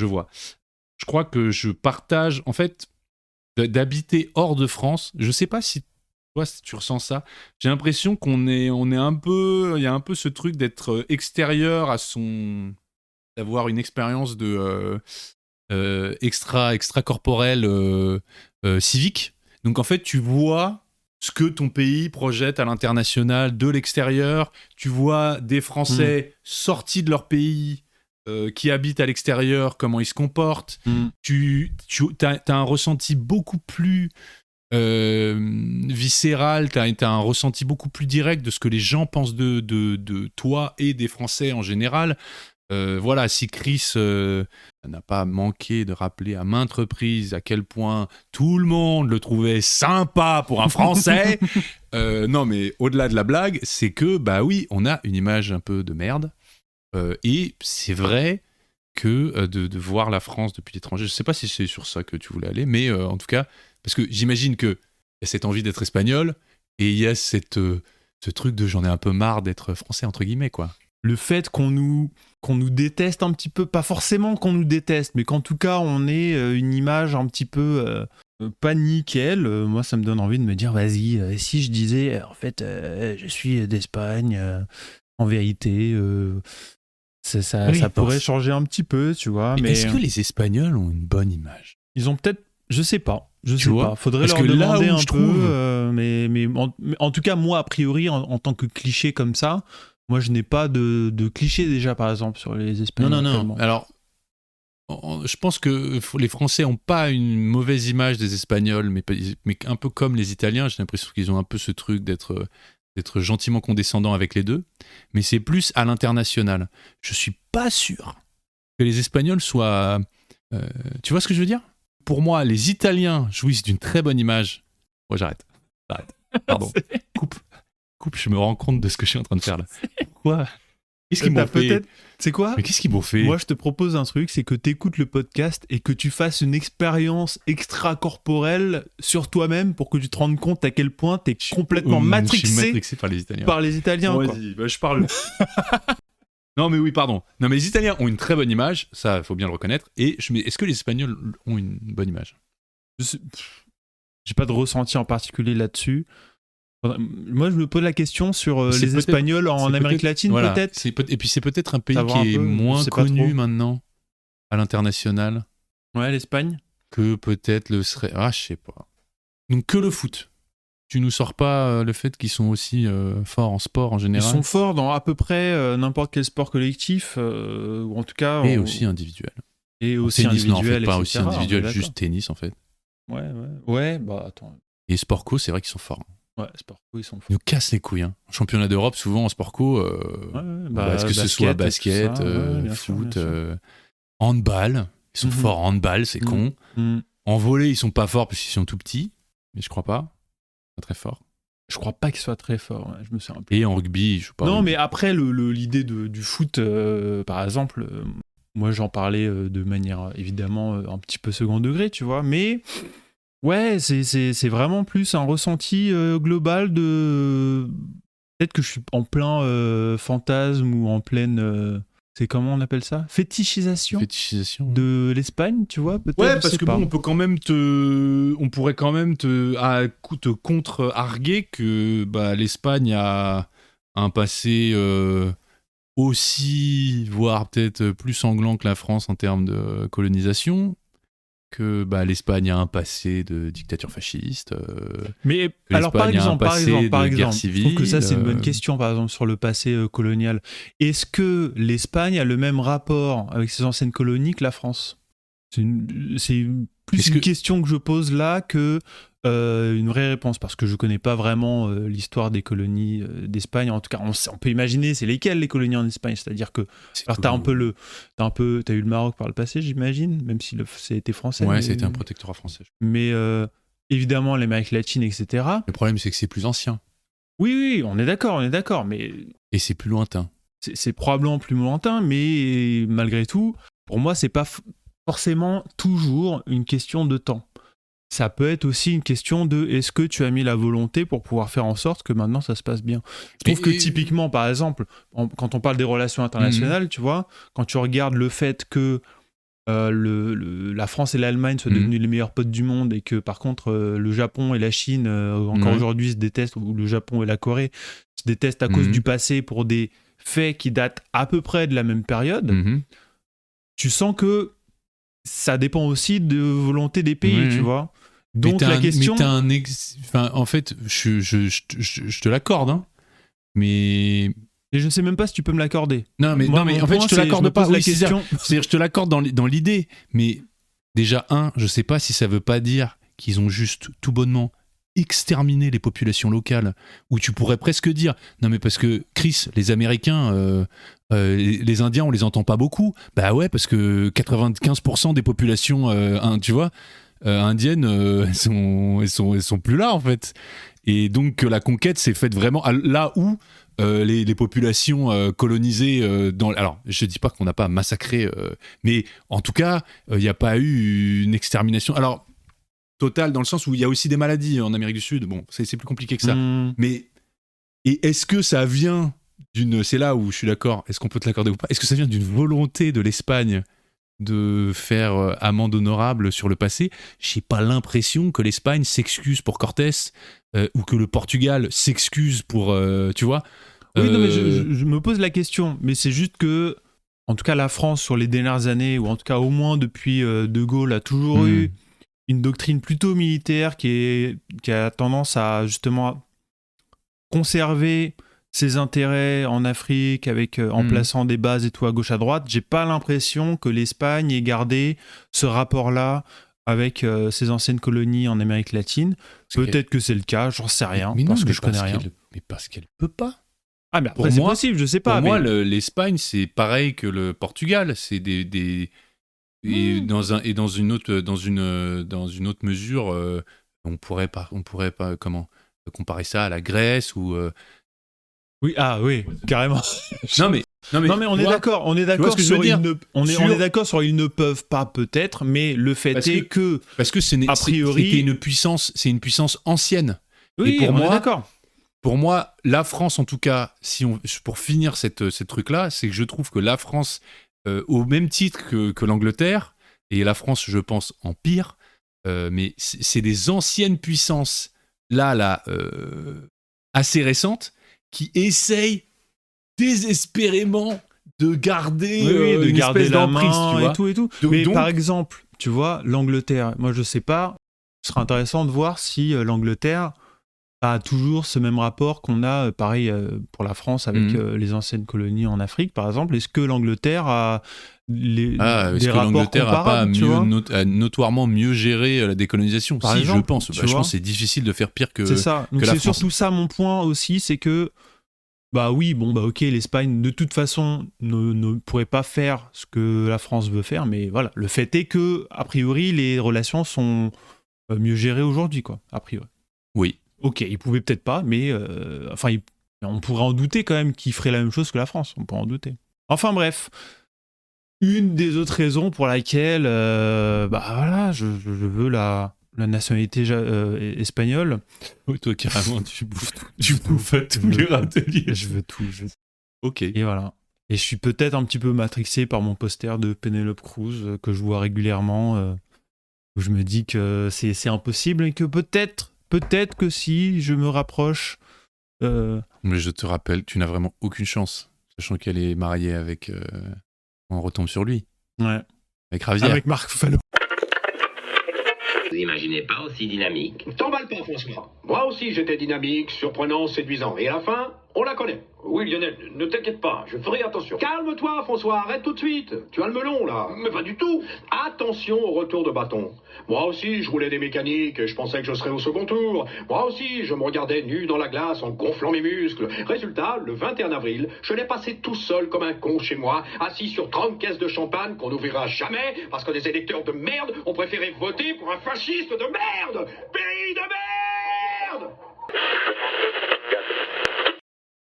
Je crois que je partage, en fait, d'habiter hors de France. Je sais pas si toi tu ressens ça. J'ai l'impression qu'on est un peu, il y a un peu ce truc d'être extérieur d'avoir une expérience de extra-corporelle civique. Donc en fait, tu vois ce que ton pays projette à l'international de l'extérieur. Tu vois des Français sortis de leur pays. Qui habitent à l'extérieur, comment ils se comportent. Tu as un ressenti beaucoup plus viscéral, tu as un ressenti beaucoup plus direct de ce que les gens pensent de toi et des Français en général. Voilà, si Chris n'a pas manqué de rappeler à maintes reprises à quel point tout le monde le trouvait sympa pour un Français, non mais au-delà de la blague, c'est que, oui, on a une image un peu de merde. Et c'est vrai que de voir la France depuis l'étranger, je sais pas si c'est sur ça que tu voulais aller, mais en tout cas, parce que j'imagine qu'il y a cette envie d'être espagnol et il y a ce truc de j'en ai un peu marre d'être français, entre guillemets, quoi. Le fait qu'on nous déteste un petit peu, pas forcément qu'on nous déteste, mais qu'en tout cas on ait une image un petit peu pas nickel, moi ça me donne envie de me dire vas-y, si je disais en fait je suis d'Espagne, en vérité... Ça pourrait changer un petit peu, tu vois. Mais est-ce que les Espagnols ont une bonne image ? Ils ont peut-être, je sais pas. Faudrait parce leur demander un peu. Mais en tout cas, moi, a priori, en tant que cliché comme ça, moi, je n'ai pas de cliché déjà, par exemple, sur les Espagnols. Non. Alors, je pense que les Français n'ont pas une mauvaise image des Espagnols, mais un peu comme les Italiens, j'ai l'impression qu'ils ont un peu ce truc d'être gentiment condescendant avec les deux, mais c'est plus à l'international. Je suis pas sûr que les Espagnols soient... tu vois ce que je veux dire ? Pour moi, les Italiens jouissent d'une très bonne image. Moi, j'arrête. Pardon. Coupe, je me rends compte de ce que je suis en train de faire là. Quoi ? Qu'est-ce qu'ils m'ont fait ? C'est quoi ? Mais qu'est-ce qu'ils m'ont fait ? Moi, je te propose un truc, c'est que tu écoutes le podcast et que tu fasses une expérience extracorporelle sur toi-même pour que tu te rendes compte à quel point tu es complètement matrixé par les Italiens. Par les Italiens, bon, quoi. Vas-y, je parle. Non, mais oui, pardon. Non, mais les Italiens ont une très bonne image, ça, il faut bien le reconnaître. Et est-ce que les Espagnols ont une bonne image ? J'ai pas de ressenti en particulier là-dessus. Moi, je me pose la question sur les Espagnols en Amérique latine, voilà, peut-être. Et puis c'est peut-être un pays Savoir qui est un peu, moins je sais pas connu trop. maintenant à l'international Ouais, l'Espagne. que peut-être le serait. Ah, je sais pas. Donc que le foot. Tu nous sors pas le fait qu'ils sont aussi forts en sport en Ils général. sont forts dans à peu près n'importe quel sport collectif, ou en tout cas. Et aussi individuel. Et aussi tennis, individuel, non, en fait, pas etc. aussi individuel, On est juste tennis en fait. Ouais, bah attends. Et sport co, c'est vrai qu'ils sont forts. Ouais, sport co, ils sont forts. Ils nous cassent les couilles. Hein. Championnat d'Europe, souvent en sport co, est-ce que ce soit basket, bien foot, sûr. handball. Ils sont forts en handball, c'est con. Mhm. En volley, ils sont pas forts parce qu'ils sont tout petits, mais je crois pas. Pas très forts. Je crois pas qu'ils soient très forts. Ouais, je me souviens un peu. Et en rugby, je sais pas. Non, rugby. mais après, l'idée du foot, par exemple, moi j'en parlais de manière évidemment un petit peu second degré, tu vois, mais ouais, c'est vraiment plus un ressenti global de. Peut-être que je suis en plein fantasme ou en pleine. C'est comment on appelle ça ? Fétichisation de l'Espagne, tu vois, peut-être. Ouais, je parce sais que pas. bon, on pourrait quand même te contre-arguer que l'Espagne a un passé aussi, voire peut-être plus sanglant que la France en termes de colonisation, que l'Espagne a un passé de dictature fasciste. Mais que alors par l'Espagne a un exemple, passé de guerre je trouve civile, que ça c'est une bonne question par exemple sur le passé colonial. Est-ce que l'Espagne a le même rapport avec ses anciennes colonies que la France ? C'est plus une question que je pose là que une vraie réponse, parce que je connais pas vraiment l'histoire des colonies d'Espagne. En tout cas, on peut imaginer c'est lesquelles les colonies en Espagne, c'est-à-dire que t'as eu le Maroc par le passé, j'imagine, même si c'était français. Ouais, mais... c'était un protectorat français. Mais évidemment l'Amérique latine, etc. Le problème, c'est que c'est plus ancien. Oui, on est d'accord, mais... Et c'est plus lointain. C'est probablement plus lointain, mais malgré tout, pour moi, c'est pas forcément toujours une question de temps. Ça peut être aussi une question de est-ce que tu as mis la volonté pour pouvoir faire en sorte que maintenant ça se passe bien. Je trouve que typiquement, par exemple, quand on parle des relations internationales, tu vois, quand tu regardes le fait que la France et l'Allemagne soient devenus les meilleurs potes du monde et que par contre le Japon et la Chine encore aujourd'hui se détestent, ou le Japon et la Corée se détestent à cause du passé pour des faits qui datent à peu près de la même période, tu sens que ça dépend aussi de volonté des pays, tu vois. Donc la question... en fait, je te l'accorde, hein, mais... Et je ne sais même pas si tu peux me l'accorder. Non, mais en fait, je te l'accorde pas. Oui, C'est-à-dire, je te l'accorde dans l'idée, mais déjà, je sais pas si ça veut pas dire qu'ils ont juste tout bonnement exterminé les populations locales, où tu pourrais presque dire, non mais parce que, Chris, les Américains, les Indiens, on les entend pas beaucoup. Bah ouais, parce que 95% des populations, tu vois, indiennes, elles sont plus là, en fait. Et donc, la conquête s'est faite vraiment là où les populations colonisées alors je dis pas qu'on n'a pas massacré mais en tout cas il n'y a pas eu une extermination alors totale, dans le sens où il y a aussi des maladies en Amérique du Sud, bon c'est plus compliqué que ça, mais est-ce que ça vient c'est là où je suis d'accord, est-ce qu'on peut te l'accorder ou pas, est-ce que ça vient d'une volonté de l'Espagne de faire amende honorable sur le passé? J'ai pas l'impression que l'Espagne s'excuse pour Cortés ou que le Portugal s'excuse pour tu vois. Oui, non, mais je me pose la question, mais c'est juste que, en tout cas, la France, sur les dernières années, ou en tout cas au moins depuis De Gaulle, a toujours eu une doctrine plutôt militaire qui a tendance à justement conserver ses intérêts en Afrique en plaçant des bases et tout à gauche à droite. J'ai pas l'impression que l'Espagne ait gardé ce rapport-là avec ses anciennes colonies en Amérique latine. Peut-être que c'est le cas, j'en sais rien, parce que je connais rien. Mais parce qu'elle peut pas. Ah, mais après, c'est possible, je sais pas. Pour moi, l'Espagne, c'est pareil que le Portugal. C'est et dans une autre mesure, on pourrait pas comparer ça à la Grèce ou. Oui, carrément. Non mais on est d'accord. On est d'accord sur on est d'accord sur ils ne peuvent pas peut-être, mais le fait parce que a priori c'est une puissance ancienne. Oui, et on est d'accord. Pour moi, la France, en tout cas, pour finir cette truc-là, c'est que je trouve que la France, au même titre que l'Angleterre, et la France, je pense, en pire, mais c'est des anciennes puissances. Là, assez récentes qui essayent désespérément de garder de une garder espèce la d'emprise, main tu vois. et tout. Donc- Mais par exemple, tu vois, l'Angleterre, moi je sais pas, ce serait intéressant de voir si l'Angleterre a toujours ce même rapport qu'on a, pareil pour la France avec les anciennes colonies en Afrique, par exemple. Est-ce que l'Angleterre a des est-ce que rapports l'Angleterre a pas comparables, tu vois notoirement mieux géré la décolonisation? Par Si, exemple, je pense. tu Je vois. pense que c'est difficile de faire pire que, C'est ça. Donc que la c'est France. surtout ça mon point aussi, c'est que bah oui, bon bah ok, l'Espagne de toute façon ne pourrait pas faire ce que la France veut faire, mais voilà, le fait est que a priori les relations sont mieux gérées aujourd'hui, quoi, a priori. Oui. Ok, ils pouvaient peut-être pas, mais on pourrait en douter quand même qu'ils feraient la même chose que la France, on pourrait en douter. Enfin bref, une des autres raisons pour laquelle voilà, je veux la nationalité espagnole. Oui, toi carrément, tu bouffes à tous les râteliers. Je veux tout. Ok. Et voilà. Et je suis peut-être un petit peu matrixé par mon poster de Penelope Cruz que je vois régulièrement, où je me dis que c'est impossible et que peut-être que si je me rapproche... Mais je te rappelle, tu n'as vraiment aucune chance, sachant qu'elle est mariée avec... On retombe sur lui. Ouais. Avec Javier. Avec Marc Ruffalo. Vous imaginez pas aussi dynamique? T'emballe pas, François. Moi aussi, j'étais dynamique, surprenant, séduisant. Et à la fin, on la connaît. Oui, Lionel, ne t'inquiète pas, je ferai attention. Calme-toi, François, arrête tout de suite. Tu as le melon, là. Mais pas du tout. Attention au retour de bâton. Moi aussi, je roulais des mécaniques et je pensais que je serais au second tour. Moi aussi, je me regardais nu dans la glace en gonflant mes muscles. Résultat, le 21 avril, je l'ai passé tout seul comme un con chez moi, assis sur 30 caisses de champagne qu'on n'ouvrira jamais parce que des électeurs de merde ont préféré voter pour un fasciste de merde. Pays de merde!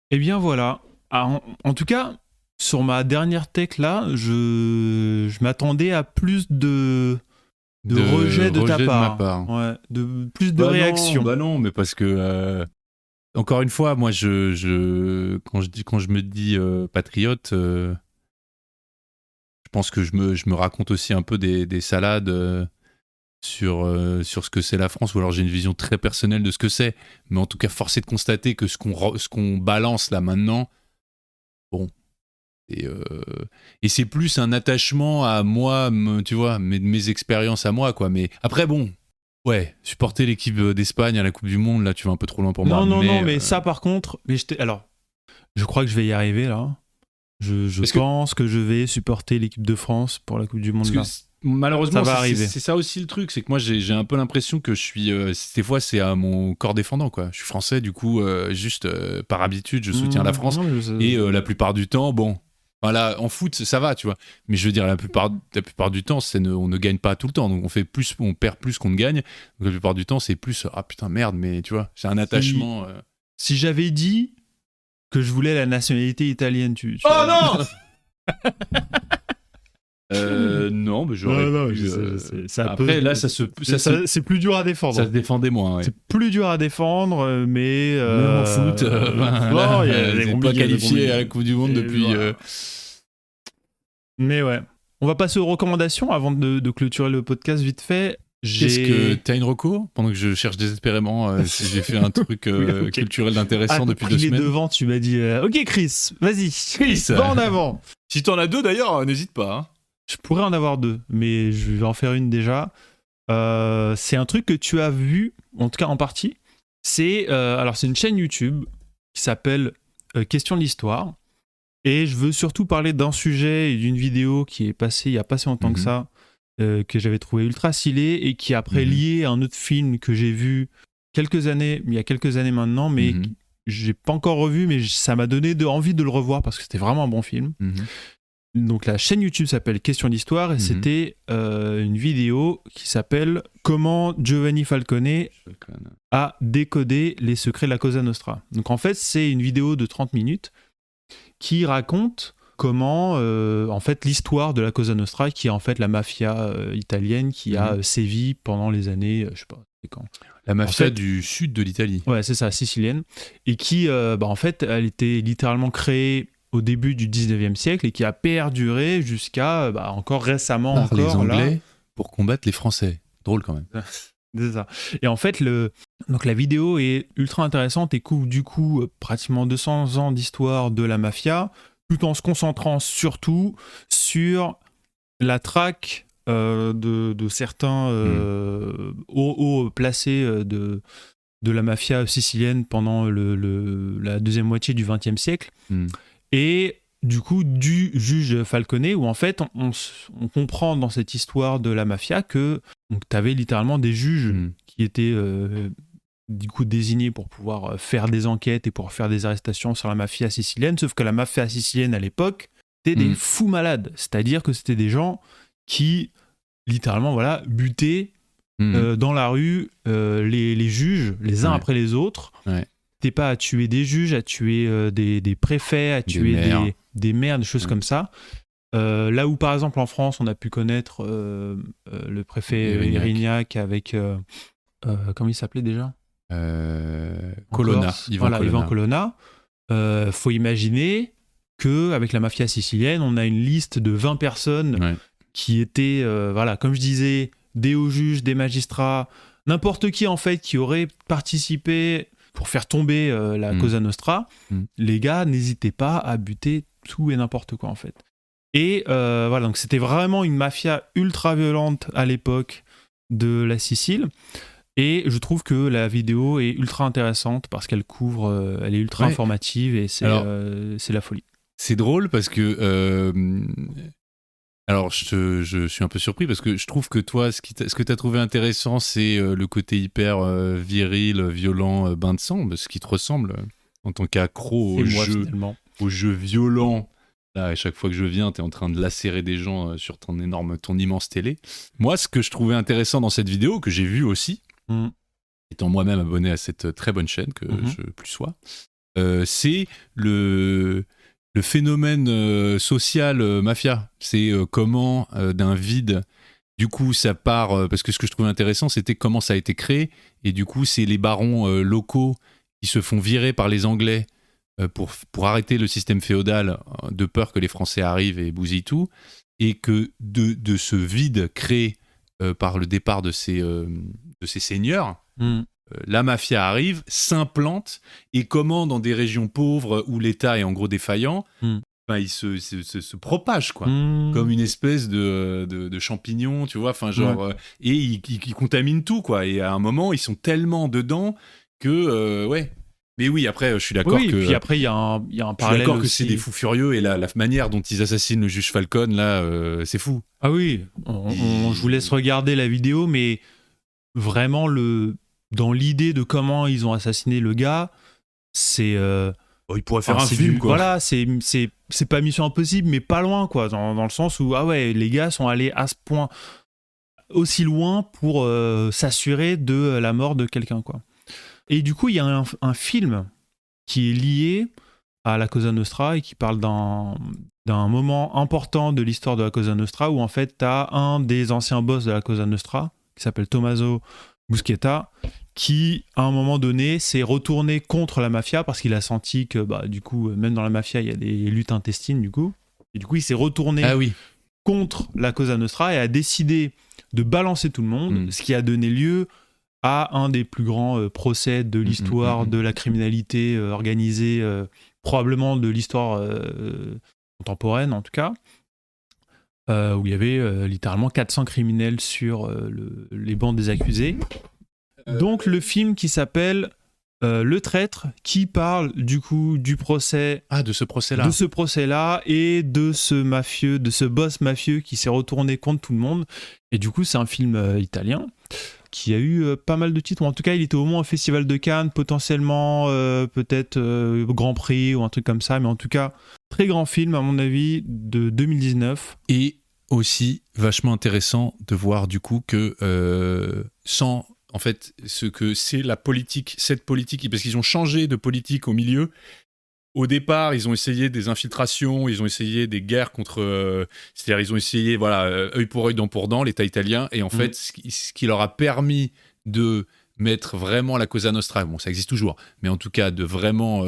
Eh bien voilà. En tout cas, sur ma dernière tech là, je m'attendais à plus de rejet de ta part. ma part. Ouais, plus de réactions. Bah non, mais parce que encore une fois, moi quand je me dis patriote, je pense que je me raconte aussi un peu des salades sur ce que c'est la France, ou alors j'ai une vision très personnelle de ce que c'est, mais en tout cas force est de constater que ce qu'on balance là maintenant, bon, et c'est plus un attachement à moi, tu vois, mes expériences à moi, quoi. Mais après, bon, ouais, supporter l'équipe d'Espagne à la Coupe du Monde, là, tu vas un peu trop loin pour moi. Non, mais ça par contre, alors, je crois que je vais y arriver là. Je pense que je vais supporter l'équipe de France pour la Coupe du Monde là. Malheureusement, ça va arriver. C'est ça aussi le truc, c'est que moi j'ai un peu l'impression que je suis, des fois c'est à mon corps défendant, quoi. Je suis français, du coup, juste par habitude, je soutiens la France. Et la plupart du temps, bon, voilà, en foot ça va, tu vois. Mais je veux dire, la plupart du temps, on ne gagne pas tout le temps, donc on perd plus qu'on ne gagne. Donc la plupart du temps, c'est plus ah putain merde, mais tu vois, c'est un attachement. Si j'avais dit que je voulais la nationalité italienne, oh non. Non, mais j'aurais pu. Après, là, c'est plus dur à défendre. Ça se défendait moins. Ouais. C'est plus dur à défendre, mais. Même en foot, ils pas qualifié à la Coupe du Monde depuis. Voilà. Mais ouais. On va passer aux recommandations avant de clôturer le podcast vite fait. Qu'est-ce que t'as une reco pendant que je cherche désespérément si j'ai fait un truc culturel d'intéressant depuis 2 semaines. Les devant, tu m'as dit ok Chris, vas-y. Chris, va en avant. Si t'en as 2 d'ailleurs, n'hésite pas. Hein. Je pourrais en avoir 2, mais je vais en faire une déjà. C'est un truc que tu as vu, en tout cas en partie. C'est une chaîne YouTube qui s'appelle Question de l'Histoire. Et je veux surtout parler d'un sujet et d'une vidéo qui est passée il n'y a pas si longtemps que ça, que j'avais trouvé ultra stylé et qui après lié à un autre film que j'ai vu il y a quelques années maintenant, mais j'ai pas encore revu, mais ça m'a donné envie de le revoir parce que c'était vraiment un bon film. Donc la chaîne YouTube s'appelle Question d'Histoire et c'était une vidéo qui s'appelle Comment Giovanni Falcone a décodé les secrets de la Cosa Nostra. Donc en fait c'est une vidéo de 30 minutes qui raconte comment en fait l'histoire de la Cosa Nostra, qui est en fait la mafia italienne qui a sévi pendant les années, je sais pas quand. La mafia du sud de l'Italie. Ouais, c'est ça, sicilienne, et qui en fait elle était littéralement créée au début du 19e siècle et qui a perduré jusqu'à encore récemment les Anglais pour combattre les Français. Drôle quand même. C'est ça. Et en fait, donc la vidéo est ultra intéressante et couvre du coup pratiquement 200 ans d'histoire de la mafia, tout en se concentrant surtout sur la traque de certains hauts placés de la mafia sicilienne pendant la deuxième moitié du XXe siècle. Et du coup, du juge Falcone, où en fait, on comprend dans cette histoire de la mafia que tu avais littéralement des juges qui étaient du coup désignés pour pouvoir faire des enquêtes et pour faire des arrestations sur la mafia sicilienne, sauf que la mafia sicilienne à l'époque, c'était des fous malades. C'est-à-dire que c'était des gens qui, littéralement, voilà, butaient dans la rue les juges, les uns après les autres. T'es pas à tuer des juges, à tuer des préfets, à tuer des maires, des choses comme ça. Là où, par exemple, en France, on a pu connaître le préfet Erignac avec... comment il s'appelait déjà Colonna. Ivan Colonna. Faut imaginer qu'avec la mafia sicilienne, on a une liste de 20 personnes qui étaient, voilà, comme je disais, des hauts juges, des magistrats, n'importe qui, en fait, qui aurait participé pour faire tomber la Cosa Nostra. Les gars n'hésitaient pas à buter tout et n'importe quoi, en fait. Et voilà, donc c'était vraiment une mafia ultra violente à l'époque de la Sicile. Et je trouve que la vidéo est ultra intéressante parce qu'elle couvre, elle est ultra informative et c'est la folie. C'est drôle parce que... alors, je suis un peu surpris parce que je trouve que toi, ce que tu as trouvé intéressant, c'est le côté hyper viril, violent, bain de sang, ce qui te ressemble en tant qu'accro au jeu violent. Là, à chaque fois que je viens, tu es en train de lacérer des gens sur ton immense télé. Moi, ce que je trouvais intéressant dans cette vidéo, que j'ai vu aussi, étant moi-même abonné à cette très bonne chaîne que je plus sois, c'est le phénomène social mafia. C'est comment d'un vide, du coup ça part, parce que ce que je trouvais intéressant c'était comment ça a été créé, et du coup c'est les barons locaux qui se font virer par les Anglais pour arrêter le système féodal, de peur que les Français arrivent et bousillent tout, et que de ce vide créé par le départ de ces seigneurs, la mafia arrive, s'implante, et comment dans des régions pauvres où l'État est en gros défaillant, il se propage, quoi, comme une espèce de champignon, tu vois, enfin genre, et il contamine tout, quoi, et à un moment ils sont tellement dedans que mais oui, après je suis d'accord que... puis après il y a un parallèle. Je suis d'accord que c'est des fous furieux, et la manière dont ils assassinent le juge Falcone là, c'est fou. Ah oui, je vous laisse regarder la vidéo, mais vraiment dans l'idée de comment ils ont assassiné le gars, c'est... il pourrait faire un film, quoi. Voilà, c'est pas Mission Impossible, mais pas loin, quoi, dans le sens où, les gars sont allés à ce point, aussi loin pour s'assurer de la mort de quelqu'un, quoi. Et du coup, il y a un film qui est lié à la Cosa Nostra et qui parle d'un moment important de l'histoire de la Cosa Nostra, où en fait, t'as un des anciens boss de la Cosa Nostra, qui s'appelle Tommaso Buscetta, qui, à un moment donné, s'est retourné contre la mafia parce qu'il a senti que, du coup, même dans la mafia, il y a des luttes intestines, du coup. Et du coup, il s'est retourné contre la Cosa Nostra et a décidé de balancer tout le monde, ce qui a donné lieu à un des plus grands procès de l'histoire de la criminalité organisée, probablement de l'histoire contemporaine, en tout cas. Où il y avait littéralement 400 criminels sur les bancs des accusés. Donc le film qui s'appelle Le Traître, qui parle du coup du procès... de ce procès-là. De ce procès-là et de ce mafieux, de ce boss mafieux qui s'est retourné contre tout le monde. Et du coup c'est un film italien qui a eu pas mal de titres, ou en tout cas il était au moins au Festival de Cannes, potentiellement peut-être Grand Prix ou un truc comme ça, mais en tout cas très grand film à mon avis de 2019. Et aussi vachement intéressant de voir du coup que sans en fait ce que c'est cette politique, parce qu'ils ont changé de politique au milieu. Au départ, ils ont essayé des infiltrations, ils ont essayé des guerres contre... c'est-à-dire, ils ont essayé, œil pour œil, dent pour dent, l'État italien. Et en fait, ce qui leur a permis de mettre vraiment la Cosa Nostra, bon, ça existe toujours, mais en tout cas, de vraiment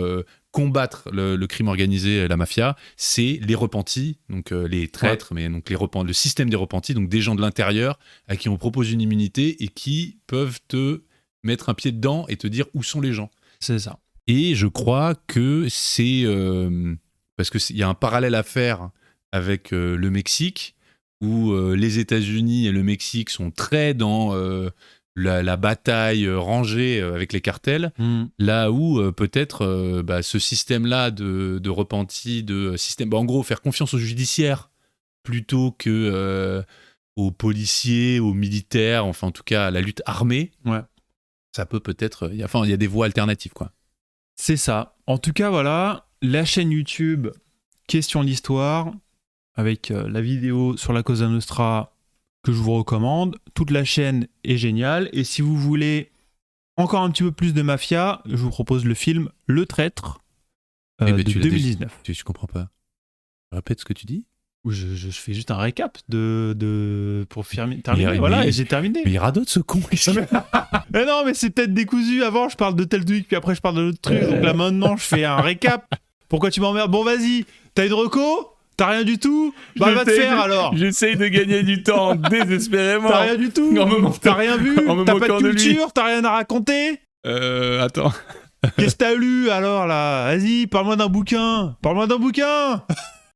combattre le crime organisé, la mafia, c'est les repentis, donc les traîtres, mais donc le système des repentis, donc des gens de l'intérieur à qui on propose une immunité et qui peuvent te mettre un pied dedans et te dire où sont les gens. C'est ça. Et je crois que c'est... parce qu'il y a un parallèle à faire avec le Mexique, où les États-Unis et le Mexique sont très dans la bataille rangée avec les cartels, là où peut-être ce système-là de repenti, en gros, faire confiance au judiciaire plutôt que aux policiers, aux militaires, enfin en tout cas à la lutte armée, ça peut peut-être... il y a des voies alternatives, quoi. C'est ça. En tout cas, voilà, la chaîne YouTube Question d'Histoire, avec la vidéo sur la Cosa Nostra que je vous recommande. Toute la chaîne est géniale. Et si vous voulez encore un petit peu plus de mafia, je vous propose le film Le Traître de 2019. Je comprends pas. Répète ce que tu dis. Je fais juste un récap pour terminer. Voilà, et j'ai terminé. Mais il radote ce con. Mais non, mais c'est peut-être décousu. Avant, je parle de tel truc, puis après, je parle de l'autre truc. Donc là, maintenant, je fais un récap. Pourquoi tu m'emmerdes? Bon, vas-y. T'as une reco? T'as rien du tout? Bah, va te faire alors. J'essaye de gagner du temps désespérément. T'as rien du tout? T'as rien vu? T'as pas de culture? T'as rien à raconter? Attends. Qu'est-ce que t'as lu alors là? Vas-y, parle-moi d'un bouquin.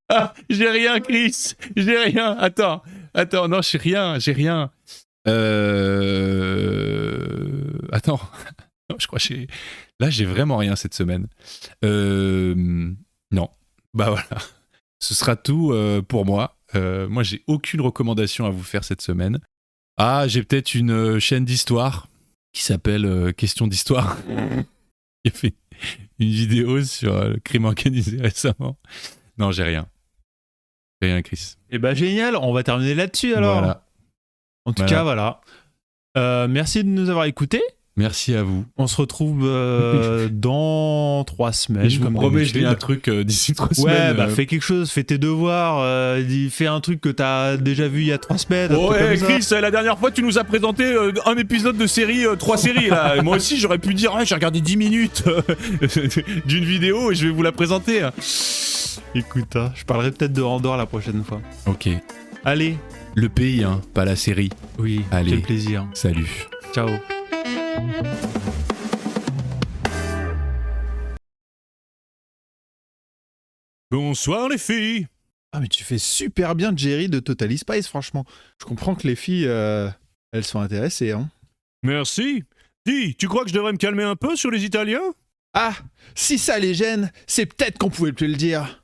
Ah, j'ai rien, Chris. J'ai rien. Attends, non, j'ai rien. Attends. Je crois que j'ai vraiment rien cette semaine. Non. Bah voilà. Ce sera tout pour moi. Moi, j'ai aucune recommandation à vous faire cette semaine. Ah, j'ai peut-être une chaîne d'histoire qui s'appelle Question d'Histoire. Qui a fait une vidéo sur le crime organisé récemment. Non, j'ai rien. Rien, Chris. Eh ben génial, on va terminer là-dessus alors. Voilà. En tout cas, voilà. Merci de nous avoir écoutés. Merci à vous. On se retrouve dans 3 semaines. Et je vous promets, je dis un truc d'ici 3 semaines. Ouais, fais quelque chose, fais tes devoirs, fais un truc que t'as déjà vu il y a 3 semaines. Ouais, Chris, la dernière fois, tu nous as présenté un épisode de série, 3 séries. Là. Moi aussi, j'aurais pu dire, j'ai regardé 10 minutes d'une vidéo et je vais vous la présenter. Écoute, je parlerai peut-être de Andorre la prochaine fois. Ok. Allez. Le pays, pas la série. Oui, allez. Quel plaisir. Salut. Ciao. Bonsoir les filles. Ah mais tu fais super bien Jerry de Totally Spice, franchement. Je comprends que les filles, elles sont intéressées. Hein. Merci. Dis, tu crois que je devrais me calmer un peu sur les Italiens? Ah, si ça les gêne, c'est peut-être qu'on pouvait plus le dire.